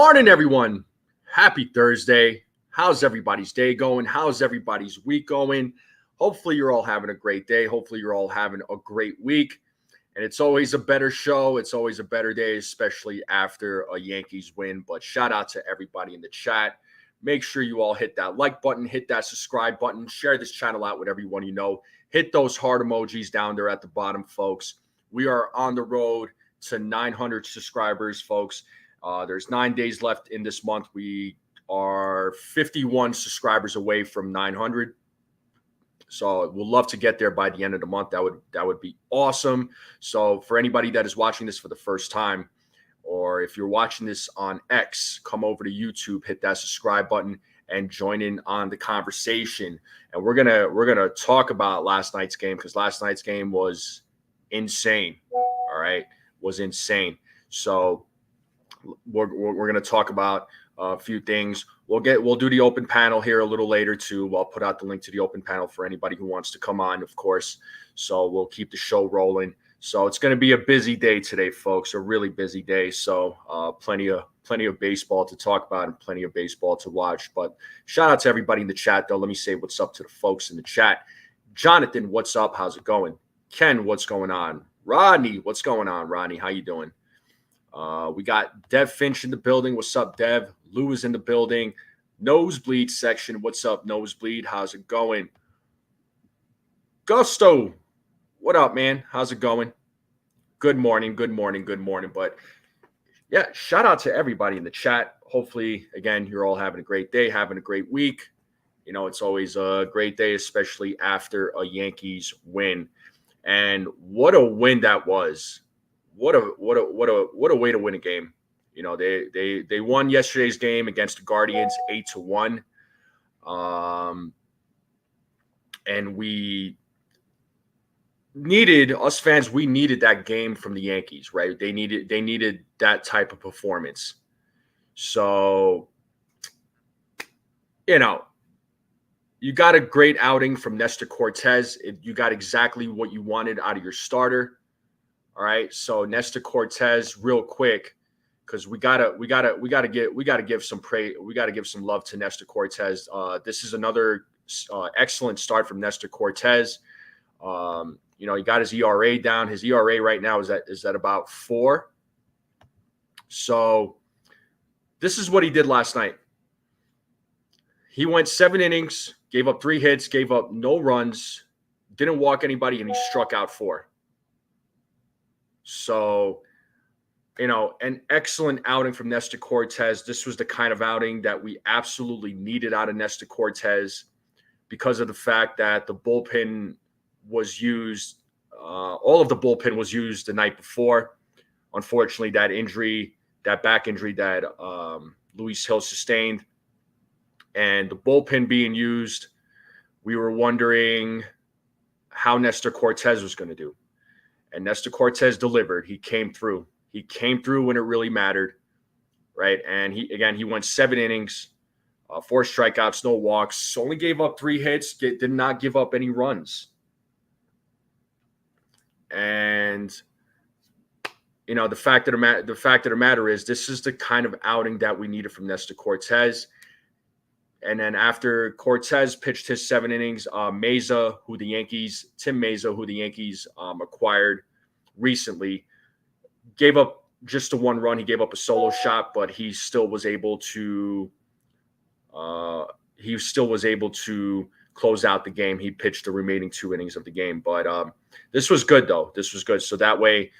morning, everyone. Happy Thursday. How's everybody's day going? How's everybody's week going? Hopefully, you're all having a great day. Hopefully, you're all having a great week. And it's always a better show. It's always a better day, especially after a Yankees win. But shout out to everybody in the chat. Make sure you all hit that like button, hit that subscribe button, share this channel out with everyone you know. Hit those heart emojis down there at the bottom, folks. We are on the road to 900 subscribers, folks. There's 9 days left in this month. We are 51 subscribers away from 900. So we'll love to get there by the end of the month. That would be awesome. So for anybody that is watching this for the first time, or if you're watching this on X, come over to YouTube, hit that subscribe button, and join in on the conversation. And we're gonna talk about last night's game, because last night's game was insane. All right, was insane. So we're going to talk about a few things. We'll do the open panel here a little later too. I'll put out the link to the open panel for anybody who wants to come on, of course. So we'll keep the show rolling. So it's going to be a busy day today, folks. A really busy day. So plenty of baseball to talk about and plenty of baseball to watch. But shout out to everybody in the chat, though. Let me say what's up to the folks in the chat. Jonathan, what's up? How's it going? Ken, what's going on? Rodney, what's going on? Rodney, how you doing? We got Dev Finch in the building. What's up, Dev? Lou is in the building. Nosebleed section. What's up, Nosebleed? How's it going? Gusto, what up, man? How's it going? Good morning, good morning, good morning. But yeah, shout out to everybody in the chat. Hopefully, again, you're all having a great day, having a great week. You know, it's always a great day, especially after a Yankees win. And what a win that was. What a way to win a game. You know, they won yesterday's game against the Guardians 8-1. And we needed that game from the Yankees, right? They needed that type of performance. So, you know, you got a great outing from Nestor Cortes. You got exactly what you wanted out of your starter. All right, so Nestor Cortes, real quick, because we gotta give some praise. We gotta give some love to Nestor Cortes. This is another excellent start from Nestor Cortes. You know, he got his ERA down. His ERA right now is at about 4. So this is what he did last night. He went 7 innings, gave up 3 hits, gave up no runs, didn't walk anybody, and he struck out 4. So, you know, an excellent outing from Nestor Cortes. This was the kind of outing that we absolutely needed out of Nestor Cortes because of the fact that the bullpen was used. All of the bullpen was used the night before. Unfortunately, that back injury that Luis Hill sustained, and the bullpen being used, we were wondering how Nestor Cortes was going to do. And Nestor Cortes delivered. He came through. He came through when it really mattered, right? And he went 7 innings, 4 strikeouts, no walks. Only gave up 3 hits. Did not give up any runs. And you know, the fact of the matter is, this is the kind of outing that we needed from Nestor Cortes. And then after Cortes pitched his 7 innings, Tim Meza, who the Yankees acquired recently, gave up just the 1 run. He gave up a solo shot, but he still was able to close out the game. He pitched the remaining 2 innings of the game. But this was good, though. This was good. So that way,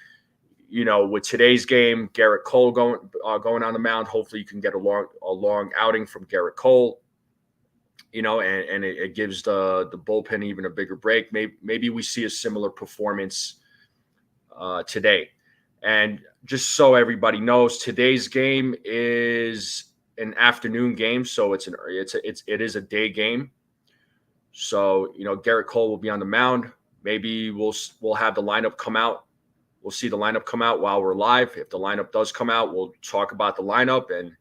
you know, with today's game, Gerrit Cole going on the mound, hopefully you can get a long outing from Gerrit Cole. You know, and it gives the bullpen even a bigger break. Maybe we see a similar performance today. And just so everybody knows, today's game is an afternoon game, so it is a day game. So, you know, Gerrit Cole will be on the mound. Maybe we'll have the lineup come out. We'll see the lineup come out while we're live. If the lineup does come out, we'll talk about the lineup and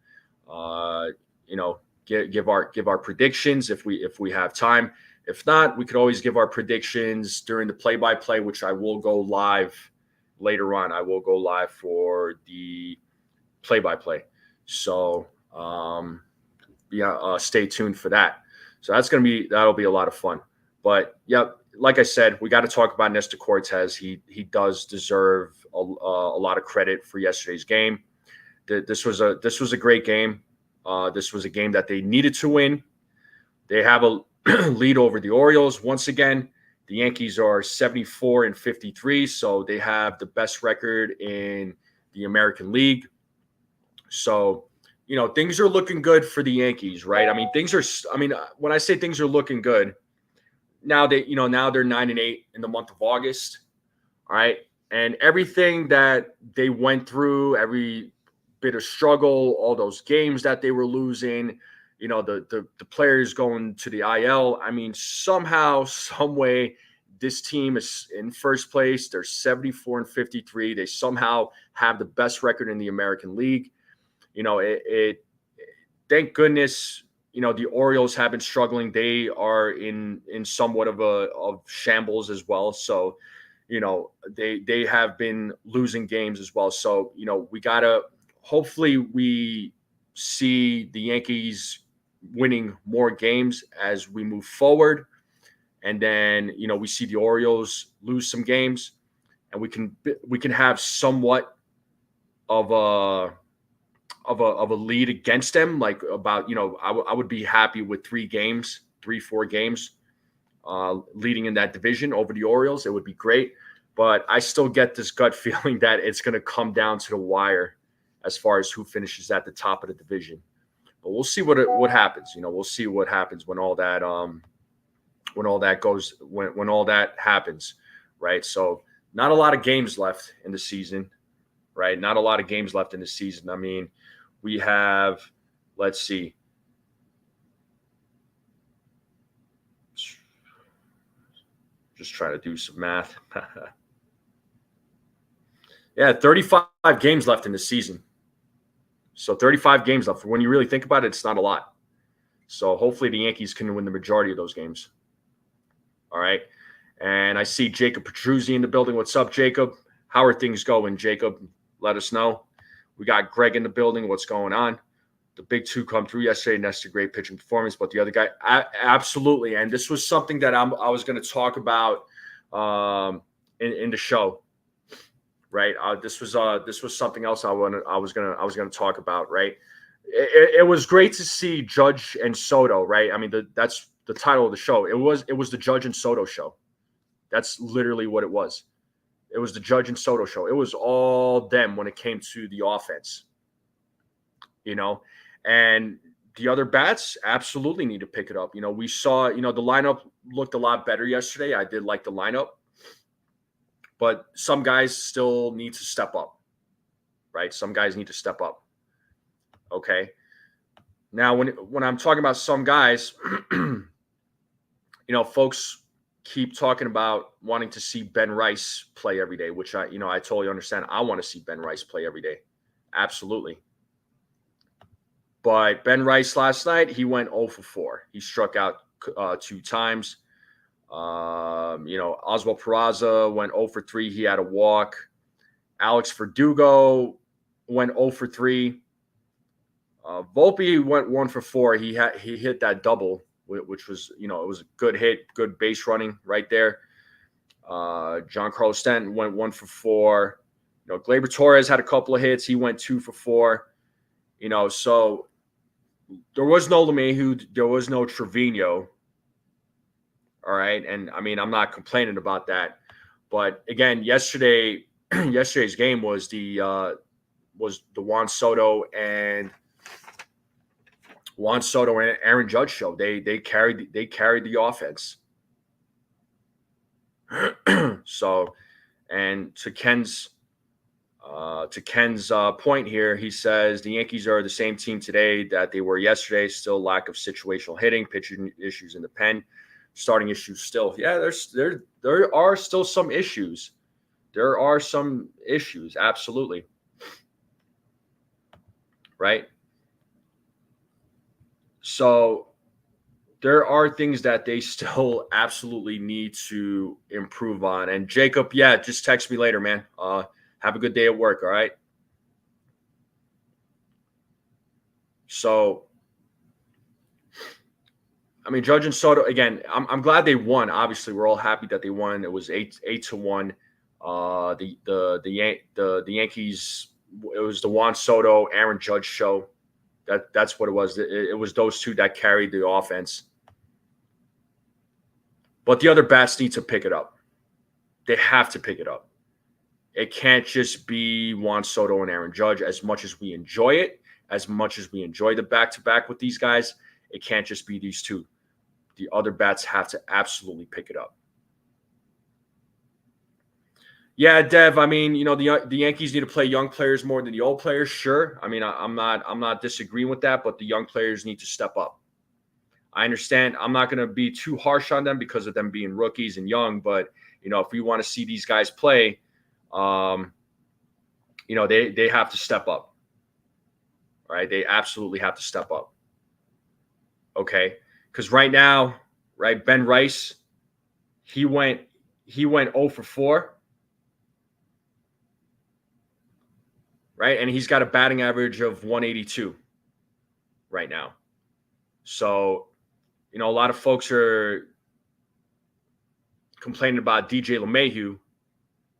you know, give our predictions if we have time. If not, we could always give our predictions during the play-by-play, which I will go live later on. I will go live for the play-by-play. So stay tuned for that. So that'll be a lot of fun. But yep, like I said, we got to talk about Nestor Cortes. He does deserve a lot of credit for yesterday's game. This was a great game. This was a game that they needed to win. They have a lead over the Orioles once again. The Yankees are 74-53, so they have the best record in the American League. So, things are looking good for the Yankees, right? When I say things are looking good, now they're 9-8 in the month of August. All right. And everything that they went through, every bit of struggle, all those games that they were losing, the players going to the IL. I mean, somehow, some way, this team is in first place. They're 74-53. They somehow have the best record in the American League. Thank goodness, the Orioles have been struggling. They are in somewhat of shambles as well. So, they have been losing games as well. So, hopefully we see the Yankees winning more games as we move forward. And then, we see the Orioles lose some games, and we can have somewhat of a lead against them. Like about, I would be happy with 4 games leading in that division over the Orioles. It would be great. But I still get this gut feeling that it's going to come down to the wire as far as who finishes at the top of the division. But we'll see what happens. We'll see what happens when all that happens, right? So not a lot of games left in the season, right? Not a lot of games left in the season. I mean, we have, let's see, just trying to do some math. Yeah, 35 games left in the season. So 35 games left. When you really think about it, it's not a lot. So hopefully the Yankees can win the majority of those games. All right. And I see Jacob Petruzzi in the building. What's up, Jacob? How are things going, Jacob? Let us know. We got Greg in the building. What's going on? The big two come through yesterday. Nestor, great pitching performance. But the other guy, absolutely. And this was something that I was going to talk about in the show. Right. This was something else I was gonna talk about. Right. It was great to see Judge and Soto. Right. I mean, that's the title of the show. It was the Judge and Soto show. That's literally what it was. It was the Judge and Soto show. It was all them when it came to the offense. And the other bats absolutely need to pick it up. We saw, the lineup looked a lot better yesterday. I did like the lineup. But some guys still need to step up, right? Some guys need to step up. Okay. Now, when I'm talking about some guys, folks keep talking about wanting to see Ben Rice play every day, which I totally understand. I want to see Ben Rice play every day. Absolutely. But Ben Rice last night, he went 0 for 4. He struck out 2 times. Oswald Peraza went 0 for 3. He had a walk. Alex Verdugo went 0 for 3. Volpe went 1 for 4. He hit that double, which was, it was a good hit, good base running right there. Giancarlo Stanton went 1 for 4. Gleyber Torres had a couple of hits. He went 2 for 4. So there was no LeMahieu, there was no Trevino. All right. And I mean, I'm not complaining about that. But again, yesterday's game was the Juan Soto and Aaron Judge show. They carried the offense. So, and to Ken's point here, he says the Yankees are the same team today that they were yesterday. Still lack of situational hitting, pitching issues in the pen. Starting issues still. Yeah, there are still some issues. There are some issues, absolutely. Right? So there are things that they still absolutely need to improve on. And Jacob, yeah, just text me later, man. Have a good day at work, all right? So, I mean, Judge and Soto again. I'm glad they won. Obviously, we're all happy that they won. It was 8-1. The Yankees. It was the Juan Soto, Aaron Judge show. That's what it was. It was those two that carried the offense. But the other bats need to pick it up. They have to pick it up. It can't just be Juan Soto and Aaron Judge. As much as we enjoy it, as much as we enjoy the back-to-back with these guys, it can't just be these two. The other bats have to absolutely pick it up. Yeah, Dev. I mean, the Yankees need to play young players more than the old players. Sure. I mean, I'm not disagreeing with that, but the young players need to step up. I understand. I'm not going to be too harsh on them because of them being rookies and young, but if we want to see these guys play, they have to step up. All right, they absolutely have to step up. Okay, because right now, right, Ben Rice, he went 0 for 4. Right, and he's got a batting average of 182 right now. So, a lot of folks are complaining about DJ LeMahieu,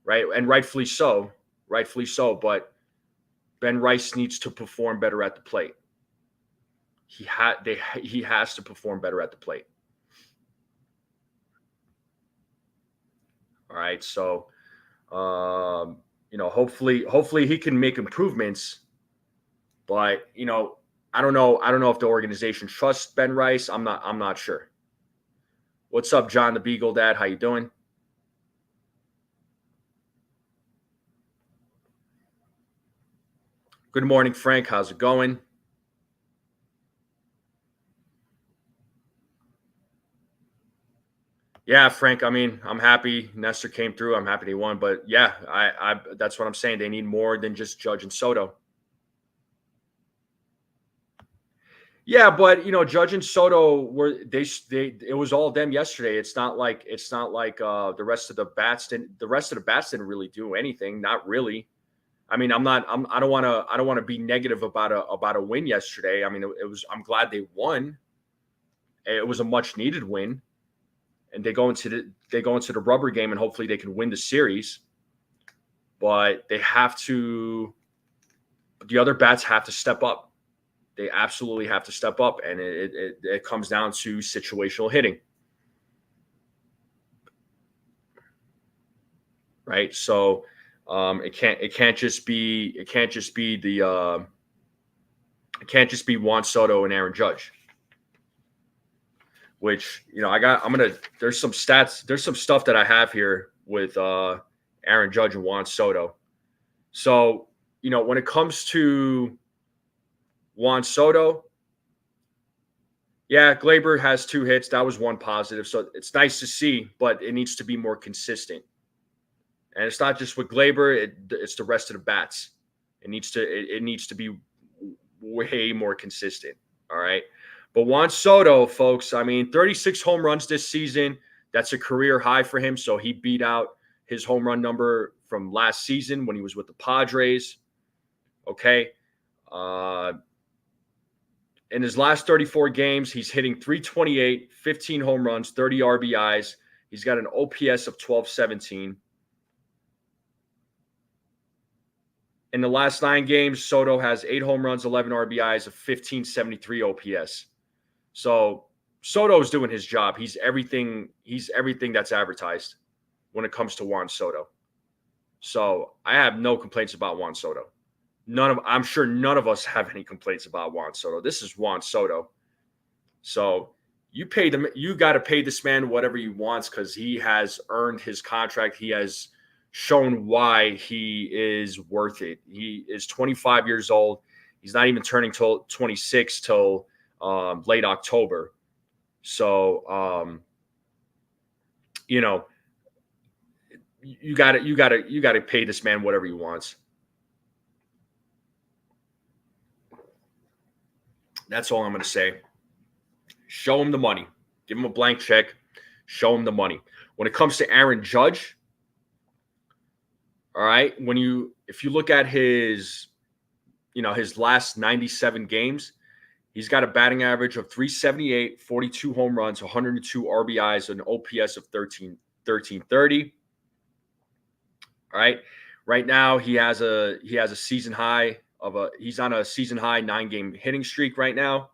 right, and rightfully so. But Ben Rice needs to perform better at the plate. He has to perform better at the plate. All right, so hopefully he can make improvements. But I don't know if the organization trusts Ben Rice. I'm not sure. What's up, John the Beagle Dad? How you doing? Good morning, Frank. How's it going? Yeah, Frank. I mean, I'm happy Nestor came through. I'm happy he won. But yeah, I that's what I'm saying. They need more than just Judge and Soto. Yeah, but Judge and Soto were they it was all them yesterday. It's not like the rest of the bats didn't really do anything. Not really. I mean, I don't want to be negative about a win yesterday. I mean, I'm glad they won. It was a much needed win. And they go into the rubber game and hopefully they can win the series. But the other bats have to step up. They absolutely have to step up, and it comes down to situational hitting, right? So it can't just be Juan Soto and Aaron Judge. Which there's some stuff that I have here with Aaron Judge and Juan Soto. So when it comes to Juan Soto, yeah, Gleyber has 2 hits. That was one positive. So it's nice to see, but it needs to be more consistent. And it's not just with Gleyber, it's the rest of the bats. It needs to be way more consistent. All right. But Juan Soto, folks, I mean, 36 home runs this season. That's a career high for him. So he beat out his home run number from last season when he was with the Padres. Okay. In his last 34 games, he's hitting 328, 15 home runs, 30 RBIs. He's got an OPS of 1217. In the last 9 games, Soto has 8 home runs, 11 RBIs, of 1573 OPS. So Soto's doing his job. He's everything that's advertised when it comes to Juan Soto. So I have no complaints about Juan Soto. I'm sure none of us have any complaints about Juan Soto. This is Juan Soto. So you got to pay this man whatever he wants because he has earned his contract. He has shown why he is worth it. He is 25 years old. He's not even turning till 26 till late October. So you got to pay this man whatever he wants. That's all I'm going to say. Show him the money. Give him a blank check. Show him the money. When it comes to Aaron Judge, all right, if you look at his last 97 games, He's got a batting average of 378, 42 home runs, 102 RBIs, an OPS of 1330. All right. Right now he has a season high he's on a season high 9-game hitting streak right now.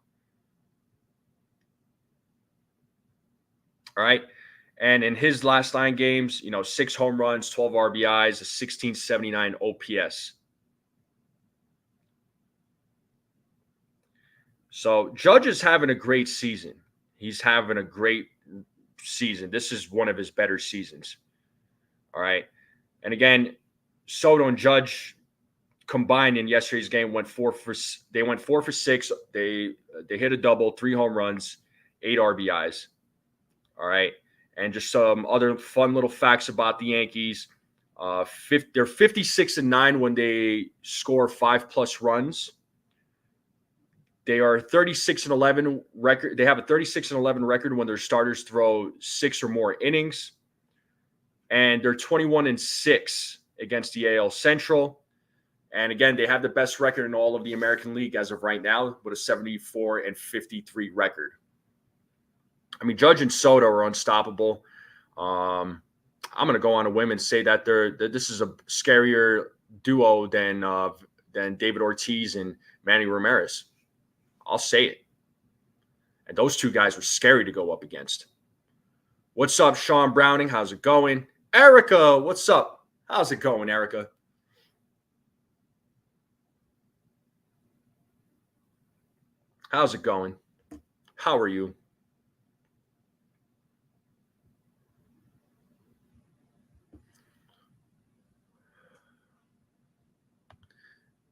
All right. And in his last 9 games, 6 home runs, 12 RBIs, a 1679 OPS. So Judge is having a great season. He's having a great season. This is one of his better seasons. All right. And again, Soto and Judge combined in yesterday's game went 4 for 6. They hit a double, 3 home runs, 8 RBIs. All right. And just some other fun little facts about the Yankees. They're 56-9 when they score 5+ runs. They are 36-11 record. They have a 36-11 record when their starters throw 6 or more innings. And they're 21-6 against the AL Central. And again, they have the best record in all of the American League as of right now with a 74-53 record. I mean, Judge and Soto are unstoppable. I'm going to go on a whim and say that this is a scarier duo than David Ortiz and Manny Ramirez. I'll say it. And those two guys were scary to go up against. What's up, Sean Browning? How's it going? Erica, what's up? How's it going, Erica? How's it going? How are you?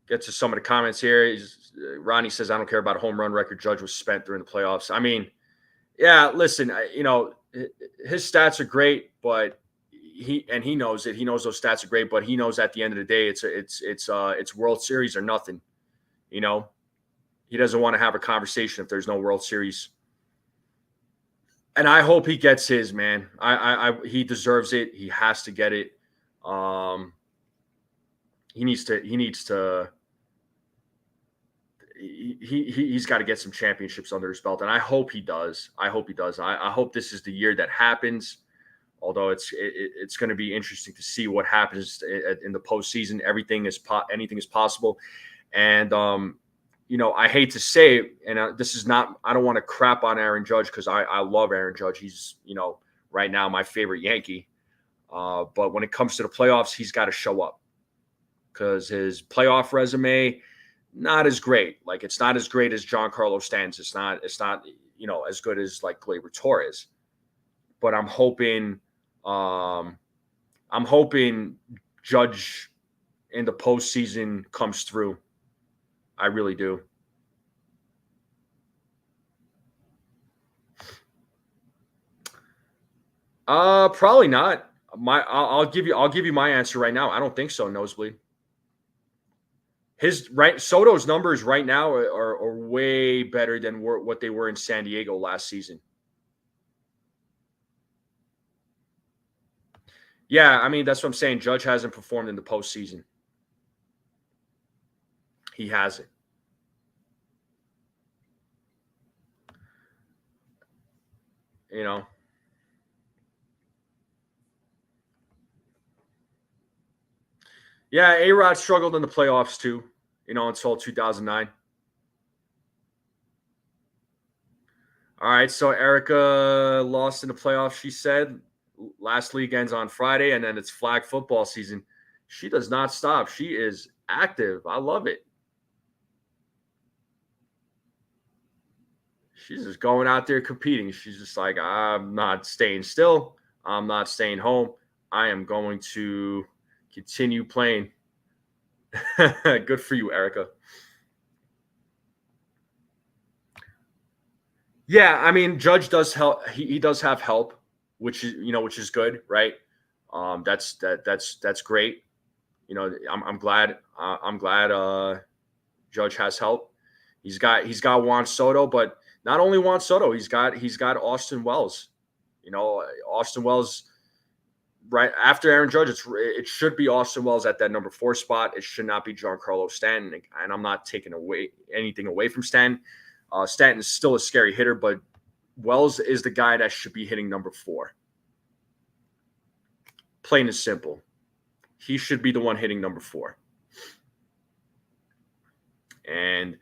Get to some of the comments here. Ronnie says, I don't care about a home run record. Judge was spent during the playoffs. I mean, yeah, listen, his stats are great, but he knows it. He knows those stats are great, but he knows at the end of the day, it's World Series or nothing. He doesn't want to have a conversation if there's no World Series. And I hope he gets his, man. He deserves it. He has to get it. He's got to get some championships under his belt, and I hope he does. I hope this is the year that happens. Although it's going to be interesting to see what happens in the postseason. Anything is possible, and I hate to say it, and this is not. I don't want to crap on Aaron Judge because I love Aaron Judge. He's right now my favorite Yankee. But when it comes to the playoffs, he's got to show up because his playoff resume. Not as great. Like it's not as great as Giancarlo Stanton's. It's not as good as like Gleyber Torres. But I'm hoping Judge in the postseason comes through. I really do. Probably not. I'll give you my answer right now. I don't think so, Nosebleed. Soto's numbers right now are way better than what they were in San Diego last season. Yeah, I mean, that's what I'm saying. Judge hasn't performed in the postseason. He hasn't. Yeah, A-Rod struggled in the playoffs too, until 2009. All right, so Erica lost in the playoffs, she said. Last league ends on Friday, and then it's flag football season. She does not stop. She is active. I love it. She's just going out there competing. She's just like, I'm not staying still. I'm not staying home. I am going to continue playing. Good for you, Erica. Yeah, I mean, Judge does help. He does have help, which is good, right? That's great. I'm glad. I'm glad. Judge has help. He's got Juan Soto, but not only Juan Soto. He's got Austin Wells. Austin Wells. Right after Aaron Judge, it should be Austin Wells at that number 4 spot. It should not be Giancarlo Stanton, and I'm not taking anything away from Stanton. Stanton is still a scary hitter, but Wells is the guy that should be hitting number 4. Plain and simple. He should be the one hitting number 4. And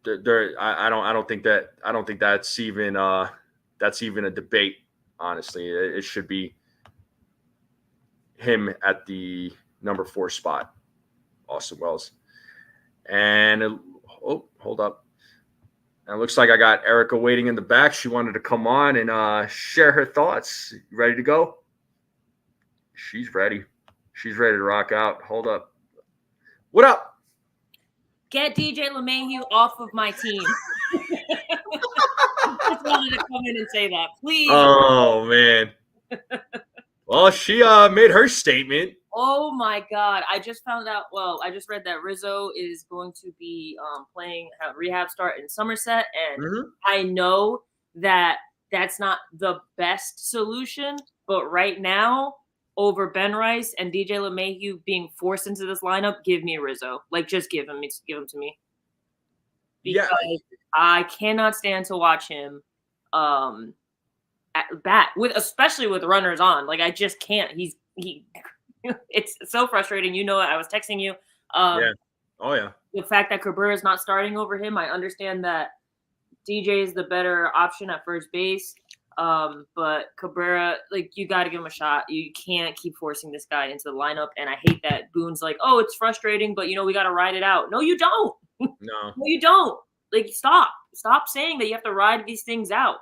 I don't think that's even a debate. Honestly, it should be him at the number 4 spot, Austin Wells. And hold up. And it looks like I got Erica waiting in the back. She wanted to come on and share her thoughts. You ready to go? She's ready. She's ready to rock out. Hold up. What up? Get DJ LeMahieu off of my team. I just wanted to come in and say that, please. Oh, man. Well, she made her statement. Oh, my God. I just found out. Well, I just read that Rizzo is going to be playing rehab start in Somerset. And I know that that's not the best solution. But right now, over Ben Rice and DJ LeMahieu being forced into this lineup, give me Rizzo. Like, just give him to me. Because I cannot stand to watch him at bat especially with runners on. Like, I just can't. He it's so frustrating. You know, I was texting you. Yeah. Oh yeah. The fact that Cabrera is not starting over him, I understand that DJ is the better option at first base. But Cabrera, like, you got to give him a shot. You can't keep forcing this guy into the lineup. And I hate that Boone's like, oh, it's frustrating, but, we got to ride it out. No, you don't. No, you don't. Like, stop saying that you have to ride these things out.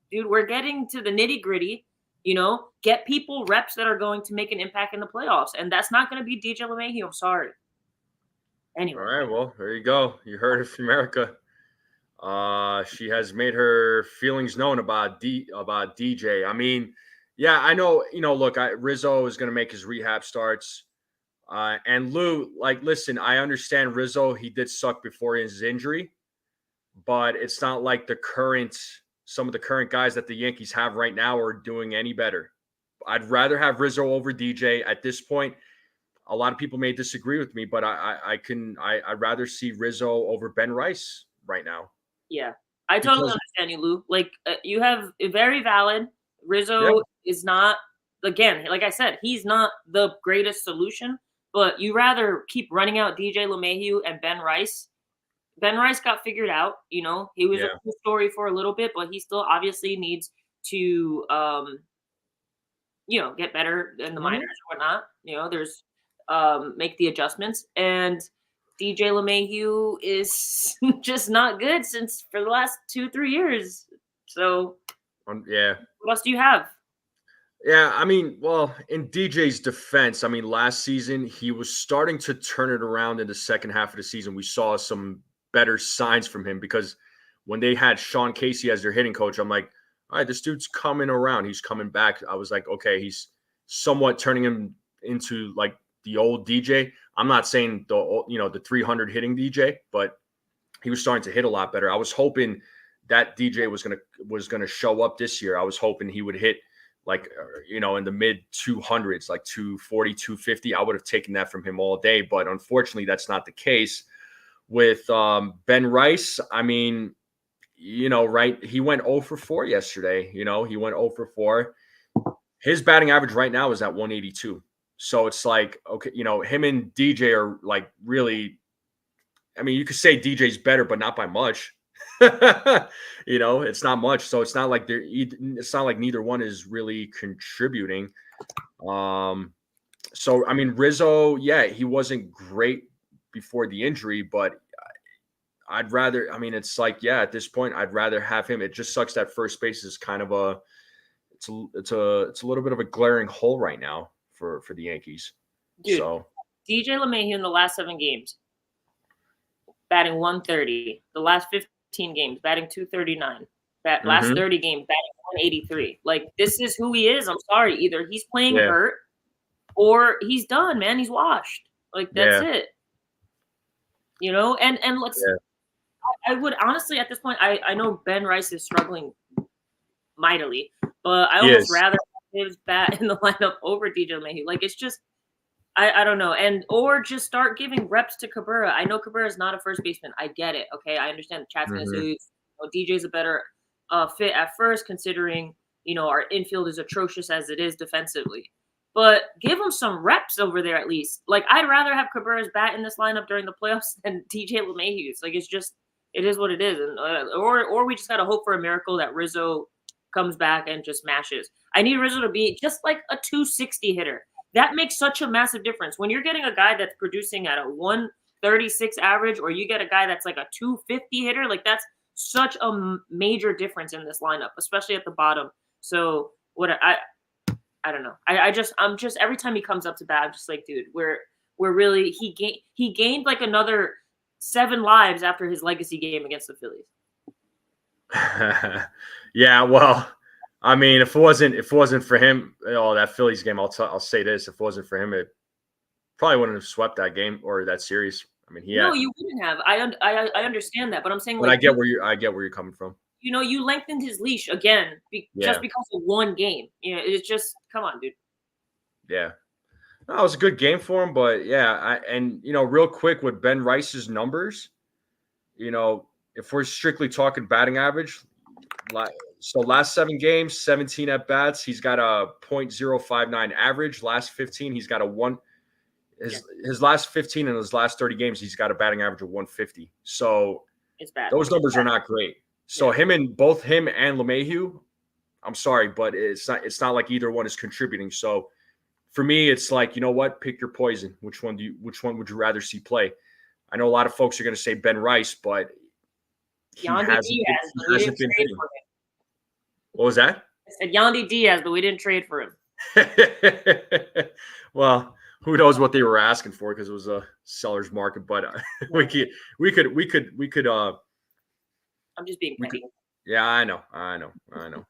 Dude, we're getting to the nitty gritty, get people reps that are going to make an impact in the playoffs. And that's not going to be DJ LeMahieu. I'm sorry. Anyway. All right. Well, there you go. You heard it from America. She has made her feelings known about DJ. I mean, yeah, I know, look, Rizzo is going to make his rehab starts. And Lou, like, listen, I understand Rizzo. He did suck before his injury, but it's not like some of the current guys that the Yankees have right now are doing any better. I'd rather have Rizzo over DJ at this point. A lot of people may disagree with me, but I'd rather see Rizzo over Ben Rice right now. Yeah, I totally understand you, Lou. Like, you have very valid. Rizzo is not, again, like I said, he's not the greatest solution, but you rather keep running out DJ LeMahieu and Ben Rice. Ben Rice got figured out, he was a cool story for a little bit, but he still obviously needs to, get better in the minors or whatnot. There's make the adjustments. And DJ LeMahieu is just not good for the last 2-3 years. So, what else do you have? Yeah, I mean, well, in DJ's defense, I mean, last season, he was starting to turn it around in the second half of the season. We saw some better signs from him because when they had Sean Casey as their hitting coach, I'm like, all right, this dude's coming around. He's coming back. I was like, okay, he's somewhat turning him into like the old DJ. I'm not saying the 300 hitting DJ, but he was starting to hit a lot better. I was hoping that DJ was gonna show up this year. I was hoping he would hit like in the mid 200s, like 240, 250. I would have taken that from him all day, but unfortunately, that's not the case with Ben Rice. I mean, right? He went 0 for 4 yesterday. He went 0 for 4. His batting average right now is at 182. So it's like, okay, him and DJ are like really, I mean, you could say DJ's better, but not by much. It's not much. So it's not like neither one is really contributing. So, I mean, Rizzo, he wasn't great before the injury, but it's like, at this point, I'd rather have him. It just sucks that first base is kind of it's a little bit of a glaring hole right now for the Yankees. Dude, so DJ LeMahieu in the last 7 games, batting 130. The last 15 games, batting 239. Last 30 games, batting 183. Like, this is who he is. I'm sorry. Either he's playing hurt or he's done, man. He's washed. Like, that's it. And let's I would honestly at this point, I know Ben Rice is struggling mightily, but I almost rather have his bat in the lineup over DJ LeMahieu. Like, it's just I don't know. Or just start giving reps to Cabrera. I know Cabrera is not a first baseman. I get it. Okay. I understand the chat's going to say, DJ's a better fit at first, considering, our infield is atrocious as it is defensively. But give him some reps over there at least. Like, I'd rather have Cabrera's bat in this lineup during the playoffs than DJ LeMahieu's. Like, it is what it is. And or we just got to hope for a miracle that Rizzo comes back and just mashes. I need Rizzo to be just like a 260 hitter. That makes such a massive difference. When you're getting a guy that's producing at a 136 average, or you get a guy that's like a 250 hitter, like that's such a major difference in this lineup, especially at the bottom. So I don't know. I'm just every time he comes up to bat, I'm just like, dude, we're really he gained like another 7 lives after his legacy game against the Phillies. Yeah, well, I mean, if it wasn't for him, that Phillies game, I'll say this: if it wasn't for him, it probably wouldn't have swept that game or that series. I mean, you wouldn't have. I understand that, but I'm saying, but I get where you're coming from. You lengthened his leash again just because of one game. It's just, come on, dude. Yeah. No, it was a good game for him, but yeah, real quick with Ben Rice's numbers, if we're strictly talking batting average, so last 7 games, 17 at bats, he's got a .059 average. Last 15, he's got a 1. His last 15 and his last 30 games, he's got a batting average of 150. So it's bad. Those numbers are not great. So both him and LeMahieu, I'm sorry, but it's not like either one is contributing. So for me, it's like, you know what? Pick your poison. Which one would you rather see play? I know a lot of folks are going to say Ben Rice, but he hasn't been hitting. What was that? I said Yandy Diaz, but we didn't trade for him. Well, who knows what they were asking for, because it was a seller's market. But we could. I'm just being petty. Yeah, I know.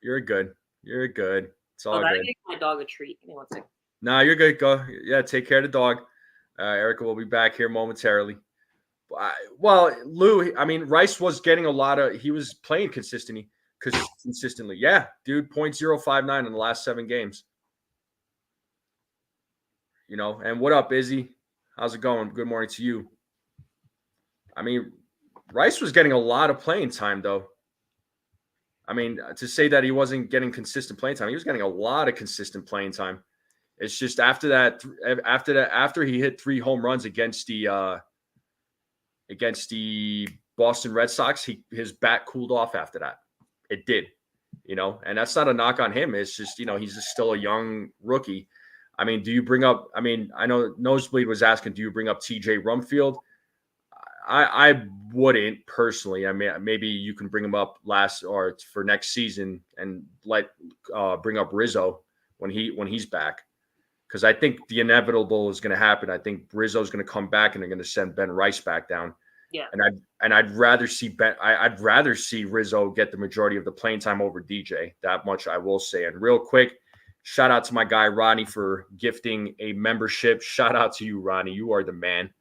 You're good. It's all good. I give my dog a treat. Give me one second. No, you're good. Go. Yeah, take care of the dog. Erica will be back here momentarily. Well, Lou, I mean, Rice was getting he was playing consistently. Yeah, dude, .059 in the last 7 games. And what up, Izzy? How's it going? Good morning to you. I mean, Rice was getting a lot of playing time, though. I mean, to say that he wasn't getting consistent playing time, he was getting a lot of consistent playing time. It's just after he hit 3 home runs against the Boston Red Sox, his bat cooled off after that. It did, and that's not a knock on him. It's just, he's just still a young rookie. I mean, I know Nosebleed was asking, do you bring up TJ Rumfield? I wouldn't personally. I mean, maybe you can bring him up for next season and bring up Rizzo when he's back, because I think the inevitable is going to happen. I think Rizzo's going to come back and they're going to send Ben Rice back down. Yeah, and I'd rather see Rizzo get the majority of the playing time over DJ. That much I will say. And real quick, shout out to my guy Ronnie for gifting a membership. Shout out to you, Ronnie. You are the man.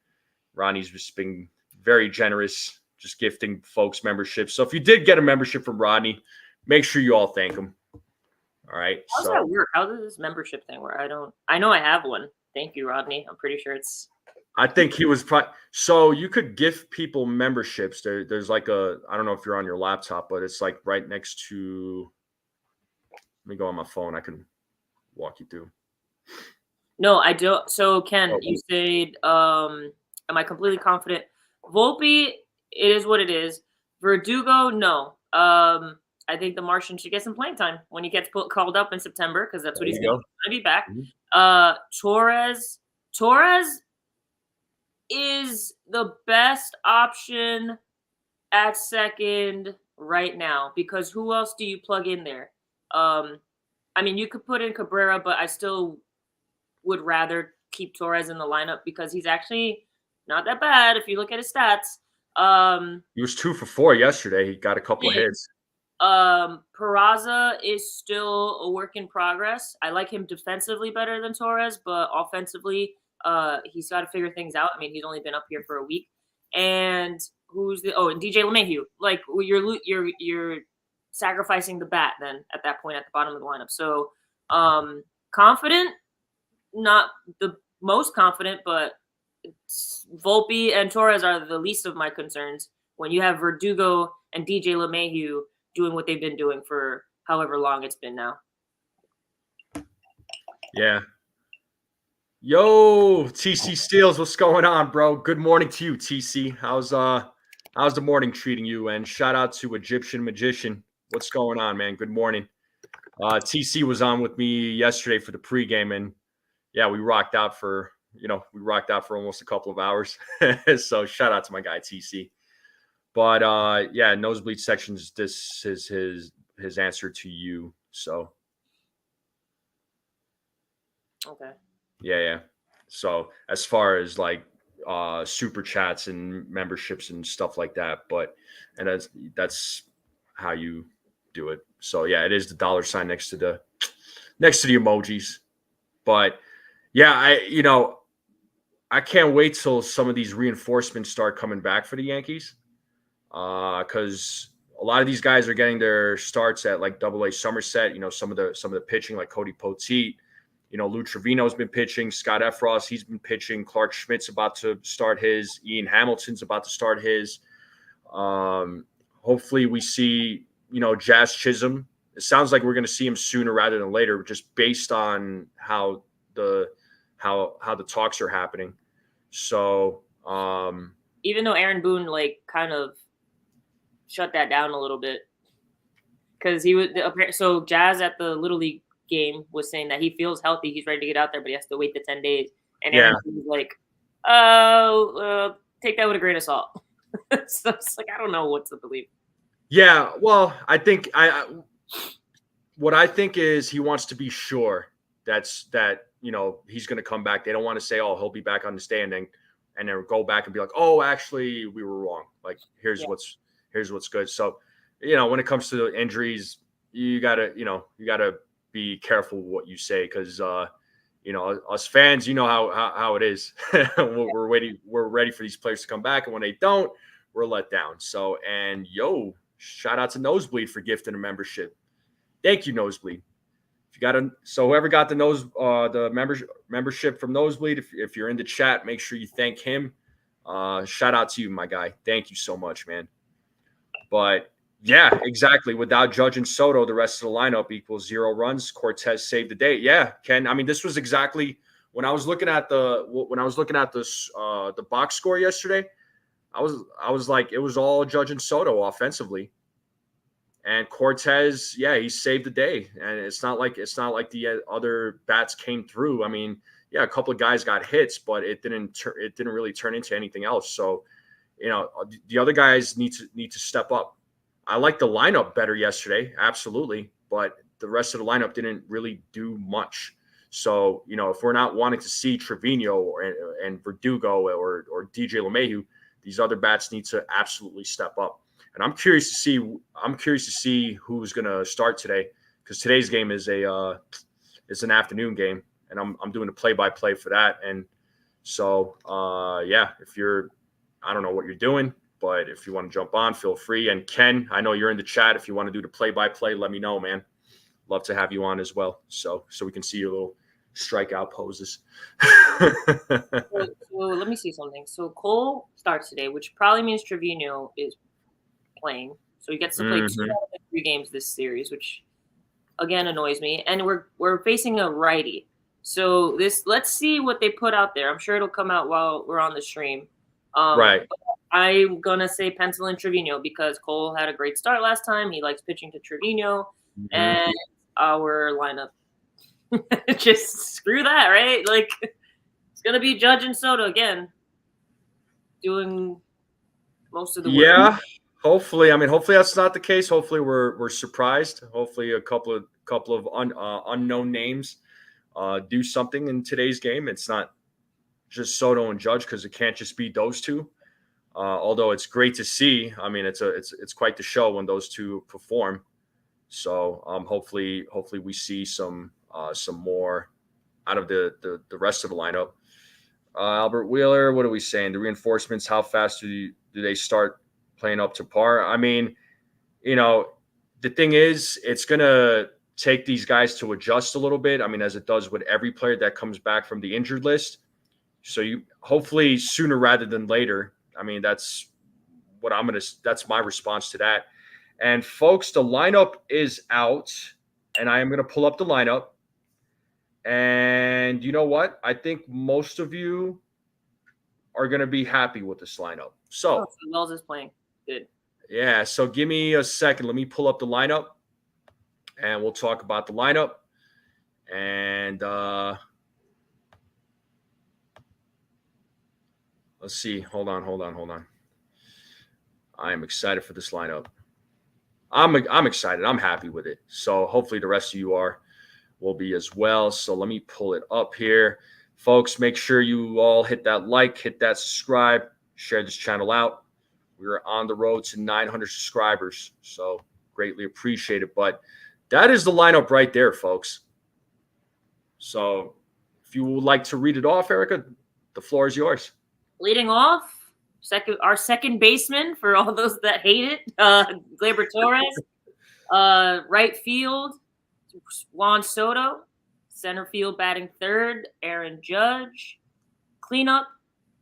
Ronnie's just been very generous, just gifting folks memberships. So if you did get a membership from Rodney, make sure you all thank him. All right. How does that work? How does this membership thing work? I know I have one. Thank you, Rodney. I'm pretty sure I think he was so you could gift people memberships. There's like I don't know if you're on your laptop, but it's like right next to, let me go on my phone. I can walk you through. No, I don't. So Ken, you said, am I completely confident? Volpe, it is what it is. Verdugo, no. I think the Martian should get some playing time when he gets called up in September, because that's what he's going to be back. Mm-hmm. Torres is the best option at second right now, because who else do you plug in there? I mean, you could put in Cabrera, but I still would rather keep Torres in the lineup because he's actually not that bad if you look at his stats. He was 2 for 4 yesterday. He got a couple of hits. Peraza is still a work in progress. I like him defensively better than Torres, but offensively, he's got to figure things out. I mean, he's only been up here for a week. And and DJ LeMahieu. Like, you're sacrificing the bat then at that point at the bottom of the lineup. So confident, not the most confident, but Volpe and Torres are the least of my concerns when you have Verdugo and DJ LeMahieu doing what they've been doing for however long it's been now. Yeah. Yo, TC Steels, what's going on, bro? Good morning to you, TC. How's the morning treating you? And shout out to Egyptian Magician. What's going on, man? Good morning. TC was on with me yesterday for the pregame, and yeah, we rocked out for almost a couple of hours. So shout out to my guy TC. But yeah, nosebleed sections. This is his answer to you. So okay. Yeah. So as far as like super chats and memberships and stuff like that, and that's how you do it. So yeah, it is the $ next to the emojis. But yeah, I can't wait till some of these reinforcements start coming back for the Yankees. Because a lot of these guys are getting their starts at like AA Somerset. Some of the pitching, like Cody Poteet. Lou Trevino's been pitching. Scott Efros, he's been pitching. Clark Schmidt's about to start his. Ian Hamilton's about to start his. Hopefully we see, Jazz Chisholm. It sounds like we're going to see him sooner rather than later, just based on how the talks are happening. So even though Aaron Boone kind of shut that down a little bit, because he was so Jazz at the Little League game was saying that he feels healthy, he's ready to get out there, but he has to wait the 10 days. And Aaron was like, take that with a grain of salt. So it's like, I don't know what to believe. Yeah, well, I think what I think is he wants to be sure that he's going to come back. They don't want to say, oh, he'll be back on the stand and then go back and be like, oh, actually we were wrong. Like here's what's good. So, when it comes to the injuries, you gotta be careful what you say, because us fans, how it is. We're ready for these players to come back, and when they don't, we're let down. So, and shout out to Nosebleed for gifting a membership. Thank you, Nosebleed. So whoever got the membership from Nosebleed, if you're in the chat, make sure you thank him. Shout out to you, my guy. Thank you so much, man. But yeah, exactly. Without Judge and Soto, the rest of the lineup equals 0 runs. Cortez saved the day. Yeah, Ken. I mean, this was exactly when I was looking at the box score yesterday. I was like, it was all Judge and Soto offensively, and Cortez. Yeah, he saved the day, and it's not like the other bats came through. I mean, yeah, a couple of guys got hits, but it didn't really turn into anything else. So, the other guys need to step up. I like the lineup better yesterday, absolutely, but the rest of the lineup didn't really do much. So, if we're not wanting to see Trevino and Verdugo or DJ LeMahieu, these other bats need to absolutely step up. And I'm curious to see who's going to start today, because today's game is it's an afternoon game, and I'm doing a play-by-play for that. And so, yeah, I don't know what you're doing, but if you want to jump on, feel free. And Ken, I know you're in the chat. If you want to do the play-by-play, let me know, man. Love to have you on as well, so we can see your little strikeout poses. So let me see something. So Cole starts today, which probably means Trevino is playing. So he gets to play 2 out of the 3 games this series, which again annoys me. And we're facing a righty. So let's see what they put out there. I'm sure it'll come out while we're on the stream. Right. I'm going to say pencil in Trevino because Cole had a great start last time. He likes pitching to Trevino. And our lineup. Just screw that, right? Like, it's going to be Judge and Soto again doing most of the work. Yeah, hopefully. I mean, hopefully that's not the case. Hopefully we're surprised. Hopefully a couple of unknown names do something in today's game. It's not just Soto and Judge, because it can't just be those two. Although it's great to see. I mean, it's quite the show when those two perform. So hopefully we see some more out of the rest of the lineup. Albert Wheeler, what are we saying? The reinforcements, how fast do they start playing up to par? I mean, the thing is, it's going to take these guys to adjust a little bit. I mean, as it does with every player that comes back from the injured list. So you hopefully sooner rather than later. I mean, that's my response to that. And folks, the lineup is out, and I am going to pull up the lineup. And you know what? I think most of you are going to be happy with this lineup. So Wells is playing good. Yeah. So give me a second. Let me pull up the lineup, and we'll talk about the lineup. And let's see. Hold on. I am excited for this lineup. I'm excited. I'm happy with it. So hopefully the rest of you will be as well. So let me pull it up here. Folks, make sure you all hit that like, hit that subscribe, share this channel out. We're on the road to 900 subscribers. So greatly appreciate it. But that is the lineup right there, folks. So if you would like to read it off, Erica, the floor is yours. Leading off, our second baseman for all those that hate it, Gleyber Torres. Right field, Juan Soto. Center field batting third, Aaron Judge. Cleanup,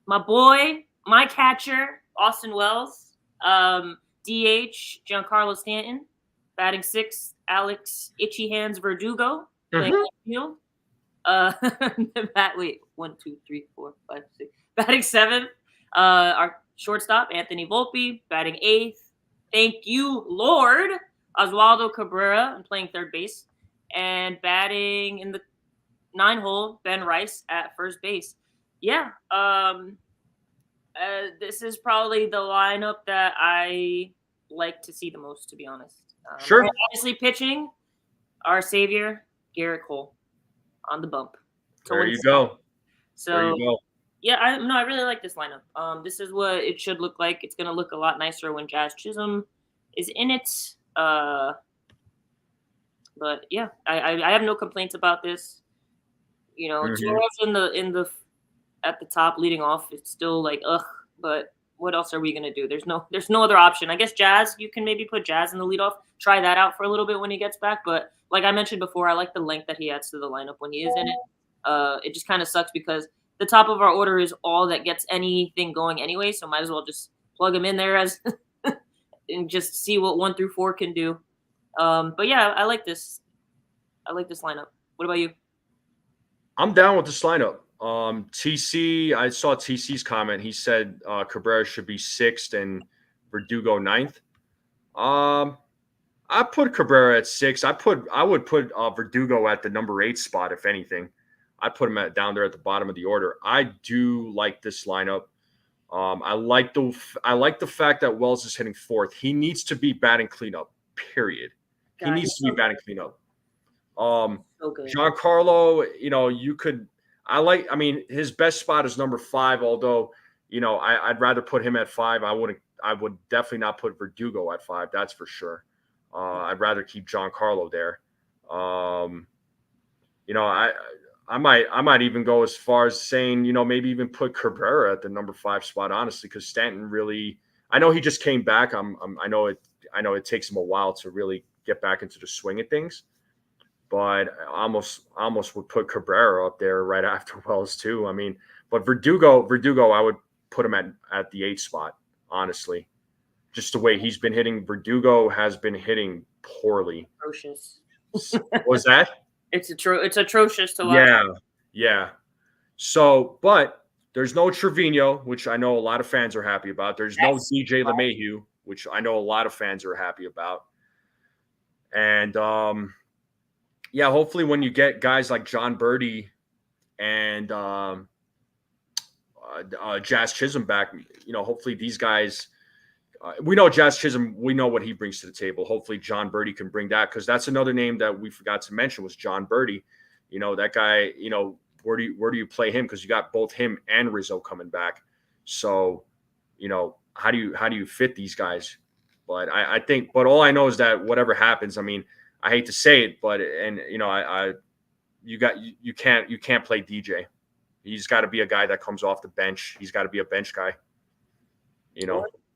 my boy, my catcher, Austin Wells. DH, Giancarlo Stanton. Batting sixth, Alex Itchy Hands Verdugo. Playing left field. Wait, 1, 2, 3, 4, 5, 6. Batting seventh, our shortstop, Anthony Volpe. Batting eighth, thank you, Lord, Oswaldo Cabrera. I'm playing third base. And batting in the 9-hole, Ben Rice at first base. Yeah. This is probably the lineup that I like to see the most, to be honest. Sure. Obviously, pitching, our savior, Gerrit Cole, on the bump. There you go. So, there you go. Yeah, I really like this lineup. This is what it should look like. It's going to look a lot nicer when Jazz Chisholm is in it. But yeah, I have no complaints about this. You know, Torres at the top leading off. It's still like ugh. But what else are we gonna do? There's no other option. I guess Jazz. You can maybe put Jazz in the leadoff. Try that out for a little bit when he gets back. But like I mentioned before, I like the length that he adds to the lineup when he is in it. It just kind of sucks because the top of our order is all that gets anything going anyway. So might as well just plug him in there as and just see what 1 through 4 can do. But yeah, I like this. I like this lineup. What about you? I'm down with this lineup. TC, I saw TC's comment. He said Cabrera should be 6th and Verdugo 9th. I put Cabrera at 6. I would put Verdugo at the number 8 spot, if anything. I'd put him down there at the bottom of the order. I do like this lineup. I like the fact that Wells is hitting 4th. He needs to be batting cleanup, period. He needs to be batting cleanup. Giancarlo, his best spot is number 5, although, I'd rather put him at 5. I would definitely not put Verdugo at 5. That's for sure. I'd rather keep Giancarlo there. I might even go as far as saying, maybe even put Cabrera at the number 5 spot, honestly, because Stanton really, I know he just came back. I know it takes him a while to really get back into the swing of things, but I almost would put Cabrera up there right after Wells too. I mean, but Verdugo, I would put him at the 8th spot, honestly. Just the way he's been hitting. Verdugo has been hitting poorly. Atrocious. Was that? It's atrocious to watch. Yeah. So, but there's no Trevino, which I know a lot of fans are happy about. There's no DJ LeMahieu, which I know a lot of fans are happy about. And hopefully when you get guys like John Birdie and Jazz Chisholm back, hopefully these guys. We know Jazz Chisholm. We know what he brings to the table. Hopefully John Birdie can bring that, because that's another name that we forgot to mention was John Birdie. That guy. Where do you play him? Because you got both him and Rizzo coming back. So, how do you fit these guys? But I think. But all I know is that whatever happens, I mean, I hate to say it, but you can't play DJ. He's got to be a guy that comes off the bench. He's got to be a bench guy.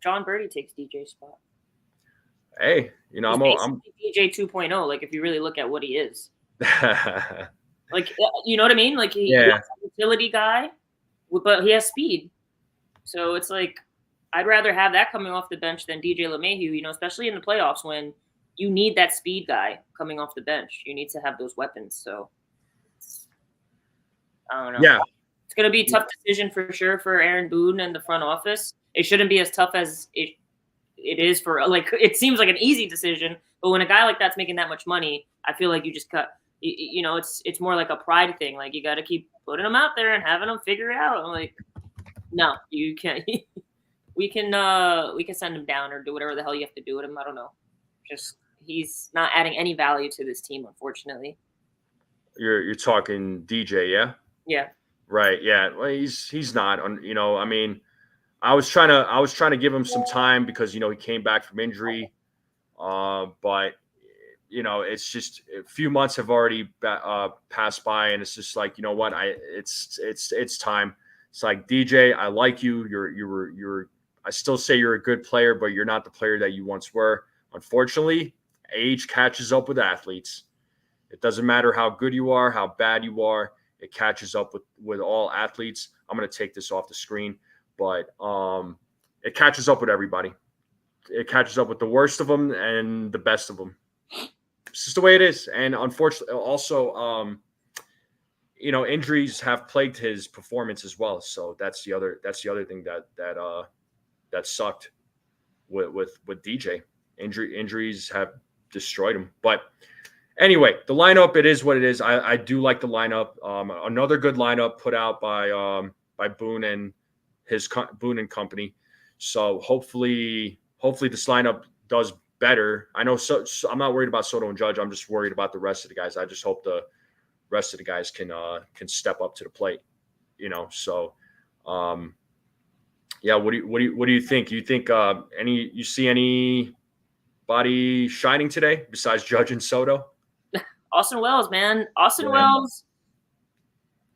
John Birdie takes DJ's spot. Hey, I'm DJ 2.0. Like, if you really look at what he is, like, you know what I mean? Like, he's a utility guy, but he has speed. So it's like I'd rather have that coming off the bench than DJ LeMahieu, especially in the playoffs when you need that speed guy coming off the bench. You need to have those weapons. So I don't know. Yeah. It's going to be a tough decision for sure for Aaron Boone and the front office. It shouldn't be as tough as it is for, it seems like an easy decision, but when a guy like that's making that much money, I feel like you just cut, it's more like a pride thing. Like you got to keep putting them out there and having them figure it out. I'm like, no, you can't. we can send him down or do whatever the hell you have to do with him. I don't know. Just he's not adding any value to this team, unfortunately. You're talking DJ, yeah? Yeah. Right. Yeah. Well, he's not. I mean, I was trying to give him some time because he came back from injury, but it's just a few months have already passed by, and it's just like what it's time. It's like DJ, I like you. You're. I still say you're a good player, but you're not the player that you once were. Unfortunately, age catches up with athletes. It doesn't matter how good you are, how bad you are. It catches up with all athletes. I'm going to take this off the screen, but it catches up with everybody. It catches up with the worst of them and the best of them. It's just the way it is. And unfortunately, also, injuries have plagued his performance as well. So that's the other thing that sucked with DJ. Injuries have destroyed him. But anyway, the lineup, it is what it is. I do like the lineup. Another good lineup put out by Boone and Boone and company. So hopefully this lineup does better. I know. So I'm not worried about Soto and Judge. I'm just worried about the rest of the guys. I just hope the rest of the guys can step up to the plate. So. Yeah, what do you think? You think you see anybody shining today besides Judge and Soto? Austin Wells, man. Wells,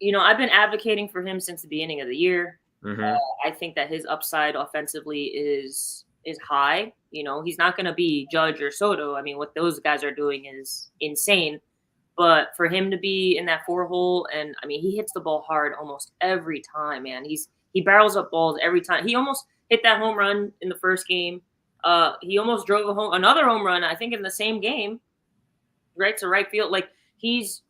I've been advocating for him since the beginning of the year. Mm-hmm. I think that his upside offensively is high. He's not going to be Judge or Soto. I mean, what those guys are doing is insane. But for him to be in that 4-hole, and I mean, he hits the ball hard almost every time, man. He barrels up balls every time. He almost hit that home run in the first game. He almost drove another home run, I think, in the same game, right to right field. Like he's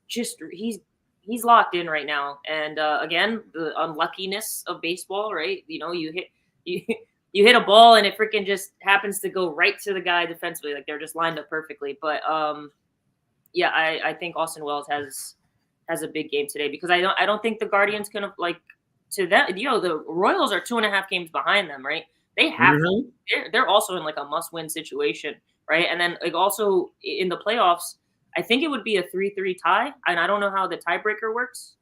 locked in right now. And again, the unluckiness of baseball, right? You hit a ball and it freaking just happens to go right to the guy defensively. Like they're just lined up perfectly. But yeah, I think Austin Wells has a big game today because I don't think the Guardians can to that, the Royals are 2.5 games behind them, right? They have they're also in like a must-win situation, right? And then also in the playoffs, I think it would be a 3-3 tie, and I don't know how the tiebreaker works,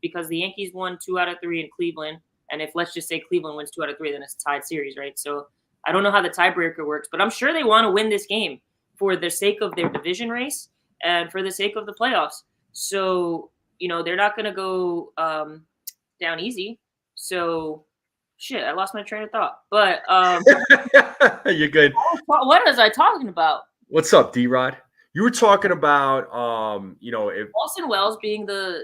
because the Yankees won 2 out of 3 in Cleveland, and if let's just say Cleveland wins 2 out of 3, then it's a tied series, right? So I don't know how the tiebreaker works, but I'm sure they want to win this game for the sake of their division race and for the sake of the playoffs. So they're not going to go down easy. So shit, I lost my train of thought. But you're good. What was I talking about? What's up, D-Rod? You were talking about if Austin Wells being the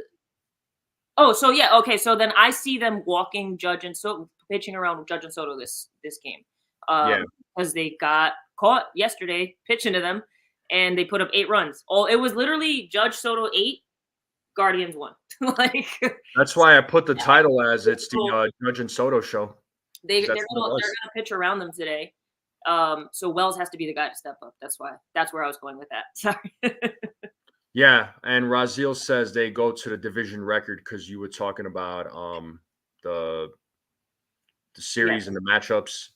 so yeah, okay. So then I see them walking Judge and Soto, pitching around with Judge and Soto this game. Because they got caught yesterday pitching to them and they put up 8 runs. It was literally Judge Soto 8, Guardians 1. That's why I put the title as it's the Judge and Soto show. They're gonna pitch around them today. So Wells has to be the guy to step up. That's where I was going with that. Sorry. Yeah, and Raziel says they go to the division record because you were talking about the series and the matchups.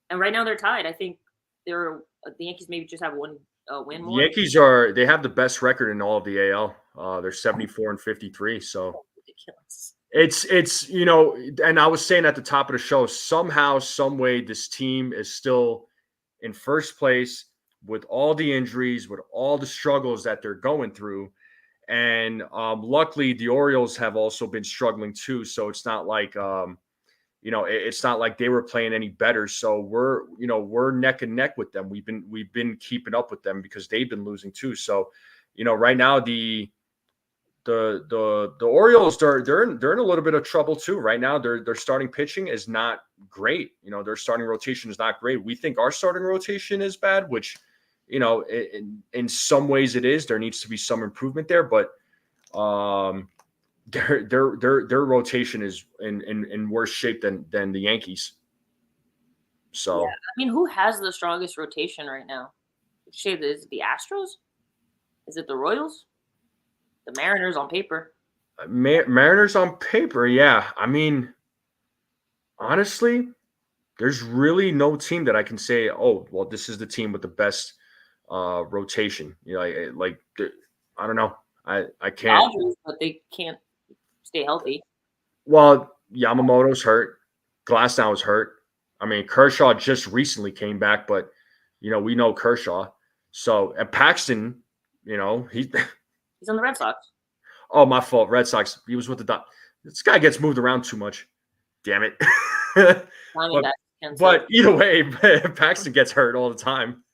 And right now they're tied. I think the Yankees maybe just have one win more. The Yankees they have the best record in all of the AL. They're 74-53. So ridiculous. It's and I was saying at the top of the show, somehow, some way, this team is still in first place with all the injuries, with all the struggles that they're going through. And luckily, the Orioles have also been struggling too. So it's not like it's not like they were playing any better. So we're neck and neck with them. We've been keeping up with them because they've been losing too. So right now the the Orioles, they're in a little bit of trouble too right now. Their starting pitching is not great. Their starting rotation is not great. We think our starting rotation is bad, which in some ways it is. There needs to be some improvement there, but their rotation is in worse shape than the Yankees. So yeah. I mean, who has the strongest rotation right now? Is it the Astros? Is it the Royals? The Mariners on paper. Mariners on paper, yeah. I mean, honestly, there's really no team that I can say, oh, well, this is the team with the best rotation. I don't know. I can't. Dodgers, but they can't stay healthy. Well, Yamamoto's hurt. Glasnow is hurt. I mean, Kershaw just recently came back, but we know Kershaw. So and Paxton, he's on the Red Sox. Oh, my fault. Red Sox. He was with the This guy gets moved around too much. Damn it. but either way, Paxton gets hurt all the time.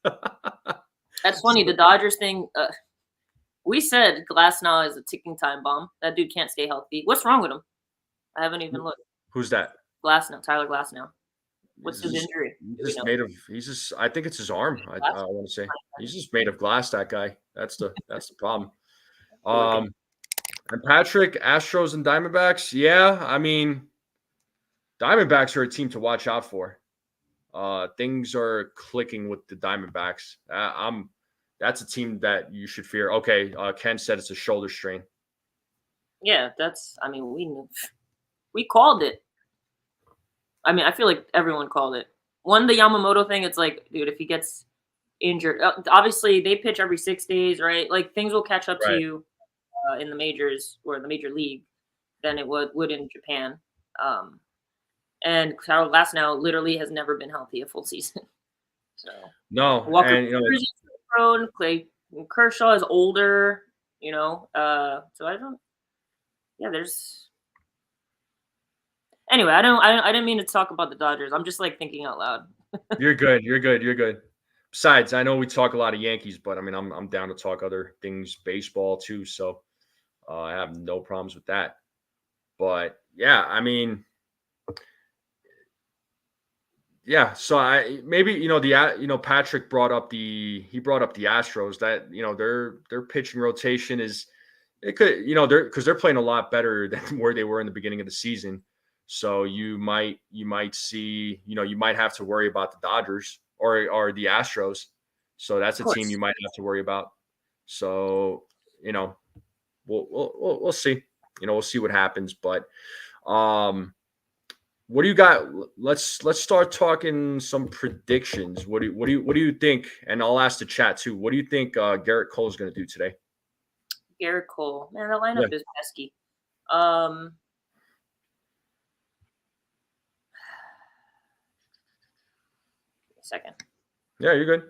That's funny. The Dodgers thing. We said Glasnow is a ticking time bomb. That dude can't stay healthy. What's wrong with him? I haven't even looked. Who's that? Tyler Glasnow. What's his injury? I think it's his arm. I want to say he's just made of glass. That guy. That's the problem. And Patrick, Astros and Diamondbacks. Yeah, I mean, Diamondbacks are a team to watch out for. Things are clicking with the Diamondbacks. That's a team that you should fear. Okay, Ken said it's a shoulder strain. Yeah, we knew. We called it. I mean, I feel like everyone called it. The Yamamoto thing, it's like, dude, if he gets injured, obviously they pitch every 6 days, right? Like things will catch up to you in the majors or the major league than it would in Japan. And Tyler Glasnow literally has never been healthy a full season. So no, Walker is prone. Kershaw is older, so I don't. Yeah, there's. Anyway, I didn't mean to talk about the Dodgers. I'm just like thinking out loud. You're good. Besides, I know we talk a lot of Yankees, but I mean, I'm down to talk other things, baseball too. So I have no problems with that. But yeah, I mean, yeah. So Patrick brought up the Astros that their pitching rotation is because they're playing a lot better than where they were in the beginning of the season. So you might see, you might have to worry about the Dodgers or the Astros. So that's a team you might have to worry about. So, we'll see. We'll see what happens. But what do you got? Let's start talking some predictions. What do you think? And I'll ask the chat too. What do you think Gerrit Cole is going to do today? Gerrit Cole, man, the lineup is pesky. Second. Yeah, you're good.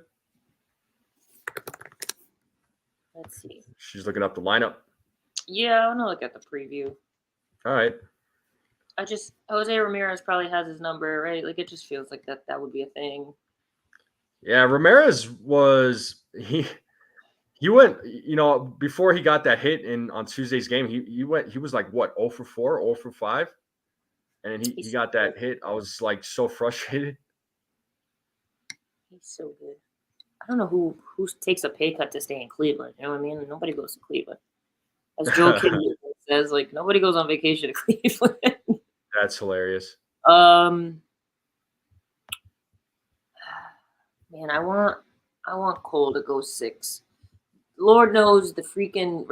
Let's see. She's looking up the lineup. Yeah, I want to look at the preview. All right. Jose Ramirez probably has his number, right? Like it just feels like that would be a thing. Yeah, Ramirez he went, before he got that hit on Tuesday's game, he was like what, 0 for 4, 0 for 5? And then he got that hit. I was like so frustrated. He's so good. I don't know who takes a pay cut to stay in Cleveland. You know what I mean? Nobody goes to Cleveland. As Joe Kidd says, like nobody goes on vacation to Cleveland. That's hilarious. Man, I want Cole to go 6. Lord knows the freaking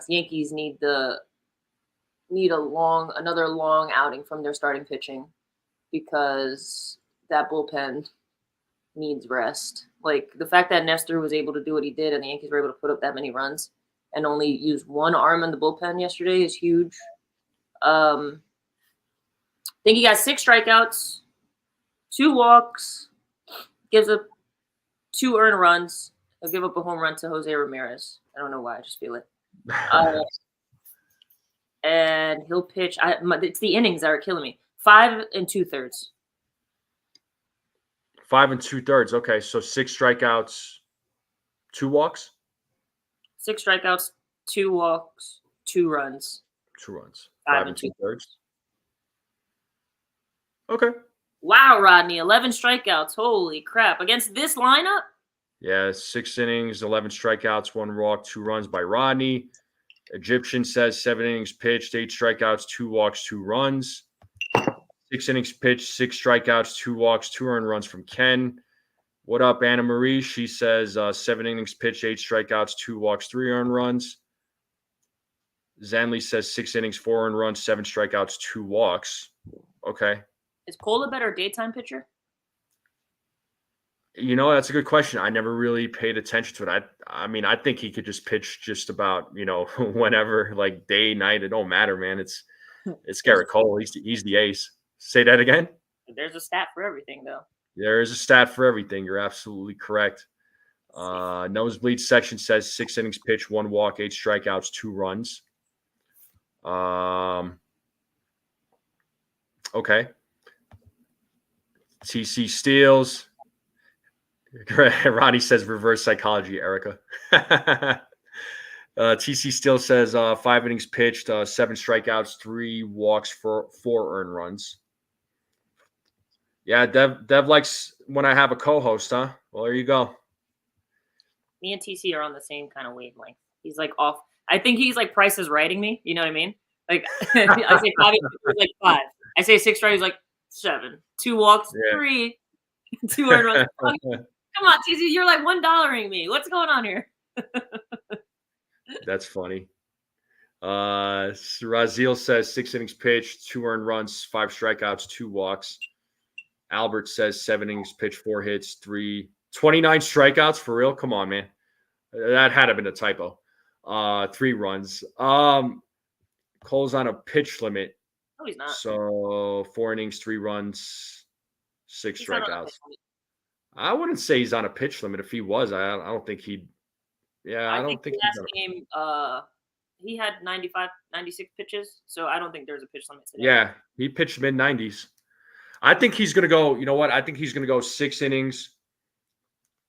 Yankees need another long outing from their starting pitching because that bullpen needs rest. Like the fact that Nestor was able to do what he did and the Yankees were able to put up that many runs and only use one arm in the bullpen yesterday is huge. I think he got 6 strikeouts, 2 walks, gives up 2 earned runs. He'll give up a home run to Jose Ramirez. I don't know why. I just feel it. And he'll pitch. It's the innings that are killing me. 5 2/3. 5 2/3. Okay, so 6 strikeouts, 2 walks. 6 strikeouts, 2 walks, 2 runs. 2 runs. 5 and 2/3. Okay. Wow, Rodney, 11 strikeouts. Holy crap. Against this lineup? Yeah, 6 innings, 11 strikeouts, 1 walk, 2 runs by Rodney. Egyptian says 7 innings pitched, 8 strikeouts, 2 walks, 2 runs. 6 innings pitched, 6 strikeouts, 2 walks, 2 earned runs from Ken. What up, Anna Marie? She says 7 innings pitched, 8 strikeouts, 2 walks, 3 earned runs. Zanley says 6 innings, 4 earned runs, 7 strikeouts, 2 walks. Okay. Is Cole a better daytime pitcher? You know, that's a good question. I never really paid attention to it. I mean, I think he could just pitch just about, whenever, like day, night. It don't matter, man. It's Gerrit Cole. He's the ace. Say that again. There's a stat for everything, though. There is a stat for everything. You're absolutely correct. Nosebleed section says 6 innings pitched, 1 walk, 8 strikeouts, 2 runs. Okay. TC Steals. Ronnie says reverse psychology, Erica. TC Steele says 5 innings pitched, 7 strikeouts, 3 walks, 4 earned runs. Yeah, Dev likes when I have a co-host, huh? Well, there you go. Me and TC are on the same kind of wavelength. He's like off. I think he's like Price is writing me. You know what I mean? Like I say 5, he's like 5. I say 6 strikes, he's like 7. 2 walks, 3, 2 earned runs. Come on, TC, you're like $1-ing me. What's going on here? That's funny. Raziel says 6 innings pitched, 2 earned runs, 5 strikeouts, 2 walks. Albert says 7 innings pitched, 4 hits, 29 strikeouts for real. Come on, man. That had to have been a typo. 3 runs. Cole's on a pitch limit. No, he's not. So 4 innings, 3 runs, 6 strikeouts. I wouldn't say he's on a pitch limit. If he was, I don't think he'd. Yeah, I don't think last game he had 95, 96 pitches, so I don't think there's a pitch limit today. Yeah, he pitched mid-90s. I think he's going to go, you know what? I think he's going to go 6 innings.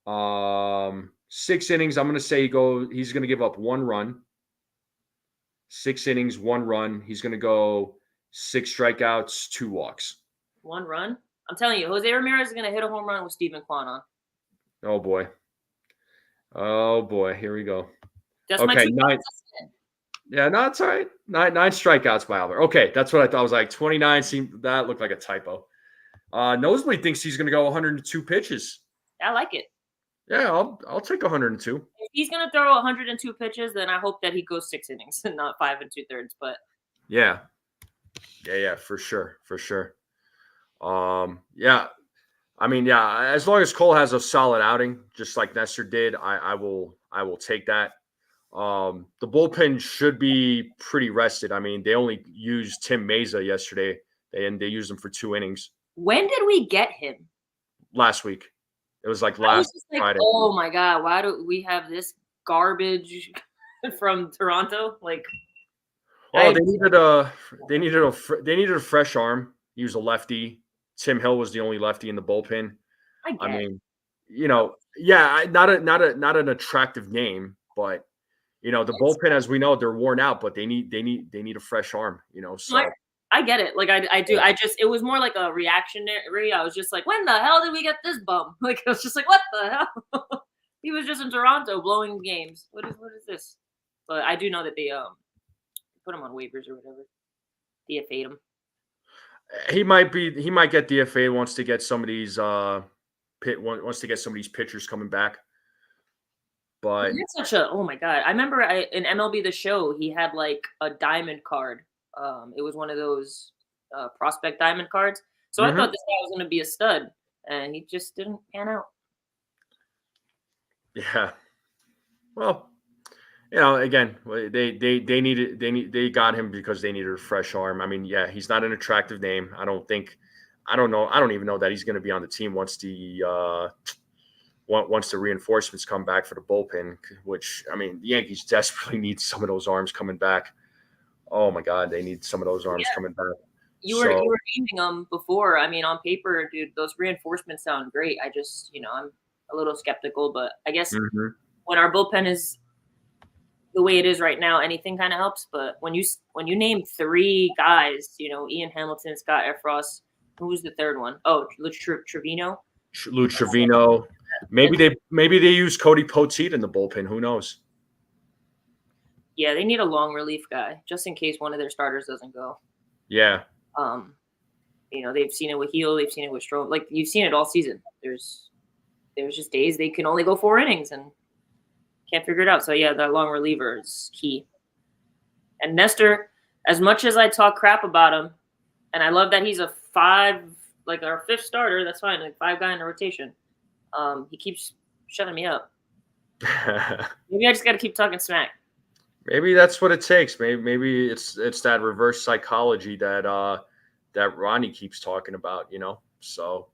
6 innings, I'm going to say he's going to give up 1 run. 6 innings, 1 run. He's going to go 6 strikeouts, 2 walks. 1 run? I'm telling you, Jose Ramirez is going to hit a home run with Stephen Kwan on. Oh, boy. Oh, boy. Here we go. That's my 2 9. Yeah, no, it's all right. 9 strikeouts by Albert. Okay, that's what I thought. I was like 29. That looked like a typo. Nosebleed thinks he's going to go 102 pitches. I like it. Yeah, I'll take 102. If he's going to throw 102 pitches, then I hope that he goes 6 innings and not 5 2/3. But yeah, for sure. Yeah, I mean, yeah, as long as Cole has a solid outing, just like Nestor did, I will take that. The bullpen should be pretty rested. I mean, they only used Tim Meza yesterday, and they used him for 2 innings. When did we get him? Last week. It was like last Friday. Oh my God, why do we have this garbage from Toronto? Like, they needed a fresh arm. He was a lefty. Tim Hill was the only lefty in the bullpen. I mean, not an attractive name, but the bullpen, as we know, they're worn out, but they need a fresh arm. So I get it. Like I do. It was more like a reactionary. I was just like, when the hell did we get this bum? Like I was just like, what the hell? He was just in Toronto blowing games. What is this? But I do know that they put him on waivers or whatever. DFA'd him. He might get DFA'd once to get some of these wants to get some of these pitchers coming back. But it's such oh my God. I remember in MLB The Show, he had like a diamond card. It was one of those prospect diamond cards. So I thought this guy was going to be a stud, and he just didn't pan out. Yeah. Well, again, they got him because they needed a fresh arm. I mean, yeah, he's not an attractive name. I don't even know that he's going to be on the team once the reinforcements come back for the bullpen, which, I mean, the Yankees desperately need some of those arms coming back. Oh my God, they need some of those arms coming back. You were naming them before. I mean, on paper, dude, those reinforcements sound great. I just, I'm a little skeptical, but I guess when our bullpen is the way it is right now, anything kind of helps. But when you name 3 guys, Ian Hamilton, Scott Efros, who was the third one? Oh, Trevino. Lou Trevino. Maybe they use Cody Poteet in the bullpen. Who knows? Yeah, they need a long relief guy just in case one of their starters doesn't go. Yeah. They've seen it with Heel, they've seen it with Strom. Like you've seen it all season. There's just days they can only go 4 innings and can't figure it out. So yeah, that long reliever is key. And Nestor, as much as I talk crap about him, and I love that he's a 5, like our 5th starter, that's fine, like 5 guy in the rotation. He keeps shutting me up. Maybe I just got to keep talking smack. Maybe that's what it takes. Maybe it's that reverse psychology that Ronnie keeps talking about. So,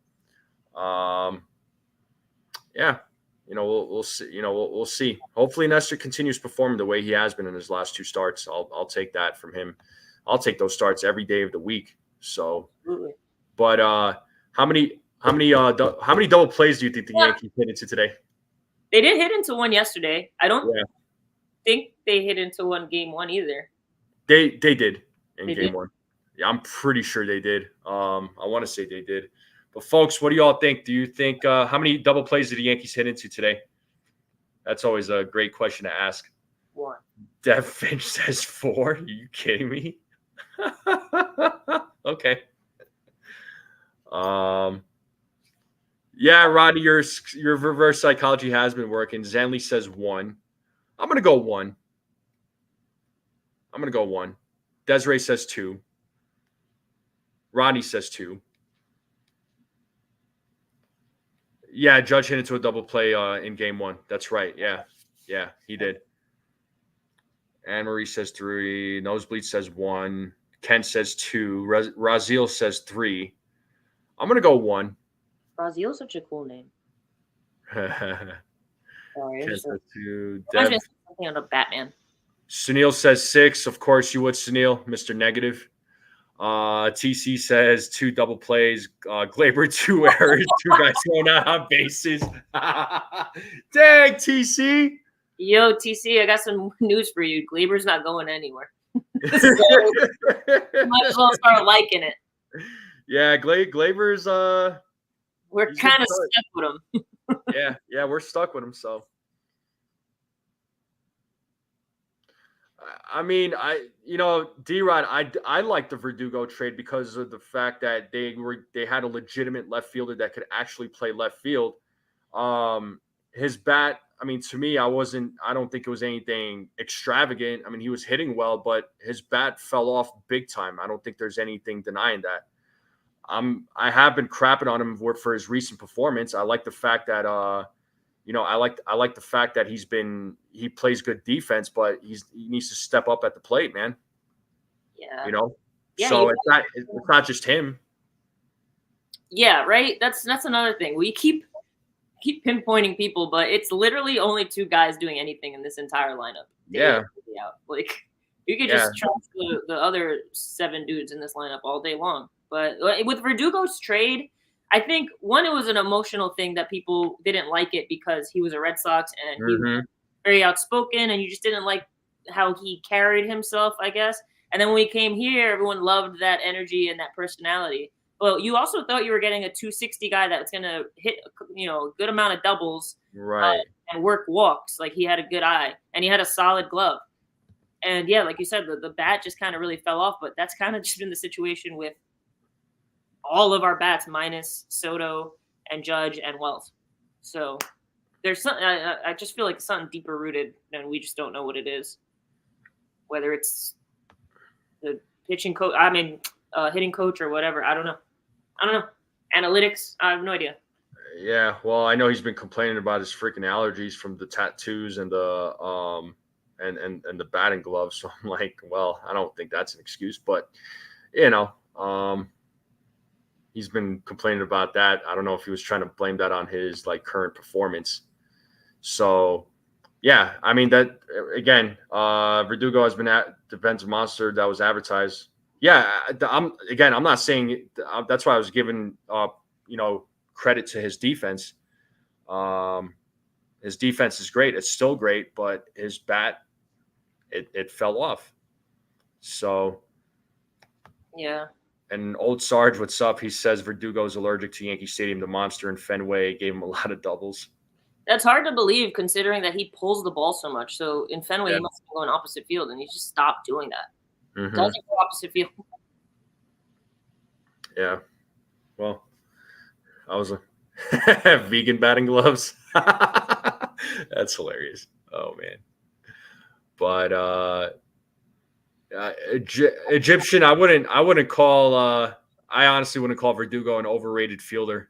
yeah. We'll see. We'll see. Hopefully, Nestor continues performing the way he has been in his last 2 starts. I'll take that from him. I'll take those starts every day of the week. So, but how many double plays do you think the Yankees hit into today? They did hit into one yesterday. I don't think they hit into one game 1 either. They did in game 1. Yeah, I'm pretty sure they did. I want to say they did. But folks, what do y'all think? Do you think how many double plays did the Yankees hit into today? That's always a great question to ask. 1. Dev Finch says 4. Are you kidding me? Okay. Yeah, Rodney, your reverse psychology has been working. Zanley says 1. I'm gonna go 1. Desiree says 2. Rodney says 2. Yeah, Judge hit into a double play in game 1. That's right. Yeah, he did. Anne-Marie says 3. Nosebleed says 1. Kent says 2. Raziel says 3. I'm going to go 1. Raziel's such a cool name. Sorry, Kent says 2. Something on a Batman. Sunil says 6. Of course you would, Sunil, Mr. Negative. TC says 2 double plays. Glaber 2 errors. 2 guys thrown out on bases. Dang, TC. Yo, TC, I got some news for you. Glaber's not going anywhere. So, might as well start liking it. Yeah, Glaber's we're kind of stuck with him. yeah, we're stuck with him. So, I mean, D-Rod, I like the Verdugo trade because of the fact that they had a legitimate left fielder that could actually play left field. His bat, I mean, to me, I don't think it was anything extravagant. I mean, he was hitting well, but his bat fell off big time. I don't think there's anything denying that. I have been crapping on him for his recent performance. I like the fact that I like the fact that he plays good defense, but he needs to step up at the plate, man. Yeah. Yeah, so it's not just him. Yeah, right. That's another thing. We keep pinpointing people, but it's literally only 2 guys doing anything in this entire lineup. Yeah. Like you could just trust the other 7 dudes in this lineup all day long. But with Verdugo's trade, I think, one, it was an emotional thing that people didn't like it because he was a Red Sox and he was very outspoken and you just didn't like how he carried himself, I guess. And then when we came here, everyone loved that energy and that personality. But you also thought you were getting a 260 guy that was going to hit, a good amount of doubles and work walks. Like he had a good eye and he had a solid glove. And yeah, like you said, the bat just kind of really fell off. But that's kind of just been the situation with all of our bats minus Soto and Judge and Wells. So there's something, I just feel like it's something deeper rooted and we just don't know what it is. Whether it's the pitching coach, hitting coach or whatever. I don't know. Analytics, I have no idea. Yeah, well, I know he's been complaining about his freaking allergies from the tattoos and the and the batting gloves. So I'm like, well, I don't think that's an excuse, but he's been complaining about that. I don't know if he was trying to blame that on his current performance. So, yeah, I mean that again. Verdugo has been at defensive monster that was advertised. Yeah, I'm not saying that's why I was giving credit to his defense. His defense is great. It's still great, but his bat it fell off. So yeah. And old Sarge, what's up? He says Verdugo's allergic to Yankee Stadium. The monster in Fenway gave him a lot of doubles. That's hard to believe considering that he pulls the ball so much. So in Fenway, Yeah. he must be going opposite field, and he just stopped doing that. Mm-hmm. Doesn't go opposite field. Yeah. Well, I was a vegan batting gloves. That's hilarious. Oh man. But Egyptian, I wouldn't call I honestly wouldn't call Verdugo an overrated fielder.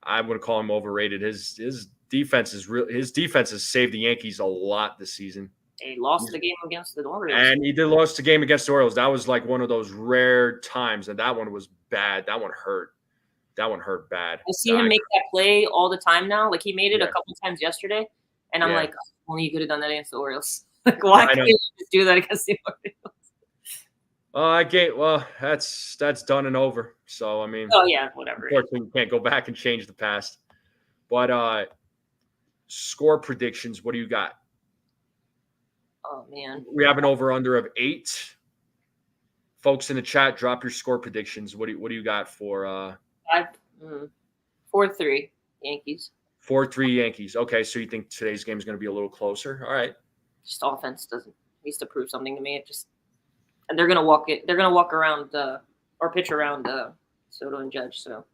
I wouldn't call him overrated. His defense has saved the Yankees a lot this season. He lost the game against the Orioles. And he did lost the game against the Orioles. That was like one of those rare times, and that one was bad. That one hurt. That one hurt bad. I see him make that play all the time now. Like, he made it a couple times yesterday, and I'm like, oh, only you could have done that against the Orioles. Like, why can't you just do that against the Orioles? Well, that's done and over. So, I mean. Oh, yeah, whatever. Unfortunately, you can't go back and change the past. But score predictions, what do you got? Oh, man. We have an over-under of 8. Folks in the chat, drop your score predictions. What do you got for 4-3 Yankees. 4-3 Yankees. Okay, so you think today's game is going to be a little closer? All right. Just offense needs to prove something to me. And they're gonna walk it. They're gonna walk around or pitch around Soto and Judge. So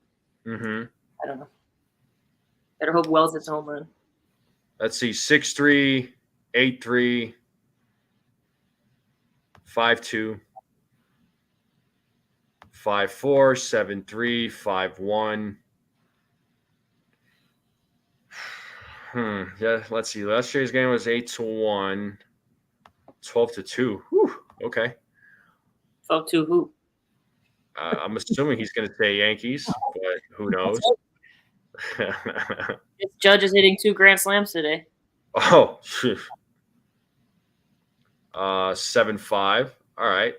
I don't know. Better hope Wells hits a home run. Let's see: 6-3, 8-3, 5-2, 5-4, 7-3, 5-1. Yeah, let's see. Last year's game was 8-1, 12-2. Whew. Okay. 12-2 who? I'm assuming he's going to say Yankees, but who knows? Judge is hitting 2 grand slams today. Oh, 7-5. All right.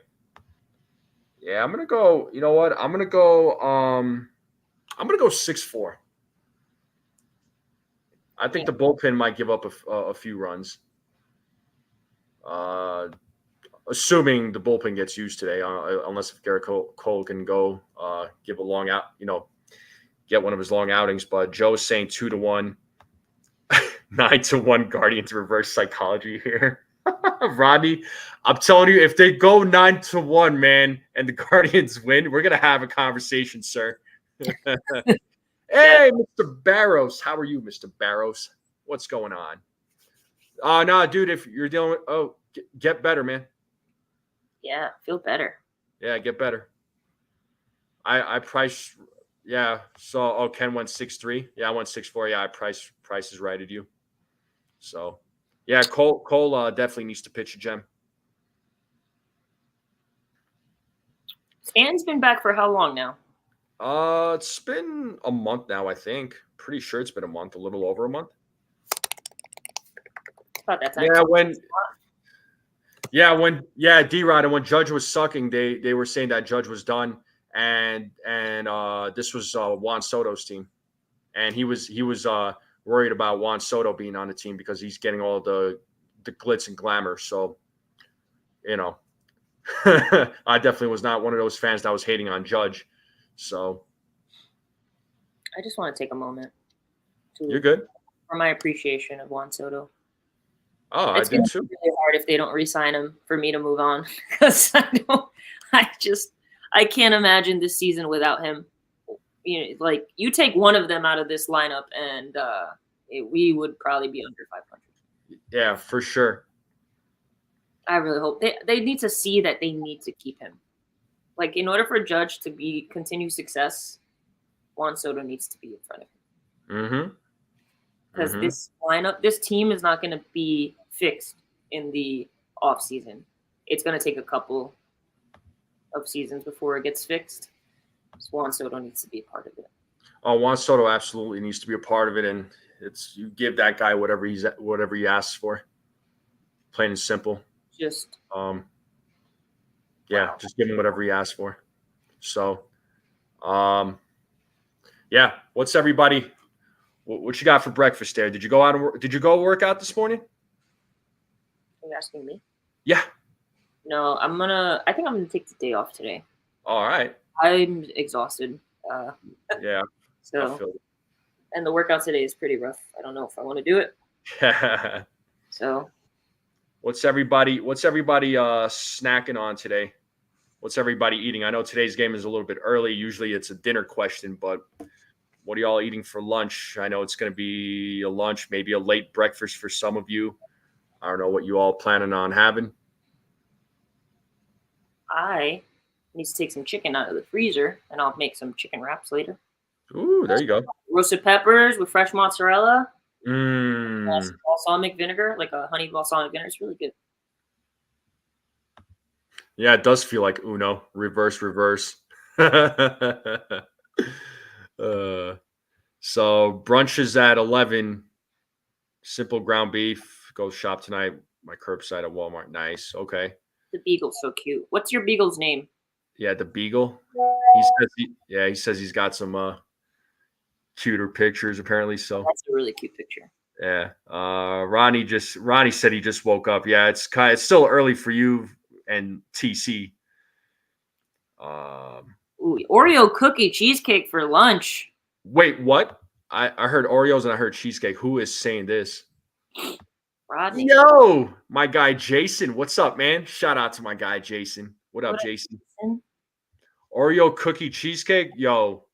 Yeah, I'm gonna go. You know what? I'm gonna go 6-4. I think the bullpen might give up a few runs. Assuming the bullpen gets used today, unless if Gerrit Cole can go give a long out, get one of his long outings. But Joe's saying 2-1, 9-1 Guardians reverse psychology here. Rodney, I'm telling you, if they go 9-1, man, and the Guardians win, we're gonna have a conversation, sir. Hey, Mr. Barrows. How are you, Mr. Barrows? What's going on? No, dude, if you're dealing with get better, man. Yeah, feel better. Yeah, get better. I price so Ken went 6-3. Yeah, I went 6-4. Yeah, I price is right at you. So yeah, Cole definitely needs to pitch a gem. Stan's been back for how long now? It's been a month now, I think. Pretty sure it's been a month, a little over a month. About that time. D-Rod, and when Judge was sucking, they were saying that Judge was done, and this was Juan Soto's team, and he was worried about Juan Soto being on the team because he's getting all the glitz and glamour. So, I definitely was not one of those fans that was hating on Judge. So I just want to take a moment you're good for my appreciation of Juan Soto. Oh, it's I do too. Really hard if they don't re-sign him for me to move on because I can't imagine this season without him. Like you take one of them out of this lineup, and we would probably be under 500. Yeah, for sure. I really hope they need to see that they need to keep him. Like in order for Judge to continue success, Juan Soto needs to be in front of him. Because this lineup, this team is not going to be fixed in the off season. It's going to take a couple of seasons before it gets fixed. So Juan Soto needs to be a part of it. Oh, Juan Soto absolutely needs to be a part of it, and you give that guy whatever he asks for. Plain and simple. Just just give him whatever he asks for. So, what's everybody? What you got for breakfast there? Did you go out and did you go work out this morning? Are you asking me? Yeah. No, I think I'm gonna take the day off today. All right. I'm exhausted. Yeah. I So, feel it. and the workout today is pretty rough. I don't know if I want to do it. So, What's everybody snacking on today? What's everybody eating? I know today's game is a little bit early. Usually it's a dinner question, but what are y'all eating for lunch? I know it's going to be a lunch, maybe a late breakfast for some of you. I don't know what you all planning on having. I need to take some chicken out of the freezer, and I'll make some chicken wraps later. Ooh, there you go. Roasted peppers with fresh mozzarella, Mmm. balsamic vinegar, like a honey balsamic vinegar. It's really good. Yeah, it does feel like Uno. Reverse. So brunch is at 11. Simple ground beef. Go shop tonight. My curbside at Walmart. Nice. Okay. The beagle's so cute. What's your beagle's name? Yeah, the beagle. He says he's got some cuter pictures apparently. So That's a really cute picture. yeah. Ronnie said he just woke up. Yeah, it's still early for you and TC. Ooh, Oreo cookie cheesecake for lunch. Wait, what? I heard Oreos and I heard cheesecake. Who is saying this? Rodney. Yo, my guy Jason. What's up, man? Shout out to my guy Jason. What up, Jason? Oreo cookie cheesecake? Yo.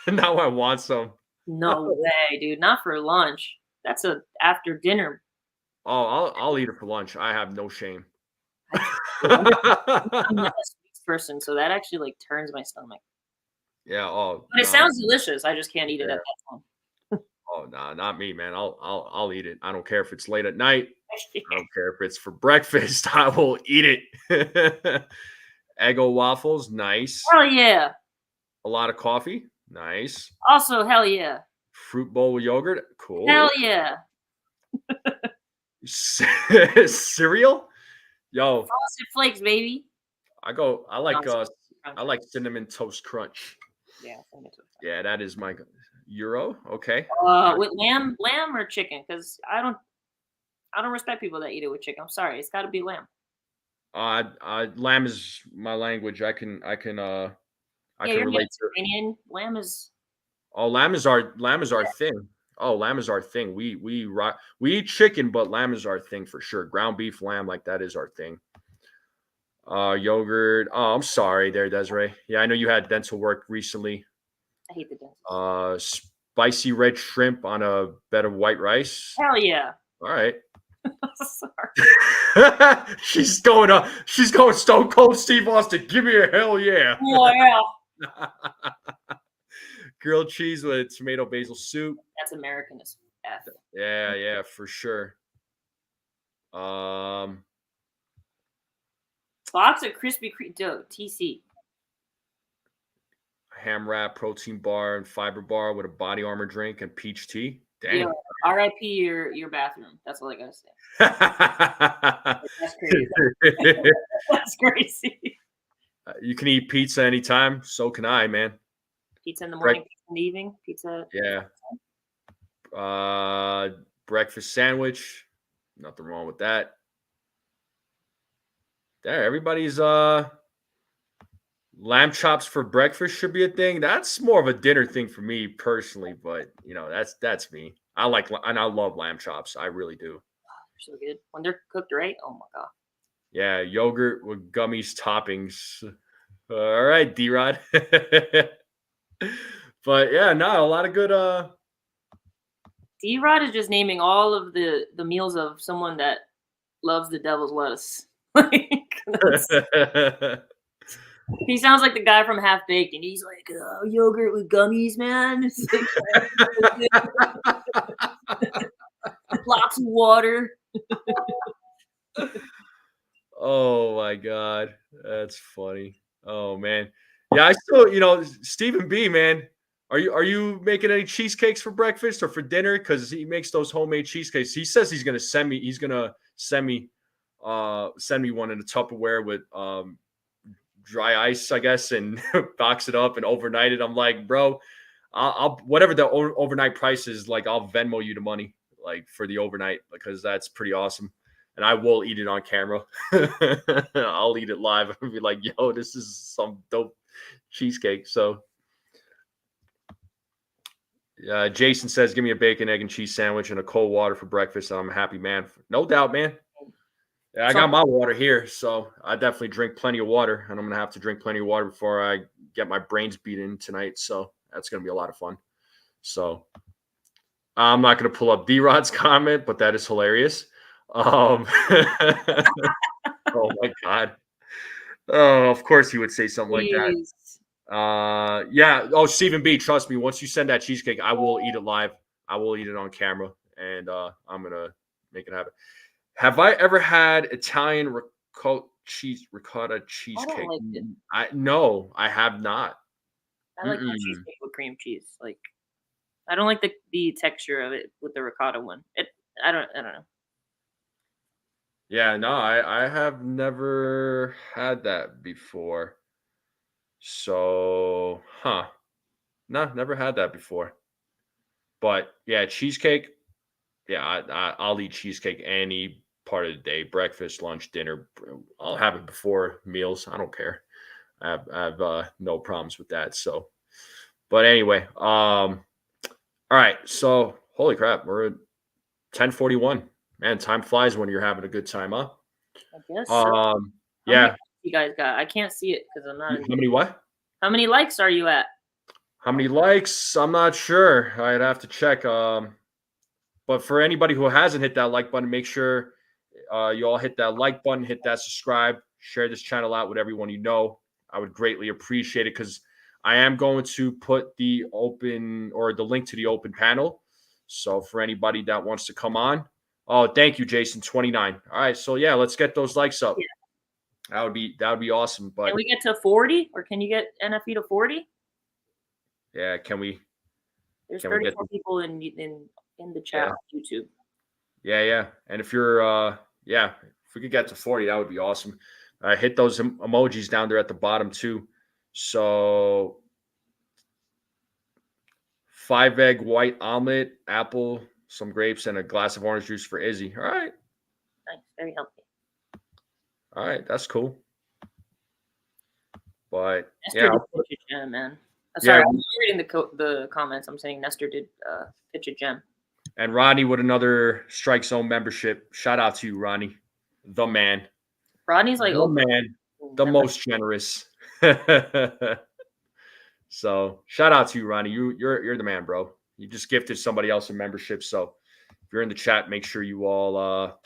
Now I want some. No way, dude. Not for lunch. That's a after dinner. Oh, I'll eat it for lunch. I have no shame. I'm not a sweets person, so that actually like turns my stomach. Yeah. Oh, but it sounds delicious. I just can't eat it at that time. Oh no, not me, man. I'll eat it. I don't care if it's late at night. I don't care if it's for breakfast. I will eat it. Eggo waffles, nice. Hell yeah. A lot of coffee, nice. Also, hell yeah. Fruit bowl with yogurt, cool. Hell yeah. Cereal, yo. Frosted Flakes, baby. I like cinnamon toast crunch. Yeah, yeah, that is my Euro. Okay. With lamb or chicken? Because I don't respect people that eat it with chicken. I'm sorry, it's got to be lamb. Lamb is my language. I can relate to. Lamb is. Oh, lamb is our thing. Oh, lamb is our thing. We eat chicken, but lamb is our thing for sure. Ground beef, lamb, like that is our thing. Yogurt. Oh, I'm sorry there, Desiree. Yeah, I know you had dental work recently. I hate the dental. Spicy red shrimp on a bed of white rice. Hell yeah. All right. Sorry. She's going Stone Cold Steve Austin. Give me a hell yeah. Oh yeah. Grilled cheese with tomato basil soup. That's American as F. Yeah, for sure. Box of Krispy Kreme dough, TC. Ham wrap, protein bar, and fiber bar with a body armor drink and peach tea. Damn. Yeah, RIP your bathroom. That's all I gotta say. That's crazy. That's crazy. You can eat pizza anytime. So can I, man. Pizza in the morning, pizza in the evening, pizza. Yeah. Breakfast sandwich. Nothing wrong with that. There, everybody's lamb chops for breakfast should be a thing. That's more of a dinner thing for me personally, but that's me. I love lamb chops. I really do. They're so good when they're cooked right. Oh my god. Yeah, yogurt with gummies toppings. All right, D-Rod. But yeah, no, a lot of good. D-Rod is just naming all of the meals of someone that loves the devil's lettuce. He sounds like the guy from Half Baked, and he's like, yogurt with gummies, man. Lots of water. Oh my god, that's funny. Oh man, yeah. I still, Stephen B. Man, are you making any cheesecakes for breakfast or for dinner? Because he makes those homemade cheesecakes. He says he's gonna send me. He's gonna send me one in a Tupperware with dry ice, I guess, and box it up and overnight it. I'm like, bro, I'll whatever the overnight price is, like, I'll Venmo you the money, like, for the overnight, because that's pretty awesome. and I will eat it on camera. I'll eat it live. I'll be like, yo, this is some dope cheesecake. So Jason says, give me a bacon, egg, and cheese sandwich and a cold water for breakfast. And I'm a happy man. No doubt, man. Yeah, I got my water here, so I definitely drink plenty of water, and I'm going to have to drink plenty of water before I get my brains beaten tonight. So that's going to be a lot of fun. So I'm not going to pull up D-Rod's comment, but that is hilarious. Oh, my God. Oh, of course he would say something like that. Yeah. Oh, Stephen B, trust me, once you send that cheesecake, I will eat it live. I will eat it on camera, and I'm going to make it happen. Have I ever had Italian ricotta cheesecake? I don't like it. No, I have not. I like the cheesecake with cream cheese. Like, I don't like the texture of it with the ricotta one. I don't know. Yeah, no, I have never had that before. So, no, never had that before. But yeah, cheesecake. Yeah, I'll eat cheesecake any part of the day, breakfast, lunch, dinner. I'll have it before meals. I don't care. I have no problems with that. So, but anyway, all right. So, holy crap, we're at 10:41. Man, time flies when you're having a good time, huh? I guess so. Yeah. How you guys got? I can't see it because I'm not. How many what? How many likes are you at? How many likes? I'm not sure. I'd have to check. But for anybody who hasn't hit that like button, make sure you all hit that like button, hit that subscribe, share this channel out with everyone you know. I would greatly appreciate it because I am going to put the link to the open panel. So for anybody that wants to come on. Oh, thank you, Jason. 29. All right. So yeah, let's get those likes up. Yeah. That would be awesome. But can we get to 40 or can you get NFE to 40? Yeah, can we? There's 34 people in the chat on YouTube. Yeah. And if you're if we could get to 40, that would be awesome. Hit those emojis down there at the bottom too. So 5-egg white omelet, apple, some grapes, and a glass of orange juice for Izzy. All right. Nice. Very healthy. All right. That's cool. But Nestor did pitch a gem, man. Sorry, I'm reading the comments. I'm saying Nestor did pitch a gem. And Ronnie with another Strike Zone membership. Shout out to you, Ronnie. The man. Rodney's like the man. The most generous. So shout out to you, Ronnie. You're the man, bro. You just gifted somebody else a membership. So if you're in the chat, make sure you all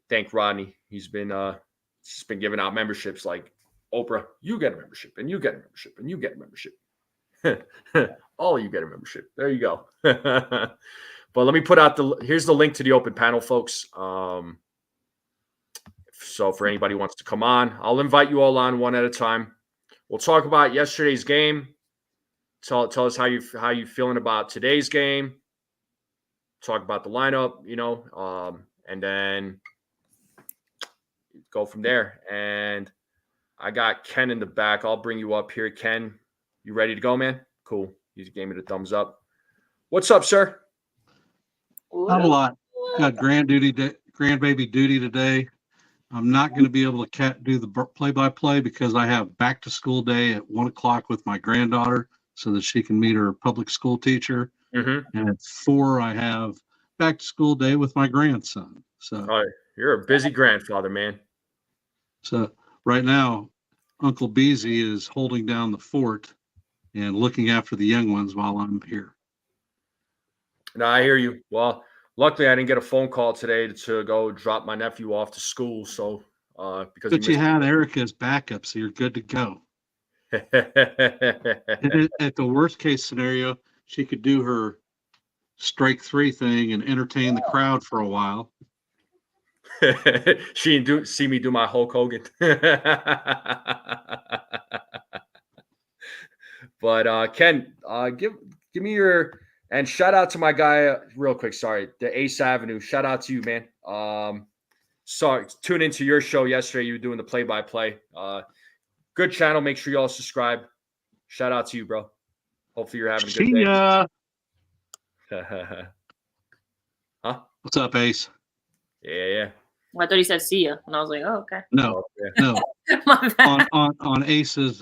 thank Rodney. He's been giving out memberships like Oprah. You get a membership, and you get a membership, and you get a membership. All of you get a membership. There you go. But let me put out here's the link to the open panel, folks. So for anybody who wants to come on, I'll invite you all on one at a time. We'll talk about yesterday's game. Tell us how you feeling about today's game. Talk about the lineup, and then go from there. And I got Ken in the back. I'll bring you up here, Ken. You ready to go, man? Cool. You gave me the thumbs up. What's up, sir? Not a lot. Got grandbaby duty today. I'm not going to be able to do the play-by-play because I have back-to-school day at 1 o'clock with my granddaughter so that she can meet her public school teacher. Mm-hmm. And at 4, I have back-to-school day with my grandson. So you're a busy grandfather, man. So right now, Uncle Beezy is holding down the fort and looking after the young ones while I'm here. No, I hear you. Well, luckily I didn't get a phone call today to go drop my nephew off to school. So because you had Erica as backup, so you're good to go. At the worst case scenario, she could do her strike 3 thing and entertain the crowd for a while. She didn't see me do my Hulk Hogan. But Ken, give me your. And shout out to my guy real quick. Sorry, the Ace Avenue. Shout out to you, man. Sorry, tune into your show yesterday. You were doing the play-by-play. Good channel. Make sure you all subscribe. Shout out to you, bro. Hopefully you're having a good day. Huh? What's up, Ace? Yeah. I thought he said see ya, and I was like, oh, okay. No. My bad. on Ace's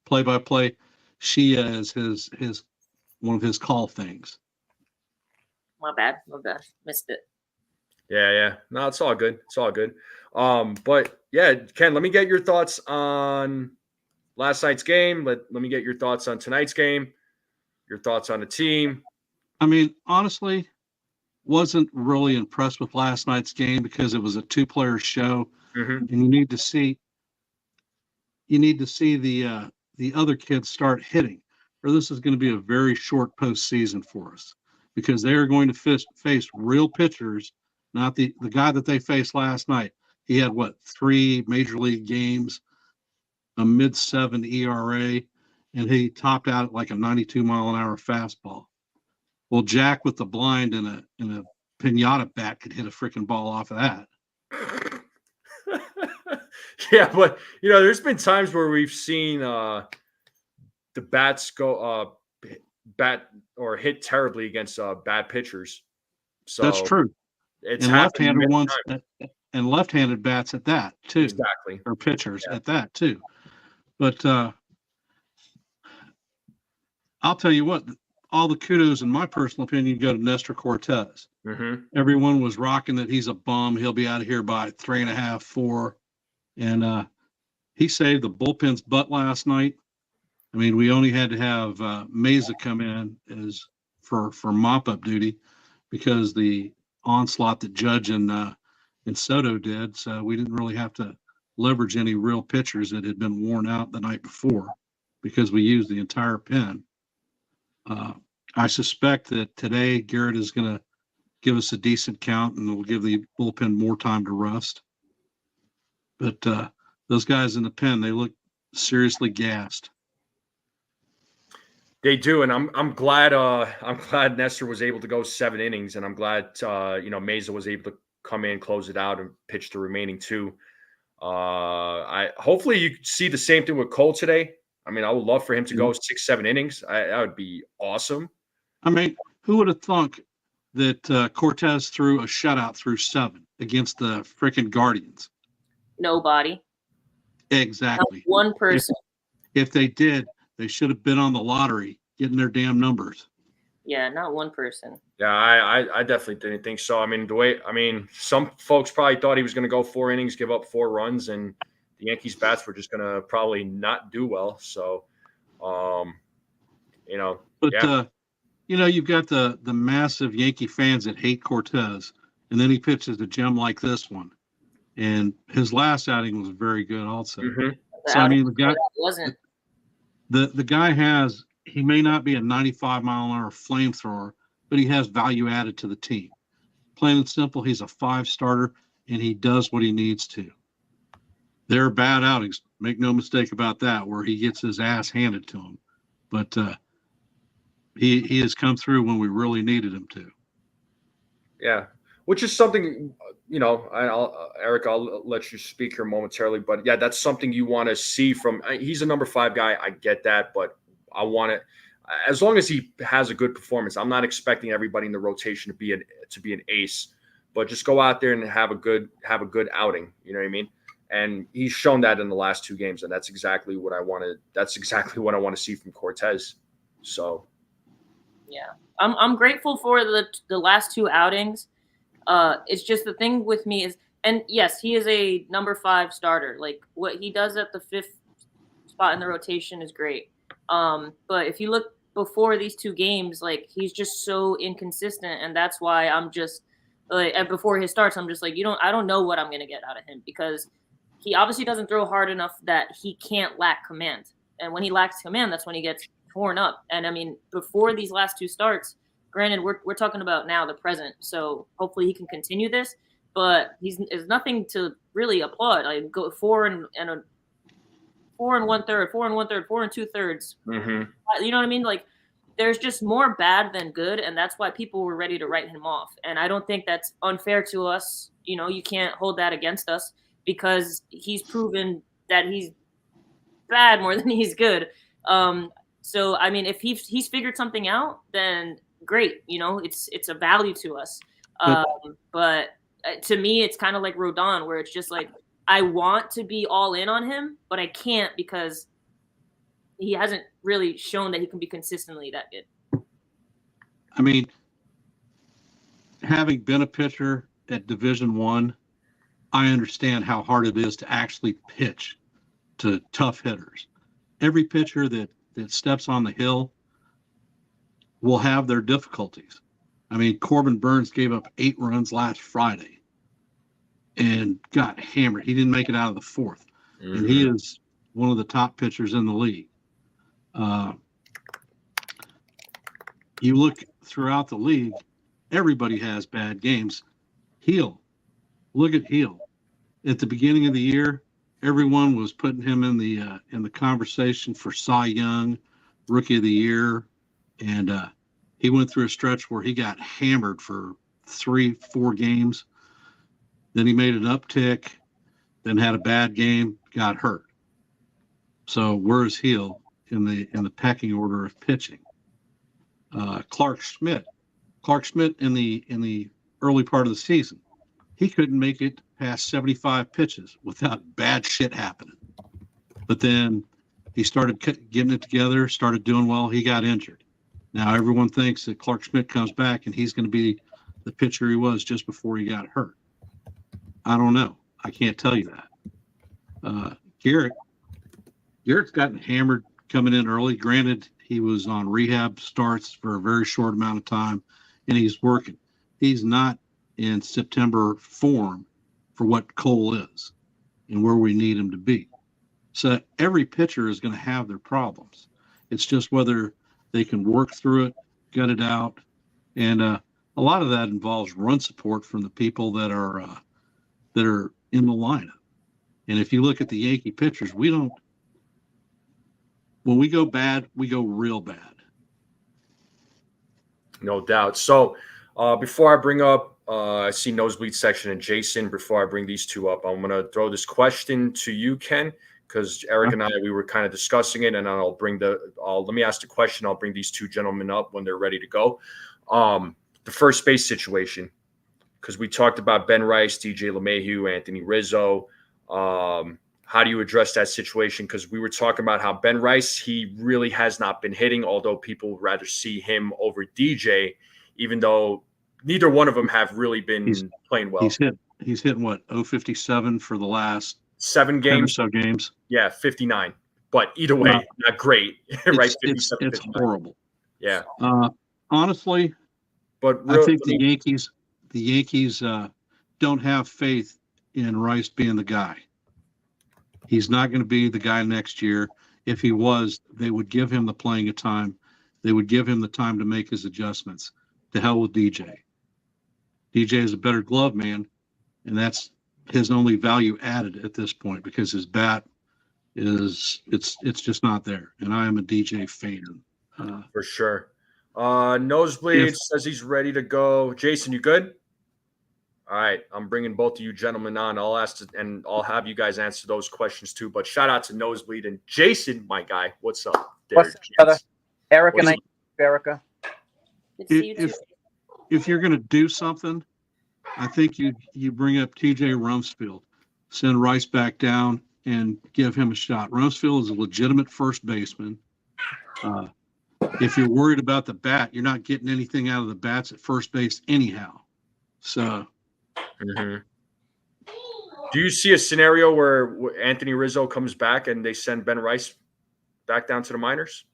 play-by-play, Shia is his one of his call things. My bad. Missed it. Yeah. No, it's all good. But yeah, Ken, let me get your thoughts on last night's game. Let me get your thoughts on tonight's game, your thoughts on the team. I mean, honestly, wasn't really impressed with last night's game because it was a two-player show, and you need to see the other kids start hitting, or this is going to be a very short postseason for us because they are going to face real pitchers, not the guy that they faced last night. He had 3 major league games, a mid-7 ERA, and he topped out at like a 92-mile-an-hour fastball. Well, Jack with the blind and a pinata bat could hit a freaking ball off of that. Yeah, but there's been times where we've seen the bats go bat or hit terribly against bad pitchers. So that's true. It's and left-handed ones and left-handed bats at that too. Exactly. Or pitchers at that too. But I'll tell you what, all the kudos, in my personal opinion, go to Nestor Cortes. Everyone was rocking that he's a bum. He'll be out of here by 3.5, 4. And he saved the bullpen's butt last night. I mean, we only had to have Mesa come in as for mop-up duty because the onslaught that Judge and Soto did. So we didn't really have to leverage any real pitchers that had been worn out the night before because we used the entire pen. I suspect that today Gerrit is going to give us a decent count and will give the bullpen more time to rest. But those guys in the pen, they look seriously gassed. They do, and I'm glad Nestor was able to go 7 innings, and I'm glad Mesa was able to come in, close it out, and pitch the remaining 2. Hopefully you see the same thing with Cole today. I mean, I would love for him to go 6-7 innings. That would be awesome. I mean, who would have thunk that Cortez threw a shutout through 7 against the freaking Guardians? Nobody. Exactly. Not one person. If they did, they should have been on the lottery getting their damn numbers. Yeah, not one person. Yeah, I definitely didn't think so. I mean, some folks probably thought he was going to go 4 innings, give up 4 runs, and the Yankees bats were just going to probably not do well. So, But you've got the massive Yankee fans that hate Cortez, and then he pitches a gem like this one. And his last outing was very good also. So, I mean, the guy wasn't. The guy he may not be a 95-mile-an-hour flamethrower, but he has value added to the team. Plain and simple, he's a 5-starter, and he does what he needs to. There are bad outings, make no mistake about that, where he gets his ass handed to him. But he has come through when we really needed him to. Yeah, which is something, Eric, I'll let you speak here momentarily. But, yeah, that's something you want to see from – he's a number 5 guy. I get that, but I want it – as long as he has a good performance. I'm not expecting everybody in the rotation to be an ace, but just go out there and have a good outing. You know what I mean? And he's shown that in the last 2 games, and that's exactly what I wanted. That's exactly what I want to see from Cortez. So, yeah, I'm grateful for the last 2 outings. It's just the thing with me is, and yes, he is a number 5 starter. Like what he does at the 5th spot in the rotation is great. But if you look before these 2 games, like he's just so inconsistent, and that's why I'm just like, before his starts, I'm just like, I don't know what I'm gonna get out of him because he obviously doesn't throw hard enough that he can't lack command. And when he lacks command, that's when he gets torn up. And I mean, before these last 2 starts, granted, we're talking about now the present, so hopefully he can continue this. But there's nothing to really applaud. Like go 4 and 1/3, 4 1/3, 4 2/3. You know what I mean? Like there's just more bad than good, and that's why people were ready to write him off. And I don't think that's unfair to us. You can't hold that against us because he's proven that he's bad more than he's good. So I mean, if he's figured something out, then great. It's a value to us. But to me, it's kind of like Rodon, where it's just like I want to be all in on him, but I can't because he hasn't really shown that he can be consistently that good. I mean, having been a pitcher at Division I understand how hard it is to actually pitch to tough hitters. Every pitcher that steps on the hill will have their difficulties. I mean, Corbin Burns gave up 8 runs last Friday and got hammered. He didn't make it out of the 4th. Mm-hmm. And he is one of the top pitchers in the league. You look throughout the league, everybody has bad games. Heel. Look at Heel. At the beginning of the year, everyone was putting him in the conversation for Cy Young, Rookie of the Year, and he went through a stretch where he got hammered for 3-4 games. Then he made an uptick, then had a bad game, got hurt. So where's Heel in the pecking order of pitching? Clark Schmidt in the early part of the season, he couldn't make it past 75 pitches without bad shit happening. But then he started getting it together, started doing well. He got injured. Now everyone thinks that Clark Schmidt comes back and he's going to be the pitcher he was just before he got hurt. I don't know. I can't tell you that. Gerrit's gotten hammered coming in early. Granted, he was on rehab starts for a very short amount of time, and he's working. He's not in September form for what Cole is and where we need him to be. So every pitcher is going to have their problems. It's just whether they can work through it, gut it out, and a lot of that involves run support from the people that are in the lineup. And if you look at the Yankee pitchers, when we go bad, we go real bad. No doubt. So before I bring up, I see Nosebleed section and Jason. Before I bring these two up, I'm going to throw this question to you, Ken, because Eric and I, we were kind of discussing it, and let me ask the question. I'll bring these two gentlemen up when they're ready to go. The first base situation, because we talked about Ben Rice, DJ LeMahieu, Anthony Rizzo. How do you address that situation? Because we were talking about how Ben Rice, he really has not been hitting, although people would rather see him over DJ, even though neither one of them have really been playing well. He's hitting what, 057 for the last 7 games? 10 or so games. Yeah, 59. But either way, not great, right? It's horrible. Yeah. Honestly, but I think the Yankees don't have faith in Rice being the guy. He's not going to be the guy next year. If he was, they would give him the playing time. They would give him the time to make his adjustments. To hell with DJ. DJ is a better glove man, and that's his only value added at this point because his bat it's just not there. And I am a DJ fan. For sure. Nosebleed says he's ready to go. Jason, you good? All right, I'm bringing both of you gentlemen on. And I'll have you guys answer those questions too. But shout out to Nosebleed and Jason, my guy. What's up? What's up, brother? Erica and Erica. If you're going to do something, I think you bring up TJ Rumsfeld, send Rice back down, and give him a shot. Rumsfeld is a legitimate first baseman. If you're worried about the bat, you're not getting anything out of the bats at first base anyhow. So. Mm-hmm. Do you see a scenario where Anthony Rizzo comes back and they send Ben Rice back down to the minors?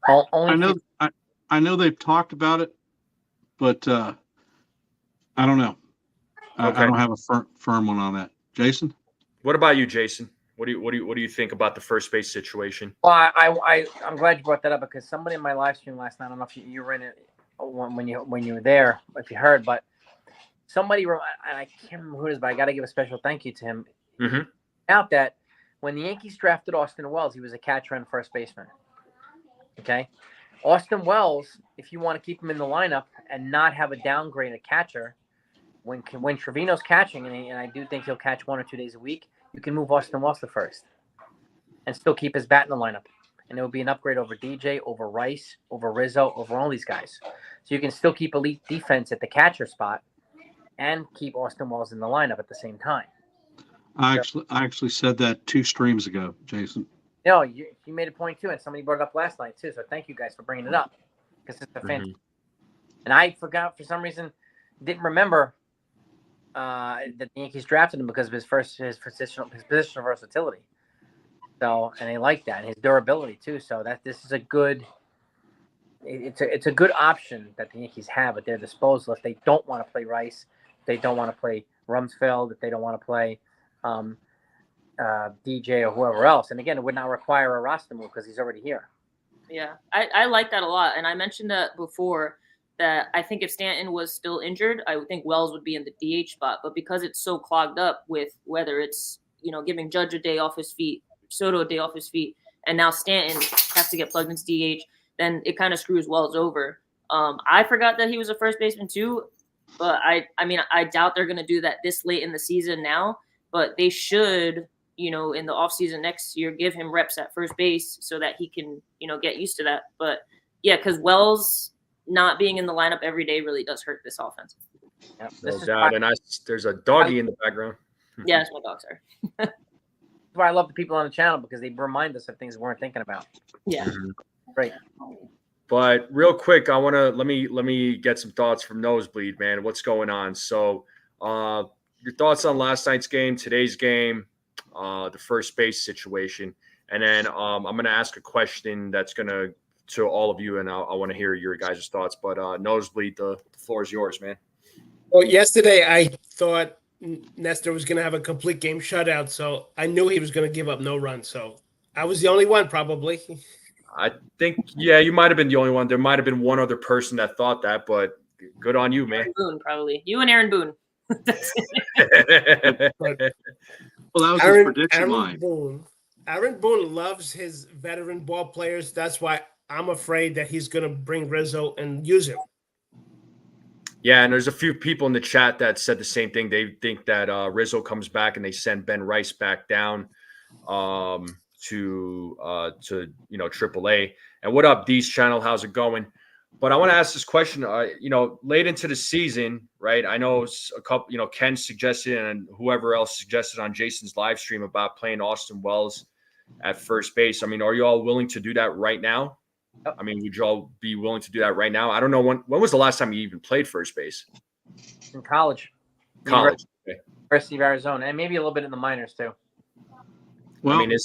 I know they've talked about it, but I don't know. Okay. I don't have a firm one on that. Jason, what about you, Jason? What do you think about the first base situation? Well, I'm glad you brought that up because somebody in my live stream last night, I don't know if you were in it when you were there, if you heard, but somebody, and I can't remember who it is, but I got to give a special thank you to him. Mm-hmm. Out that when the Yankees drafted Austin Wells, he was a catcher and first baseman. Okay, Austin Wells, if you want to keep him in the lineup and not have a downgrade at catcher, when Trevino's catching, and I do think he'll catch 1 or 2 days a week, you can move Austin Wells to first and still keep his bat in the lineup. and it would be an upgrade over DJ, over Rice, over Rizzo, over all these guys. So you can still keep elite defense at the catcher spot and keep Austin Wells in the lineup at the same time. I actually said that 2 streams ago, Jason. No, you made a point too, and somebody brought it up last night too. So thank you guys for bringing it up, because it's a fan. And I forgot for some reason, didn't remember that the Yankees drafted him because of his positional versatility. So, and they like that, and his durability too. So this is a good. It's a good option that the Yankees have at their disposal if they don't want to play Rice, if they don't want to play Rumsfeld, if they don't want to play DJ or whoever else. And again, it would not require a roster move because he's already here. Yeah, I like that a lot. And I mentioned that before, that I think if Stanton was still injured, I would think Wells would be in the DH spot. But because it's so clogged up with whether it's, giving Judge a day off his feet, Soto a day off his feet, and now Stanton has to get plugged into DH, then it kind of screws Wells over. I forgot that he was a first baseman too, but I doubt they're going to do that this late in the season now, but they should, in the offseason next year, give him reps at first base so that he can, get used to that. But yeah, because Wells not being in the lineup every day really does hurt this offense. Yep. No doubt. And there's a doggy in the background. Yeah, that's my dog, sorry. That's why I love the people on the channel, because they remind us of things we weren't thinking about. Yeah. Great. But real quick, I want to let me get some thoughts from Nosebleed, man. What's going on? So, your thoughts on last night's game, today's game, the first base situation, and then I'm going to ask a question that's going to all of you, and I want to hear your guys' thoughts. But Nosebleed, the floor is yours, man. Well, yesterday I thought Nestor was going to have a complete game shutout, so I knew he was going to give up no runs. So I was the only one, probably. I think, yeah, you might have been the only one. There might have been one other person that thought that, but good on you, man. Aaron Boone, probably. You and Aaron Boone. Well, that was his prediction line. Aaron Boone loves his veteran ball players. That's why I'm afraid that he's going to bring Rizzo and use him. Yeah, and there's a few people in the chat that said the same thing. They think that Rizzo comes back and they send Ben Rice back down to AAA. And what up, D's channel? How's it going? But I want to ask this question. Late into the season, right? I know a couple. Ken suggested and whoever else suggested on Jason's live stream about playing Austin Wells at first base. I mean, are you all willing to do that right now? I mean, would you all be willing to do that right now? I don't know when was the last time you even played first base? In college. Okay. University of Arizona, and maybe a little bit in the minors too. Well, I mean,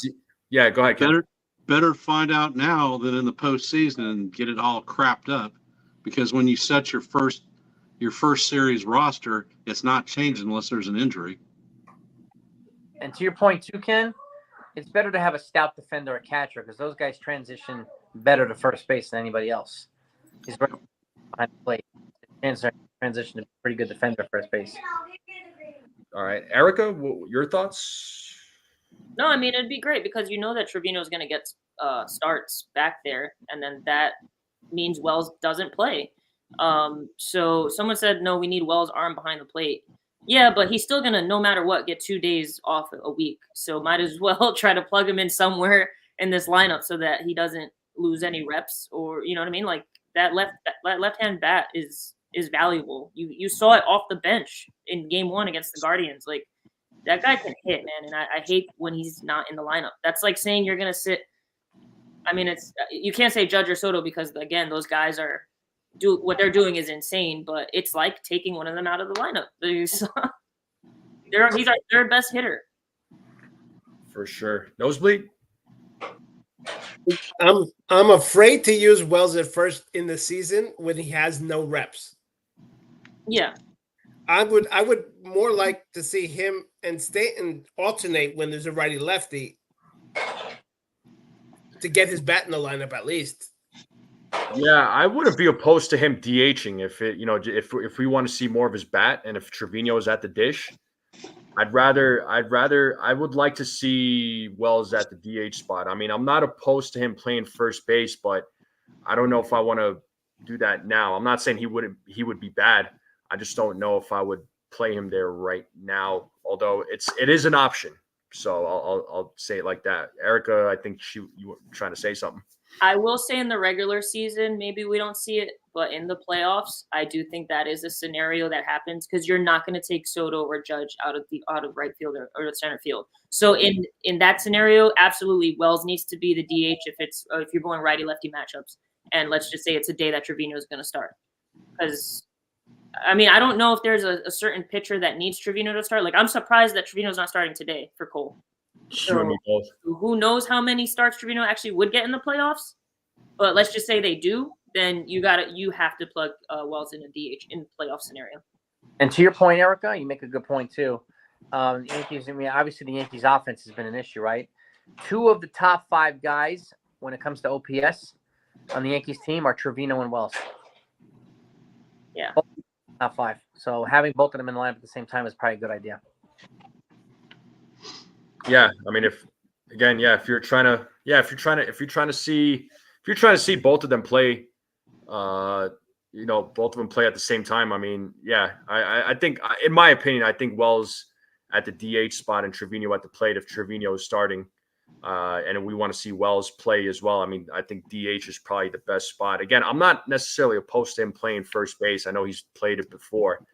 yeah, go ahead, Ken. Better find out now than in the postseason and get it all crapped up, because when you set your first series roster, it's not changing unless there's an injury. And to your point too, Ken, it's better to have a stout defender or catcher, because those guys transition better to first base than anybody else. He's right behind the plate. Transition to pretty good defender first base. All right, Erica, your thoughts? No, I mean, it'd be great because that Trevino's going to get starts back there, and then that means Wells doesn't play. So someone said, no, we need Wells' arm behind the plate. Yeah, but he's still going to, no matter what, get 2 days off a week. So might as well try to plug him in somewhere in this lineup so that he doesn't lose any reps, or you know what I mean? Like that left-hand bat is valuable. You saw it off the bench in game 1 against the Guardians. Like that guy can hit, man, and I hate when he's not in the lineup. That's like saying you're gonna sit. I mean, you can't say Judge or Soto because again, those guys what they're doing is insane. But it's like taking one of them out of the lineup. He's our third best hitter. For sure. Nosebleed? I'm afraid to use Wells at first in the season when he has no reps. Yeah. I would more like to see him and Stanton alternate when there's a righty lefty to get his bat in the lineup at least. Yeah, I wouldn't be opposed to him DHing if we want to see more of his bat, and if Trevino is at the dish. I would like to see Wells at the DH spot. I mean, I'm not opposed to him playing first base, but I don't know if I want to do that now. I'm not saying he would be bad. I just don't know if I would play him there right now. Although it is an option. So I'll say it like that. Erica, I think you were trying to say something. I will say in the regular season, maybe we don't see it, but in the playoffs, I do think that is a scenario that happens because you're not going to take Soto or Judge out of right field or the center field. So in that scenario, absolutely, Wells needs to be the DH if you're going righty lefty matchups, and let's just say it's a day that Trevino is going to start. Because I mean, I don't know if there's a certain pitcher that needs Trevino to start. Like I'm surprised that Trevino's not starting today for Cole. So who knows how many starts Trevino actually would get in the playoffs? But let's just say they do, then you have to plug Wells in a DH in the playoff scenario. And to your point, Erica, you make a good point too. Yankees. I mean, obviously the Yankees' offense has been an issue, right? 2 of the top 5 guys when it comes to OPS on the Yankees team are Trevino and Wells. Yeah, top 5. So having both of them in the lineup at the same time is probably a good idea. Yeah, I mean, if you're trying to see both of them play, both of them play at the same time. I mean, yeah, I think, in my opinion, I think Wells at the DH spot and Trevino at the plate if Trevino is starting, and we want to see Wells play as well. I mean, I think DH is probably the best spot. Again, I'm not necessarily opposed to him playing first base. I know he's played it before.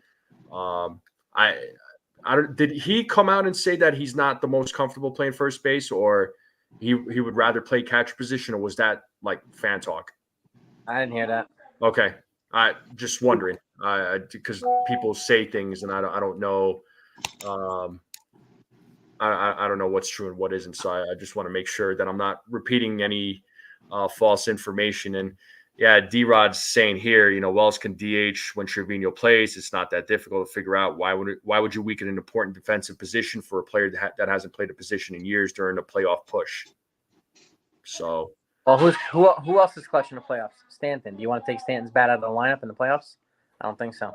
Did he come out and say that he's not the most comfortable playing first base, or he would rather play catcher position, or was that like fan talk? I didn't hear that. Okay, just wondering, because people say things and I don't know. I don't know what's true and what isn't, so I just want to make sure that I'm not repeating any false information. And yeah, D-Rod's saying here, Wells can DH when Trevino plays. It's not that difficult to figure out. Why would you weaken an important defensive position for a player that hasn't played a position in years during a playoff push? So, well, who else is clutch in the playoffs? Stanton. Do you want to take Stanton's bat out of the lineup in the playoffs? I don't think so.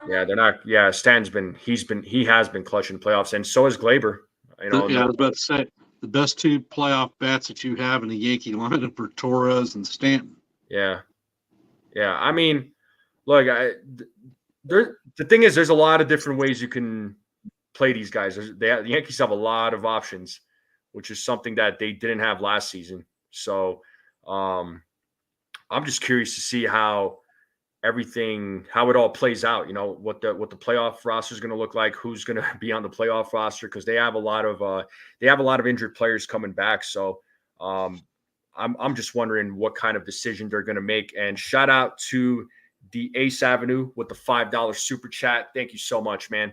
Yeah, they're not. Yeah, he has been clutch in playoffs, and so has Glaber. I was about to say the best 2 playoff bats that you have in the Yankee lineup are Torres and Stanton. Yeah. I mean, look, the thing is, there's a lot of different ways you can play these guys. The Yankees have a lot of options, which is something that they didn't have last season. So, I'm just curious to see how it all plays out. What the playoff roster is going to look like, who's going to be on the playoff roster, because they have a lot of injured players coming back. So, I'm just wondering what kind of decision they're going to make. And shout out to the Ace Avenue with the $5 super chat. Thank you so much, man.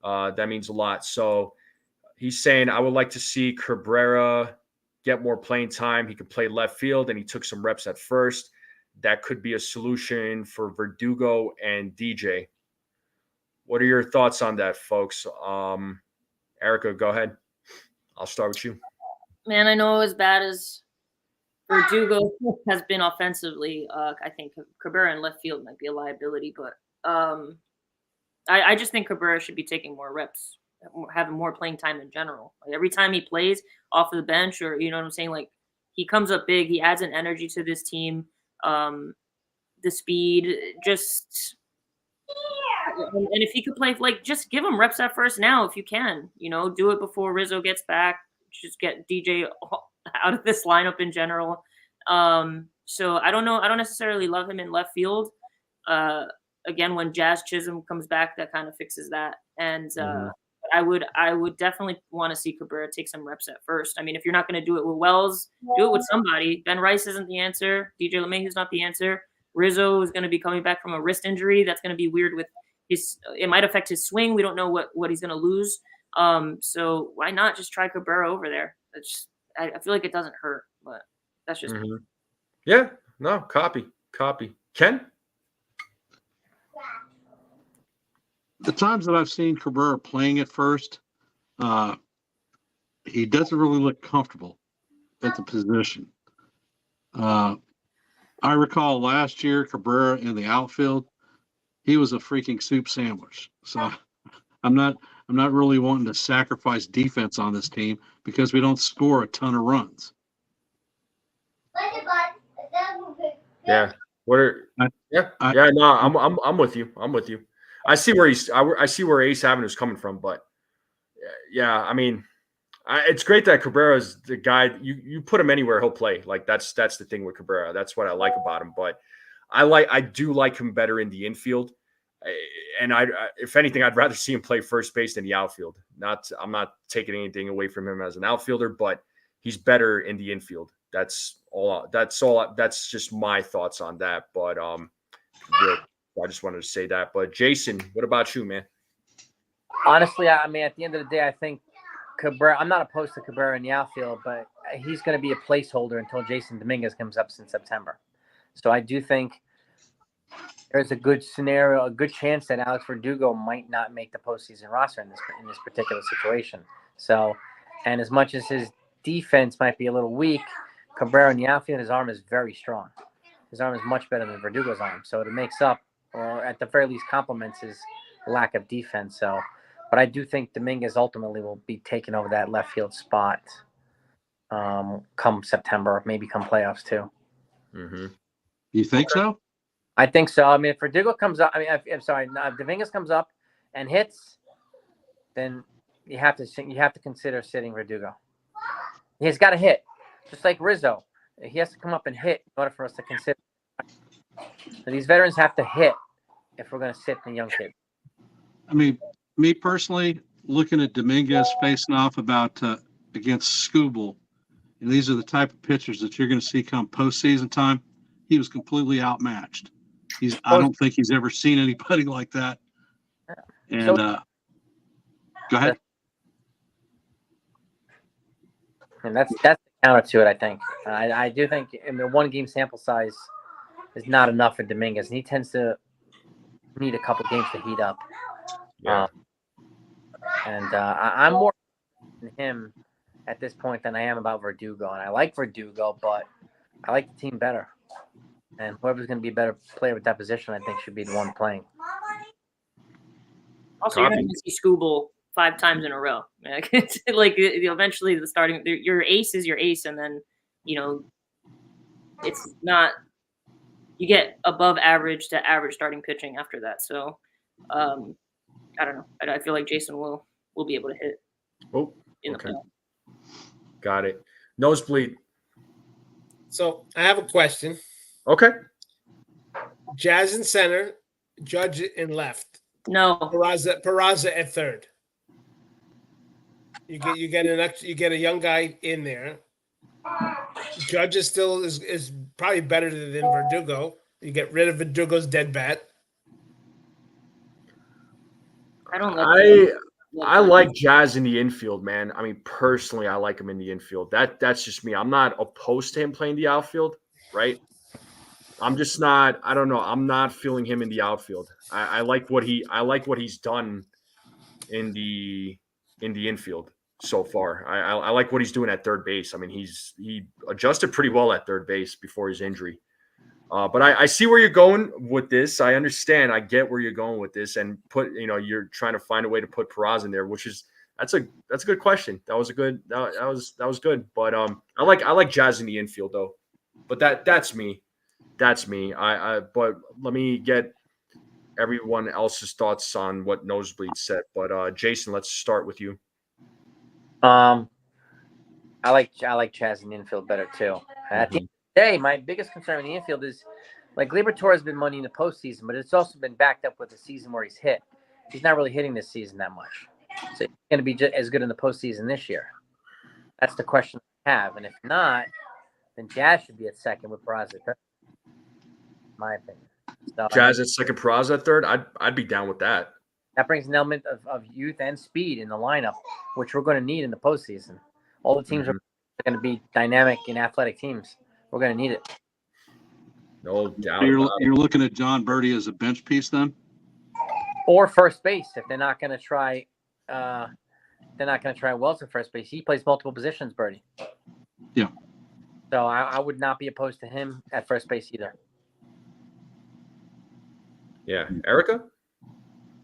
That means a lot. So he's saying, I would like to see Cabrera get more playing time. He could play left field, and he took some reps at first. That could be a solution for Verdugo and DJ. What are your thoughts on that, folks? Erica, go ahead. I'll start with you. Man, I know as bad as Verdugo has been offensively, I think Cabrera in left field might be a liability, but I just think Cabrera should be taking more reps, having more playing time in general. Like every time he plays off of the bench, or you know what I'm saying, like he comes up big, he adds an energy to this team, the speed, just and if he could play, like just give him reps at first now if you can, do it before Rizzo gets back. Just get DJ out of this lineup in general. So I don't know. I don't necessarily love him in left field. Again, when Jazz Chisholm comes back, that kind of fixes that. And I would definitely want to see Cabrera take some reps at first. I mean, if you're not going to do it with Wells, do it with somebody. Ben Rice isn't the answer. DJ LeMahieu's not the answer. Rizzo is going to be coming back from a wrist injury. That's going to be weird with it might affect his swing. We don't know what he's going to lose. So why not just try Cabrera over there? I feel like it doesn't hurt, but that's just Yeah, no, copy. Ken? The times that I've seen Cabrera playing at first, he doesn't really look comfortable at the position. I recall last year Cabrera in the outfield, he was a freaking soup sandwich. So I'm not really wanting to sacrifice defense on this team because we don't score a ton of runs. Yeah. I'm with you. I see where Ace Avenue is coming from, but yeah, I mean, It's great that Cabrera's the guy. You put him anywhere, he'll play. Like that's the thing with Cabrera. That's what I like about him. But I do like him better in the infield. And if anything, I'd rather see him play first base than the outfield. I'm not taking anything away from him as an outfielder, but he's better in the infield. That's all. That's just my thoughts on that. But I just wanted to say that. But Jason, what about you, man? Honestly, I mean, at the end of the day, I think Cabrera. I'm not opposed to Cabrera in the outfield, but he's going to be a placeholder until Jason Dominguez comes up in September. So I do think there's a good scenario, a good chance that Alex Verdugo might not make the postseason roster in this particular situation. So, and as much as his defense might be a little weak, Cabrera in the outfield, his arm is very strong. His arm is much better than Verdugo's arm. So it makes up, or at the very least complements his lack of defense. So, but I do think Dominguez ultimately will be taking over that left field spot come September, maybe come playoffs too. Mm-hmm. You think so? I think so. I mean, if Verdugo comes up, if Dominguez comes up and hits, then you have to consider sitting Verdugo. He's got to hit, just like Rizzo. He has to come up and hit in order for us to consider. So these veterans have to hit if we're going to sit the young kid. I mean, me personally, looking at Dominguez facing off against Skubal, and these are the type of pitchers that you're going to see come postseason time. He was completely outmatched. I don't think he's ever seen anybody like that. And go ahead. And that's the counter to it, I think. I do think the 1 game sample size is not enough for Dominguez, and he tends to need a couple games to heat up. Yeah. I'm more than him at this point than I am about Verdugo. And I like Verdugo, but I like the team better. And whoever's going to be a better player with that position, I think, should be the one playing. Also, you're going to see Skubal 5 times in a row. Like eventually the starting, your ace is your ace, and then it's not. You get above average to average starting pitching after that. So, I don't know. I feel like Jason will be able to hit. Oh, okay. Got it. Nosebleed. So I have a question. Okay. Jazz in center, Judge in left. No. Peraza at third. You get a young guy in there. Judge is still is probably better than Verdugo. You get rid of Verdugo's dead bat. I like Jazz in the infield, man. I mean, personally, I like him in the infield. That's just me. I'm not opposed to him playing the outfield, right? I'm just not. I don't know. I'm not feeling him in the outfield. I like what he's done in the infield so far. I like what he's doing at third base. I mean, he adjusted pretty well at third base before his injury. But I see where you're going with this. I understand. I get where you're going with this, and you're trying to find a way to put Peraza in there, which is that's a good question. That was good. But I like Jazz in the infield though. But that's me. That's me. But let me get everyone else's thoughts on what Nosebleed said. But Jason, let's start with you. I like Chaz in the infield better too. At the end of the day, my biggest concern in the infield is like Liberatore has been money in the postseason, but it's also been backed up with a season where he's hit. He's not really hitting this season that much, so he's going to be just as good in the postseason this year. That's the question I have, and if not, then Jazz should be at second with Peraza. My opinion. So, Jazz at second, Peraza at third. I'd be down with that. That brings an element of youth and speed in the lineup, which we're going to need in the postseason. All the teams are going to be dynamic and athletic teams. We're going to need it. No doubt. You're looking at John Birdie as a bench piece then, or first base if they're not going to try. They're not going to try Wells at first base. He plays multiple positions, Birdie. Yeah. So I would not be opposed to him at first base either. Yeah, Erica.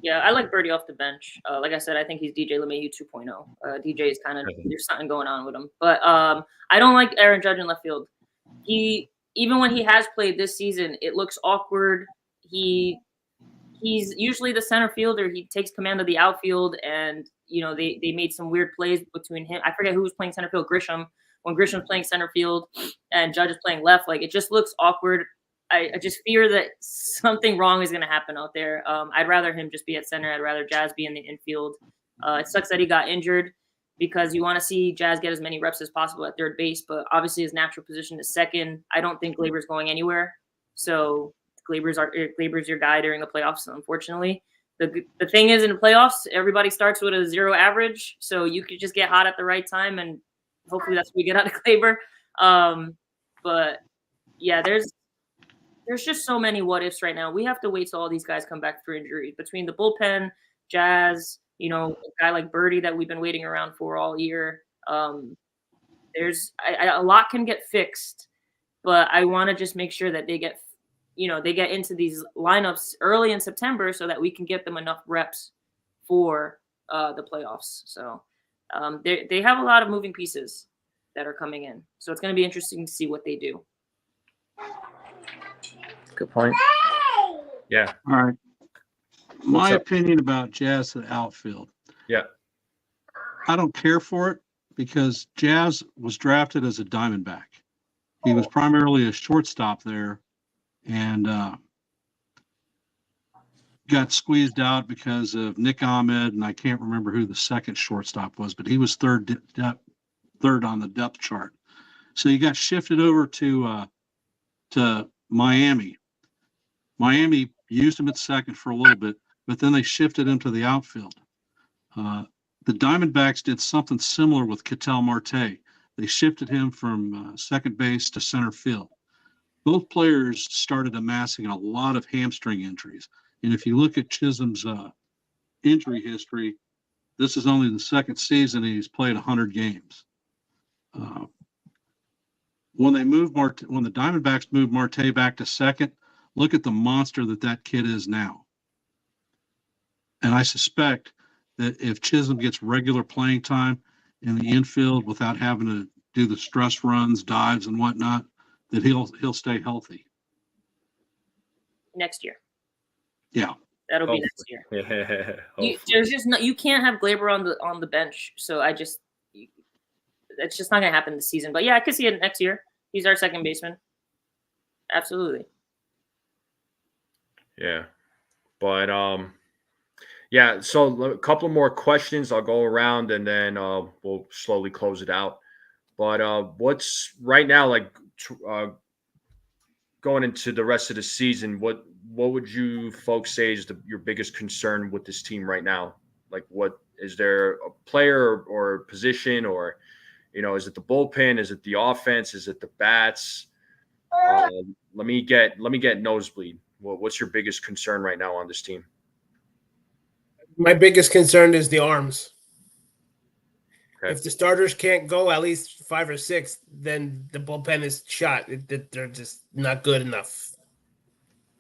Yeah, I like Birdie off the bench. Like I said, I think he's DJ LeMahieu 2.0. DJ is kind of there's something going on with him, but I don't like Aaron Judge in left field. Even when he has played this season, it looks awkward. He he's usually the center fielder. He takes command of the outfield, and they made some weird plays between him. I forget who was playing center field. Grisham, when Grisham's playing center field, and Judge is playing left. Like, it just looks awkward. I just fear that something wrong is going to happen out there. I'd rather him just be at center. I'd rather Jazz be in the infield. It sucks that he got injured, because you want to see Jazz get as many reps as possible at third base, but obviously his natural position is second. I don't think Glaber's going anywhere, so Glaber's your guy during the playoffs, unfortunately. The thing is, in the playoffs, everybody starts with a 0 average, so you could just get hot at the right time, and hopefully that's what we get out of Glaber. But yeah, there's just so many what ifs right now. We have to wait till all these guys come back for injury. Between the bullpen, Jazz, a guy like Birdie that we've been waiting around for all year. There's a lot can get fixed, but I want to just make sure that they get into these lineups early in September so that we can get them enough reps for the playoffs. So they have a lot of moving pieces that are coming in. So it's going to be interesting to see what they do. Good point. Yeah. All right. My opinion about Jazz at outfield. Yeah. I don't care for it because Jazz was drafted as a Diamondback. He was primarily a shortstop there, and got squeezed out because of Nick Ahmed, and I can't remember who the second shortstop was, but he was third on the depth chart. So he got shifted over to Miami. Miami used him at second for a little bit, but then they shifted him to the outfield. The Diamondbacks did something similar with Ketel Marte. They shifted him from second base to center field. Both players started amassing a lot of hamstring injuries. And if you look at Chisholm's injury history, this is only the second season he's played 100 games. When the Diamondbacks moved Marte back to second, look at the monster that kid is now. And I suspect that if Chisholm gets regular playing time in the infield without having to do the stress runs, dives, and whatnot, that he'll stay healthy next year. Yeah, that'll be next year. There's just you can't have Glaber on the bench. So it's just not gonna happen this season. But yeah, I could see it next year. He's our second baseman. Absolutely. Yeah, but yeah. So a couple more questions. I'll go around and then we'll slowly close it out. But what's right now going into the rest of the season? What would you folks say is your biggest concern with this team right now? Like, what is there a player or position, or is it the bullpen? Is it the offense? Is it the bats? Let me get nosebleed. What's your biggest concern right now on this team? My biggest concern is the arms. Okay. If the starters can't go at least 5 or 6, then the bullpen is shot. They're just not good enough.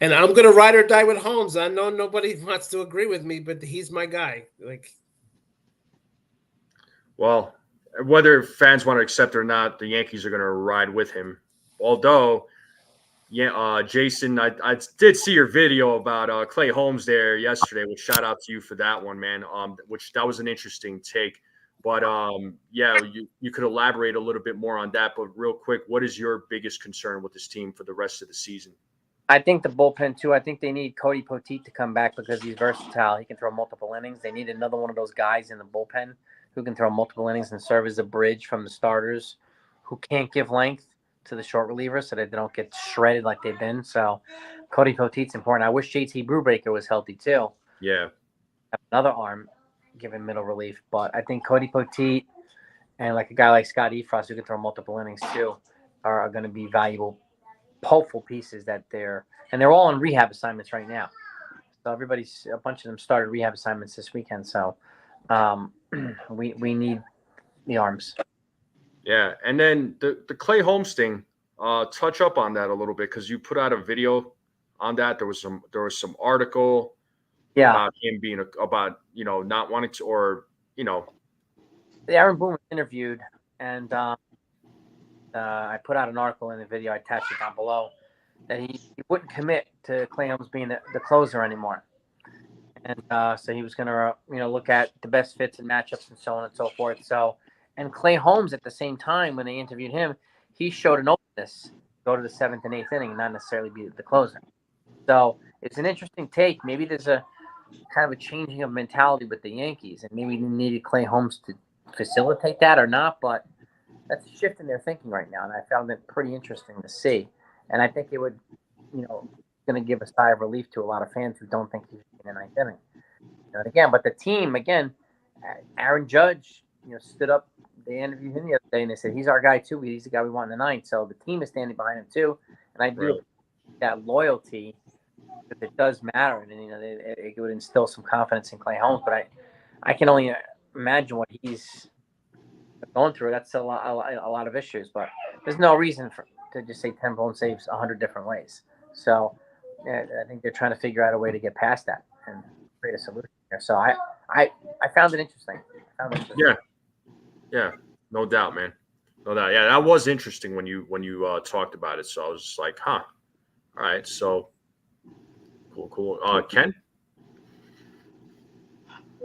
And I'm going to ride or die with Holmes. I know nobody wants to agree with me, but he's my guy. Well, whether fans want to accept it or not, the Yankees are going to ride with him. Although, Jason, I did see your video about Clay Holmes there yesterday. Which shout out to you for that one, man. That was an interesting take. But you could elaborate a little bit more on that. But real quick, what is your biggest concern with this team for the rest of the season? I think the bullpen too. I think they need Cody Poteet to come back because he's versatile. He can throw multiple innings. They need another one of those guys in the bullpen who can throw multiple innings and serve as a bridge from the starters who can't give length to the short relievers so that they don't get shredded like they've been. So Cody Poteet's important. I wish JT Brubaker was healthy too. Yeah. Another arm giving middle relief. But I think Cody Poteet and like a guy like Scott Efros who can throw multiple innings too are going to be valuable, hopeful pieces they're all on rehab assignments right now. So a bunch of them started rehab assignments this weekend. So we need the arms. Yeah, and then the Clay Holmes thing, touch up on that a little bit because you put out a video on that. There was some article about him being not wanting to, or Aaron Boone was interviewed, and I put out an article in the video. I attached it down below that he wouldn't commit to Clay Holmes being the closer anymore. And so he was going to, look at the best fits and matchups and so on and so forth. So, and Clay Holmes at the same time, when they interviewed him, he showed an openness to go to the 7th and 8th inning and not necessarily be the closer. So it's an interesting take. Maybe there's a kind of a changing of mentality with the Yankees, and maybe they needed Clay Holmes to facilitate that or not, but that's a shift in their thinking right now, and I found it pretty interesting to see. And I think it would, going to give a sigh of relief to a lot of fans who don't think he's in the 9th inning. And again, but the team, again, Aaron Judge, stood up. They interviewed him the other day, and they said he's our guy too. He's the guy we want in the 9th. So the team is standing behind him too, and I do that loyalty, because it does matter, and it would instill some confidence in Clay Holmes. But I can only imagine what he's going through. That's a lot of issues, but there's no reason to just say 10 blown saves 100 different ways. So I think they're trying to figure out a way to get past that and create a solution here. So I found it interesting. Yeah, no doubt, man. No doubt. Yeah, that was interesting when you talked about it. So I was just like, huh. All right, so cool. Ken?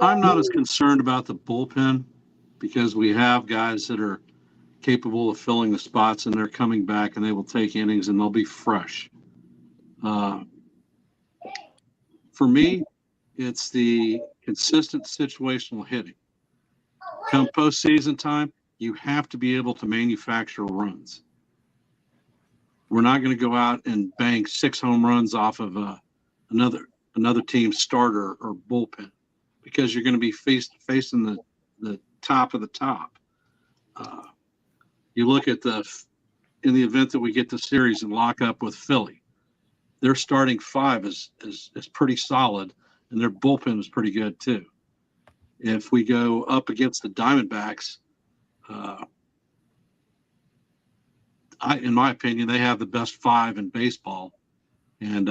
I'm not as concerned about the bullpen because we have guys that are capable of filling the spots, and they're coming back, and they will take innings, and they'll be fresh. For me, it's the consistent situational hitting. Come postseason time, you have to be able to manufacture runs. We're not going to go out and bang 6 home runs off of another team's starter or bullpen, because you're going to be facing the top of the top. You look at in the event that we get the series and lock up with Philly, their starting 5 is pretty solid, and their bullpen is pretty good too. If we go up against the Diamondbacks, in my opinion, they have the best 5 in baseball, and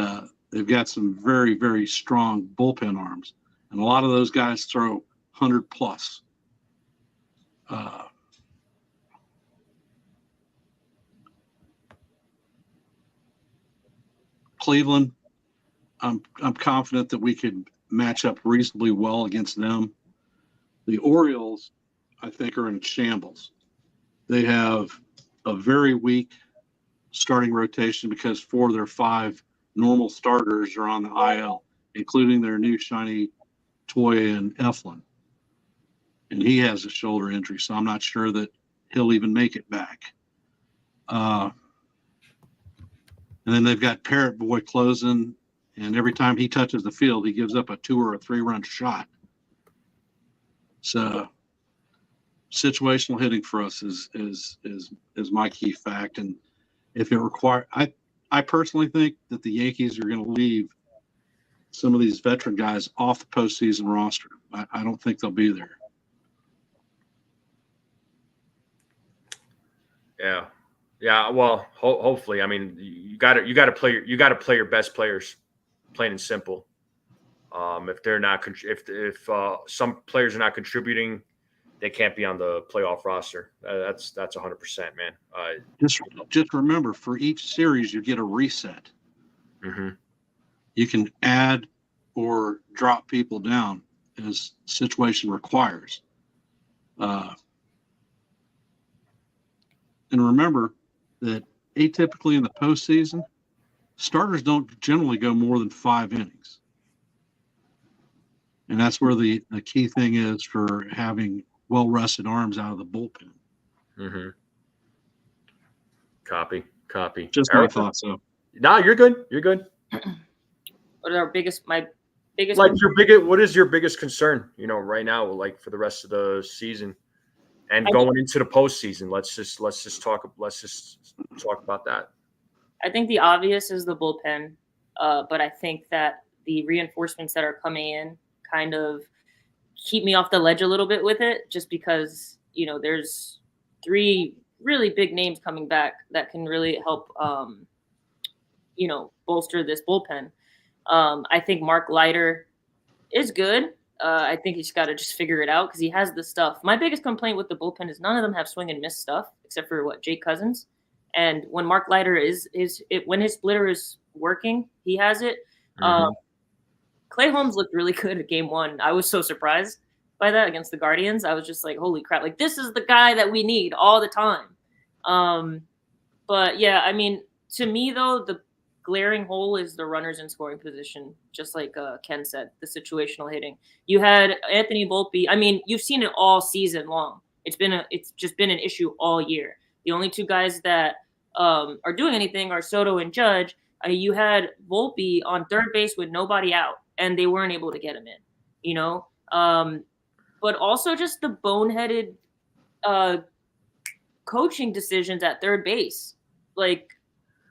they've got some very, very strong bullpen arms, and a lot of those guys throw 100 plus. Cleveland, I'm confident that we could match up reasonably well against them. The Orioles, I think, are in shambles. They have a very weak starting rotation because 4 of their 5 normal starters are on the IL, including their new shiny toy in Eflin. And he has a shoulder injury, so I'm not sure that he'll even make it back. And then they've got Parrot Boy closing, and every time he touches the field, he gives up a 2 or a 3 run shot. So situational hitting for us is my key fact. And if it I personally think that the Yankees are going to leave some of these veteran guys off the postseason roster. I don't think they'll be there. Yeah. Well, hopefully. I mean, you got to play your best players, plain and simple. If they're not, if some players are not contributing, they can't be on the playoff roster. That's 100%, man. Just remember, for each series, you get a reset. Mm-hmm. You can add or drop people down as situation requires. And remember that atypically in the postseason, starters don't generally go more than 5 innings. And that's where the key thing is for having well-rested arms out of the bullpen. Mm-hmm. Copy. Just my thoughts. So, no, you're good. What are my biggest? What is your biggest concern? Right now, like for the rest of the season, and going into the postseason. Let's just talk about that. I think the obvious is the bullpen, but I think that the reinforcements that are coming in kind of keep me off the ledge a little bit with it, just because there's 3 really big names coming back that can really help bolster this bullpen. I think Mark Leiter is good. I think he's got to just figure it out because he has the stuff. My biggest complaint with the bullpen is none of them have swing and miss stuff except for Jake Cousins. And when Mark Leiter when his splitter is working, he has it. Mm-hmm. Clay Holmes looked really good at game 1. I was so surprised by that against the Guardians. I was just like, holy crap, like this is the guy that we need all the time. But yeah, I mean, to me though, the glaring hole is the runners in scoring position, just like Ken said, the situational hitting. You had Anthony Volpe. I mean, you've seen it all season long. It's just been an issue all year. The only two guys that are doing anything are Soto and Judge. You had Volpe on third base with nobody out, and they weren't able to get him in. You know, but also just the boneheaded coaching decisions at third base, like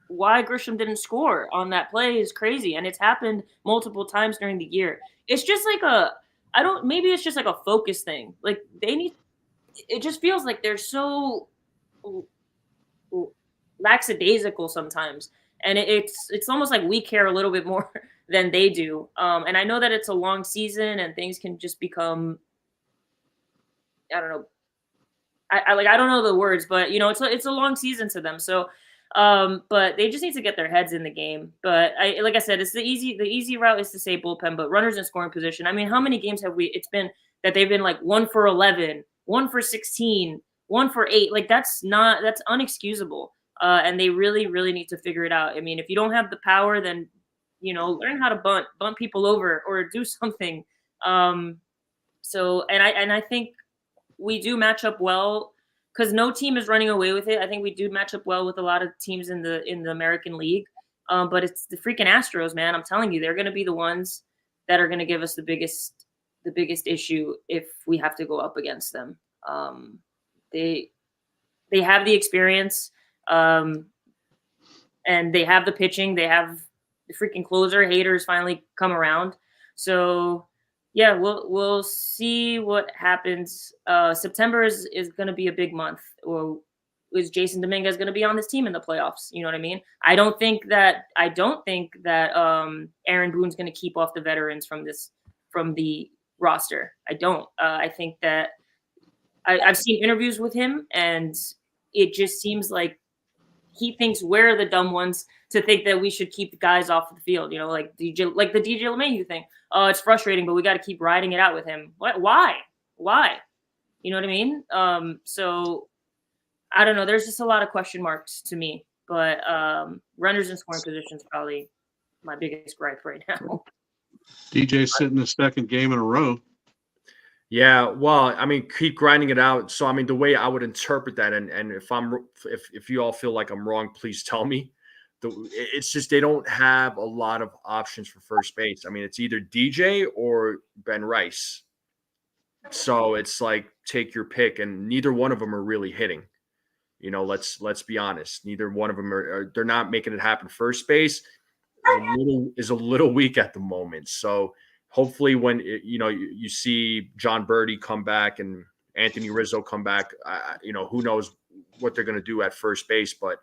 why Grisham didn't score on that play is crazy, and it's happened multiple times during the year. It's just like maybe it's just like a focus thing. Like it just feels like they're so lackadaisical sometimes, and it's almost like we care a little bit more than they do. And I know that it's a long season and things can just become, I don't know. I don't know the words, but you know, it's a long season to them. So, but they just need to get their heads in the game. But like I said, it's the easy route is to say bullpen, but runners in scoring position. I mean, how many games have it's been that they've been like 1 for 11, 1 for 16, 1 for 8? Like that's unexcusable. And they really, really need to figure it out. I mean, if you don't have the power, then, you know, learn how to bunt people over or do something. So, and I think we do match up well because no team is running away with it. I think we do match up well with a lot of teams in the American League. But it's the freaking Astros, man. I'm telling you, they're going to be the ones that are going to give us the biggest issue if we have to go up against them. They have the experience, and they have the pitching. They have the freaking closer. Haters finally come around. So yeah, we'll see what happens. September is going to be a big month. Or is Jason Dominguez going to be on this team in the playoffs? You know what I mean? I don't think that Aaron Boone's going to keep off the veterans from the roster. I don't. I think that I've seen interviews with him, and it just seems like he thinks we're the dumb ones to think that we should keep the guys off the field. You know, like the DJ LeMahieu thing. Oh, it's frustrating, but we got to keep riding it out with him. What? Why? You know what I mean? So I don't know. There's just a lot of question marks to me, but runners in scoring position is probably my biggest gripe right now. DJ's sitting the second game in a row. Yeah, well, I mean, keep grinding it out. So, I mean, the way I would interpret that, and if you all feel like I'm wrong, please tell me. It's just they don't have a lot of options for first base. I mean, it's either DJ or Ben Rice. So it's like take your pick, and neither one of them are really hitting. You know, let's be honest. Neither one of them they're not making it happen. First base is a little weak at the moment. So hopefully when you see John Birdie come back and Anthony Rizzo come back, who knows what they're going to do at first base, but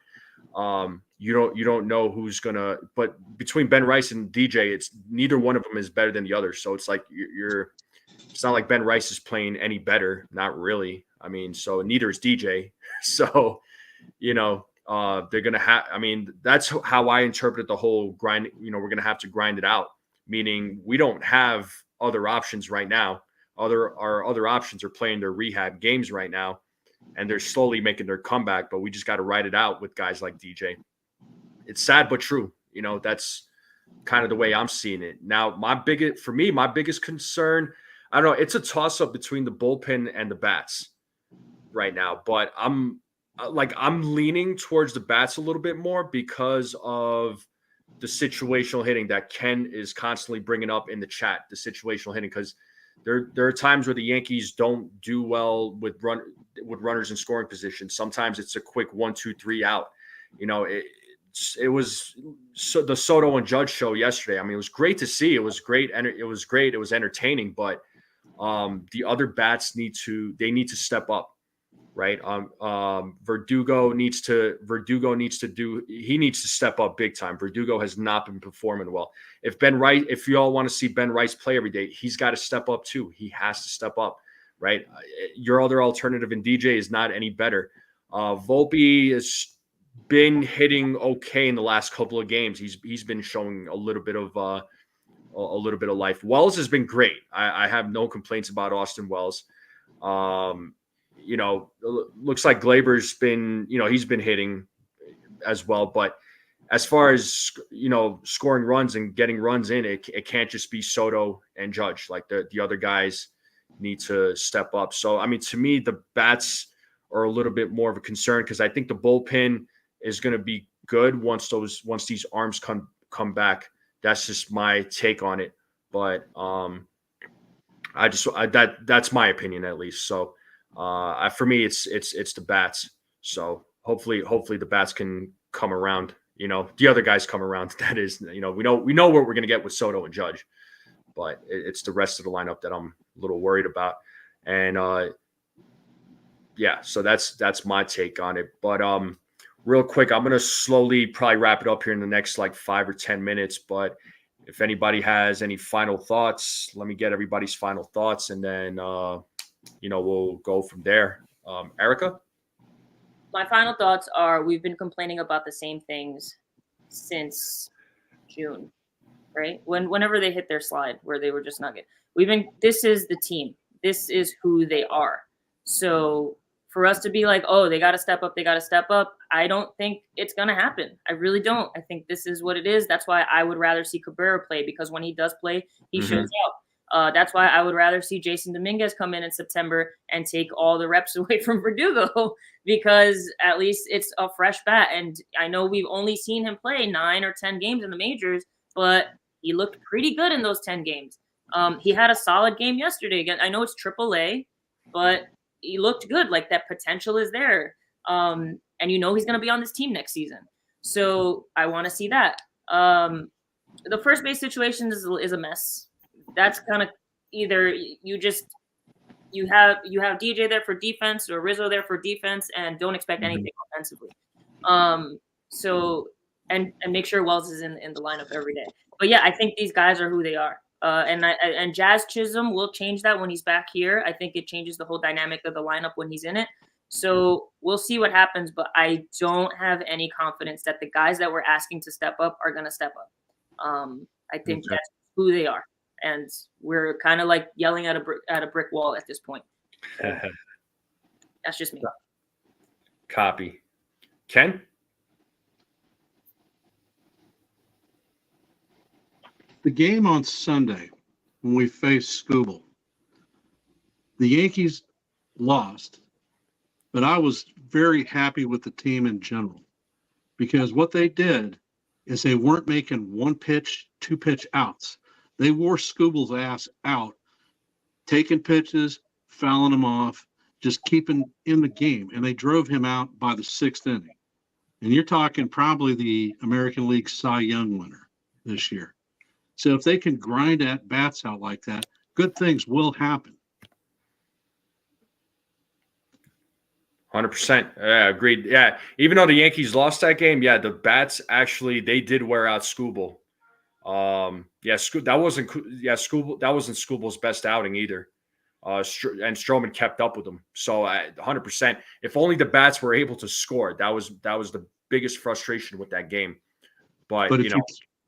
you don't know who's going to, but between Ben Rice and DJ, it's neither one of them is better than the other. So it's like it's not like Ben Rice is playing any better. Not really. I mean, so neither is DJ. So, they're going to have, I mean, that's how I interpret the whole grind. We're going to have to grind it out, meaning we don't have other options right now. Our other options are playing their rehab games right now, and they're slowly making their comeback, but we just got to ride it out with guys like DJ. It's sad, but true. That's kind of the way I'm seeing it. Now, my biggest concern, I don't know, it's a toss-up between the bullpen and the bats right now, but I'm leaning towards the bats a little bit more because of the situational hitting that Ken is constantly bringing up in the chat, the situational hitting, because there are times where the Yankees don't do well with runners in scoring position. Sometimes it's a quick 1, 2, 3 out. It was the Soto and Judge show yesterday. I mean, it was great to see. It was great. And it was great. It was entertaining, but the other bats need to step up. Right. Verdugo needs to step up big time. Verdugo has not been performing well. If you all want to see Ben Rice play every day, he's got to step up too. He has to step up. Right. Your other alternative in DJ is not any better. Volpe has been hitting okay in the last couple of games. He's been showing a little bit of a little bit of life. Wells has been great. I have no complaints about Austin Wells. Looks like Glaber's been, he's been hitting as well. But as far as, scoring runs and getting runs in, it can't just be Soto and Judge. Like the other guys need to step up. So, I mean, to me, the bats are a little bit more of a concern because I think the bullpen is going to be good once these arms come back. That's just my take on it. But that's my opinion at least. So for me, it's the bats. So hopefully the bats can come around. The other guys come around. That is, we know what we're going to get with Soto and Judge, but it's the rest of the lineup that I'm a little worried about. And so that's my take on it. But real quick, I'm going to slowly probably wrap it up here in the next like 5 or 10 minutes. But if anybody has any final thoughts, let me get everybody's final thoughts, and then we'll go from there. Erica? My final thoughts are we've been complaining about the same things since June, right? Whenever they hit their slide where they were just not good. This is the team. This is who they are. So for us to be like, oh, they got to step up, I don't think it's going to happen. I really don't. I think this is what it is. That's why I would rather see Cabrera play, because when he does play, he shows out. That's why I would rather see Jason Dominguez come in September and take all the reps away from Verdugo, because at least it's a fresh bat. And I know we've only seen him play 9 or 10 games in the majors, but he looked pretty good in those 10 games. He had a solid game yesterday. Again, I know it's AAA, but he looked good. Like, that potential is there. And he's going to be on this team next season. So I want to see that. The first base situation is a mess. That's kind of either you have DJ there for defense or Rizzo there for defense and don't expect anything offensively. So make sure Wells is in the lineup every day. But yeah, I think these guys are who they are. And Jazz Chisholm will change that when he's back here. I think it changes the whole dynamic of the lineup when he's in it. So we'll see what happens, but I don't have any confidence that the guys that we're asking to step up are going to step up. I think that's who they are. And we're kind of like yelling at a brick wall at this point. So that's just me. Copy. Ken? The game on Sunday, when we faced Scooble, the Yankees lost, but I was very happy with the team in general, because what they did is they weren't making 1-pitch, 2-pitch outs. They wore Scooble's ass out, taking pitches, fouling them off, just keeping in the game, and they drove him out by the 6th inning. And you're talking probably the American League Cy Young winner this year. So if they can grind at bats out like that, good things will happen. 100%. Yeah, agreed. Yeah, even though the Yankees lost that game, the bats actually, they did wear out Scooble. That wasn't Scooble's best outing either. And Stroman kept up with them. So 100%. If only the bats were able to score, that was the biggest frustration with that game. But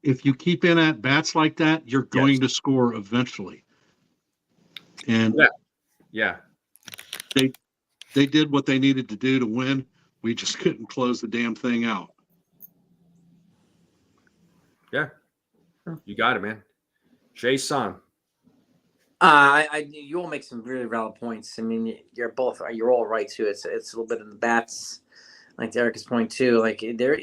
if you keep in at bats like that, you're going to score eventually. And they did what they needed to do to win. We just couldn't close the damn thing out. Yeah, you got it, man. Jason. You all make some really valid points. I mean, you're all right too. It's a little bit of the bats, like Erica's point too. Like there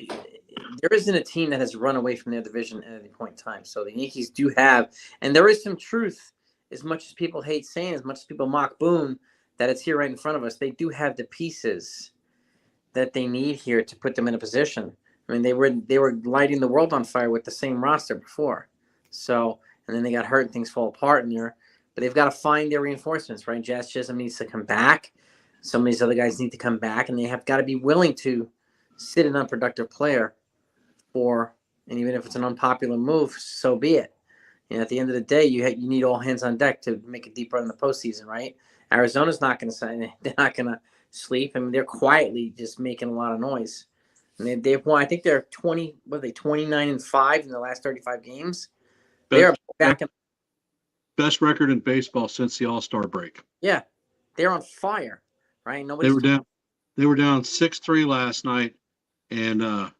isn't a team that has run away from their division at any point in time. So the Yankees do have, and there is some truth, as much as people hate saying, as much as people mock Boone, that it's here right in front of us. They do have the pieces that they need here to put them in a position. I mean, they were lighting the world on fire with the same roster before. So, and then they got hurt and things fall apart in there. But they've got to find their reinforcements, right? Jazz Chisholm needs to come back. Some of these other guys need to come back, and they have got to be willing to sit an unproductive player and even if it's an unpopular move, so be it. At the end of the day, you need all hands on deck to make a deep run in the postseason, right? Arizona's not going to sign. They're not going to sleep. I mean, they're quietly just making a lot of noise. And they've won. I think they're 29-5 in the last 35 games. They're back in. Best record in baseball since the All-Star break. Yeah, they're on fire, right? They were down 6-3 last night, and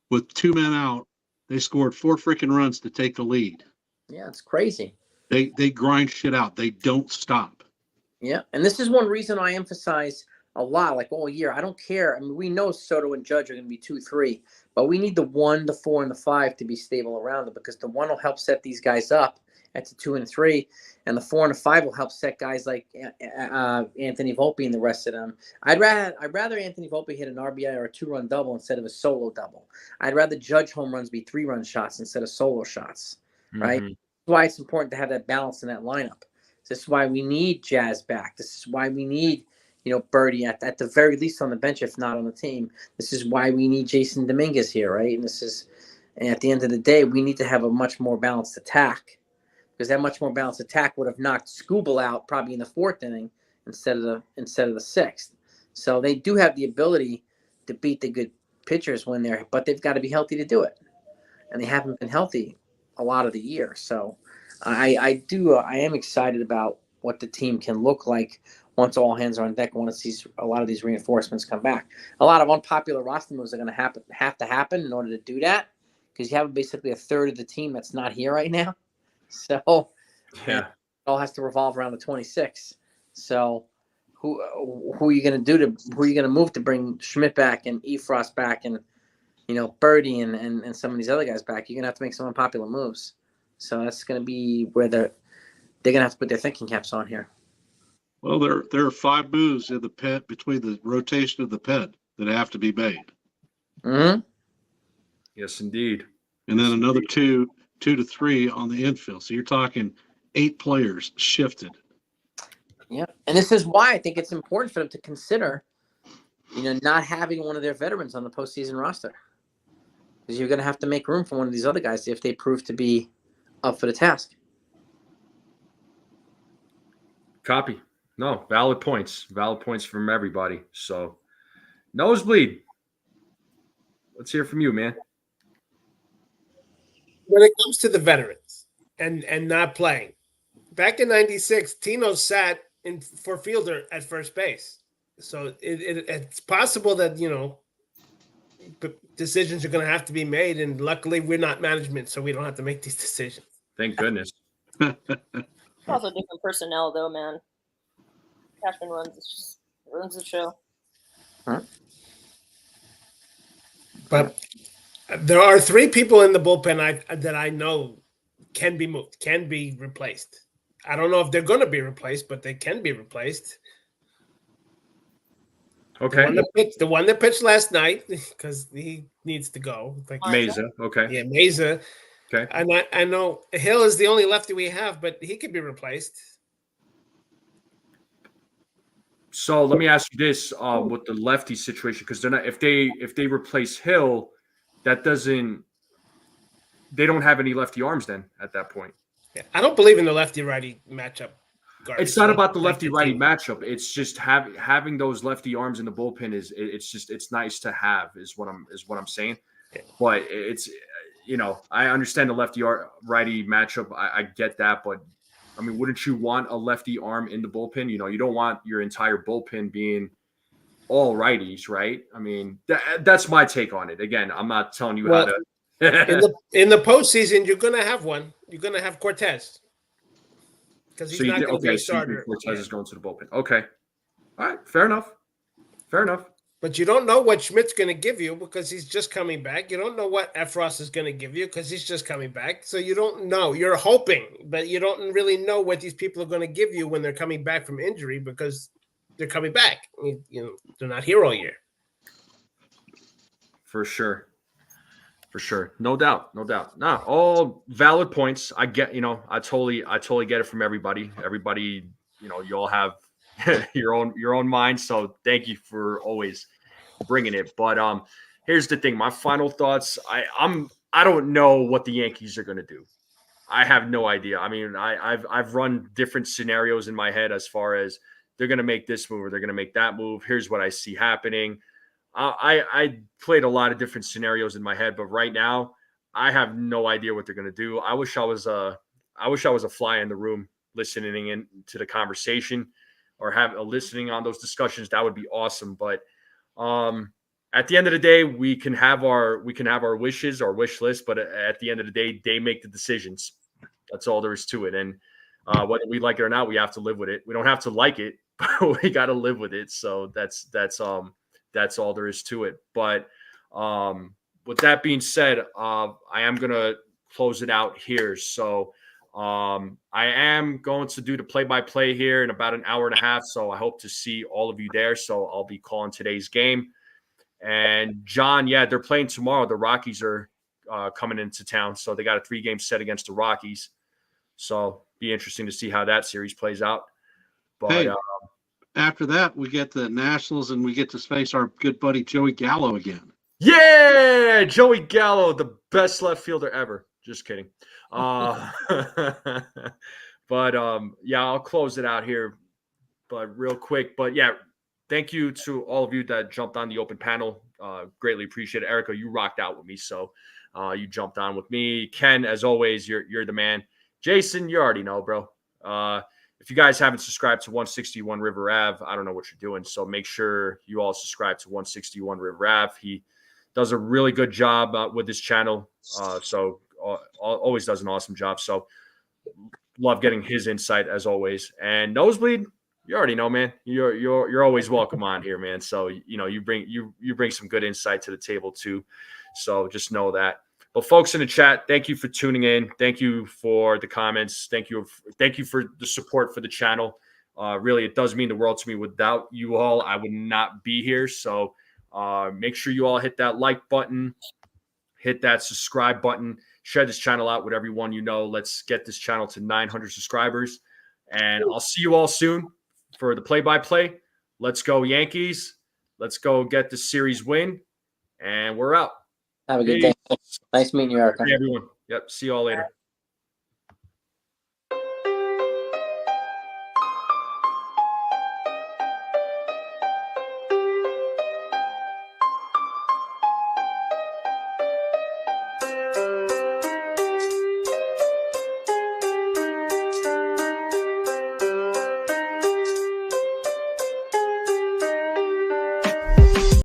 with 2 men out, they scored 4 freaking runs to take the lead. Yeah, it's crazy. They grind shit out. They don't stop. Yeah, and this is one reason I emphasize a lot, like all year. I don't care. I mean, we know Soto and Judge are going to be 2-3, but we need the 1, the 4, and the 5 to be stable around them, because the 1 will help set these guys up at the 2 and 3, and the 4 and the 5 will help set guys like Anthony Volpe and the rest of them. I'd rather Anthony Volpe hit an RBI or a 2-run double instead of a solo double. I'd rather Judge home runs be 3-run shots instead of solo shots, right? That's why it's important to have that balance in that lineup. This is why we need Jazz back. This is why we need, Birdie at the very least on the bench, if not on the team. This is why we need Jason Dominguez here, right? And at the end of the day, we need to have a much more balanced attack, because that much more balanced attack would have knocked Scooble out probably in the 4th inning instead of the 6th. So they do have the ability to beat the good pitchers but they've got to be healthy to do it, and they haven't been healthy a lot of the year. So I am excited about what the team can look like once all hands are on deck, once a lot of these reinforcements come back. A lot of unpopular roster moves are going to have to happen in order to do that, because you have basically a third of the team that's not here right now. So it all has to revolve around the 26. So who are you going to move to bring Schmidt back and Efrost back and Birdie and some of these other guys back? You're going to have to make some unpopular moves. So that's going to be where they're going to have to put their thinking caps on here. Well, there are 5 moves in the pet between the rotation of the pet that have to be made. Mm-hmm. Yes, indeed. And then another 2 to 3 on the infield. So you're talking 8 players shifted. Yeah, and this is why I think it's important for them to consider, not having one of their veterans on the postseason roster, because you're going to have to make room for one of these other guys if they prove to be up for the task. Copy. No, valid points from everybody. So, Nosebleed, let's hear from you, man. When it comes to the veterans and not playing, back in '96, Tino sat for fielder at first base. So it's possible that decisions are going to have to be made, and luckily we're not management, so we don't have to make these decisions. Thank goodness. Also different personnel, though, man. Cashman runs the show. Huh? But there are 3 people in the bullpen that I know can be moved, can be replaced. I don't know if they're going to be replaced, but they can be replaced. Okay. The one that pitched last night, because he needs to go. Meza. Okay. Yeah, Meza. Okay. And I know Hill is the only lefty we have, but he could be replaced. So let me ask you this with the lefty situation, because they're not, if they replace Hill, they don't have any lefty arms then at that point. Yeah, I don't believe in the lefty-righty matchup. It's not about the lefty-righty matchup. It's just having those lefty arms in the bullpen it's nice to have is what I'm saying. But it's I understand the lefty-righty matchup. I get that, but I mean, wouldn't you want a lefty arm in the bullpen? You don't want your entire bullpen being all righties, right? I mean, that's my take on it. Again, I'm not telling you how to. in the postseason, you're going to have one. You're going to have Cortez. Because he's not going to be a starter. Cortez is going to the bullpen. Okay. All right. Fair enough. But you don't know what Schmidt's going to give you because he's just coming back. You don't know what Efros is going to give you because he's just coming back. So you don't know. You're hoping, but you don't really know what these people are going to give you when they're coming back from injury because they're coming back. They're not here all year. For sure. No doubt. No, all valid points. I get, I totally get it from everybody. Everybody, you all have your own mind. So thank you for always bringing it. But here's the thing. My final thoughts. I don't know what the Yankees are going to do. I have no idea. I mean, I've run different scenarios in my head as far as they're going to make this move or they're going to make that move. Here's what I see happening. I played a lot of different scenarios in my head, but right now I have no idea what they're going to do. I wish I was I wish I was a fly in the room listening in to the conversation or listening on those discussions. That would be awesome. But at the end of the day, we can have our wishes, our wish list, but at the end of the day, they make the decisions. That's all there is to it. And whether we like it or not, we have to live with it. We don't have to like it, but we got to live with it. So that's all there is to it. But with that being said, I am gonna close it out here. So I am going to do the play-by-play here in about an hour and a half. So I hope to see all of you there. So I'll be calling today's game. And John, yeah, they're playing tomorrow. The Rockies are coming into town. So they got a 3-game set against the Rockies. So be interesting to see how that series plays out. But hey, after that, we get the Nationals and we get to face our good buddy Joey Gallo again. Yeah, Joey Gallo, the best left fielder ever. Just kidding. But yeah, I'll close it out here, but real quick. But yeah, thank you to all of you that jumped on the open panel. Greatly appreciate it. Erica, you rocked out with me, so you jumped on with me. Ken, as always, you're the man. Jason, you already know, bro. If you guys haven't subscribed to 161 River Ave, I don't know what you're doing. So make sure you all subscribe to 161 River Ave. He does a really good job with this channel. So always does an awesome job. So love getting his insight as always. And Nosebleed, you already know, man. You're always welcome on here, man. So you bring some good insight to the table too. So just know that. But folks in the chat, thank you for tuning in. Thank you for the comments. Thank you for the support for the channel. Really, it does mean the world to me. Without you all, I would not be here. So make sure you all hit that like button, hit that subscribe button, share this channel out with everyone you know. Let's get this channel to 900 subscribers. And I'll see you all soon for the play-by-play. Let's go Yankees. Let's go get the series win. And we're out. Have a good day. Nice meeting you, Erica. Hey, everyone. Yep. See you all later.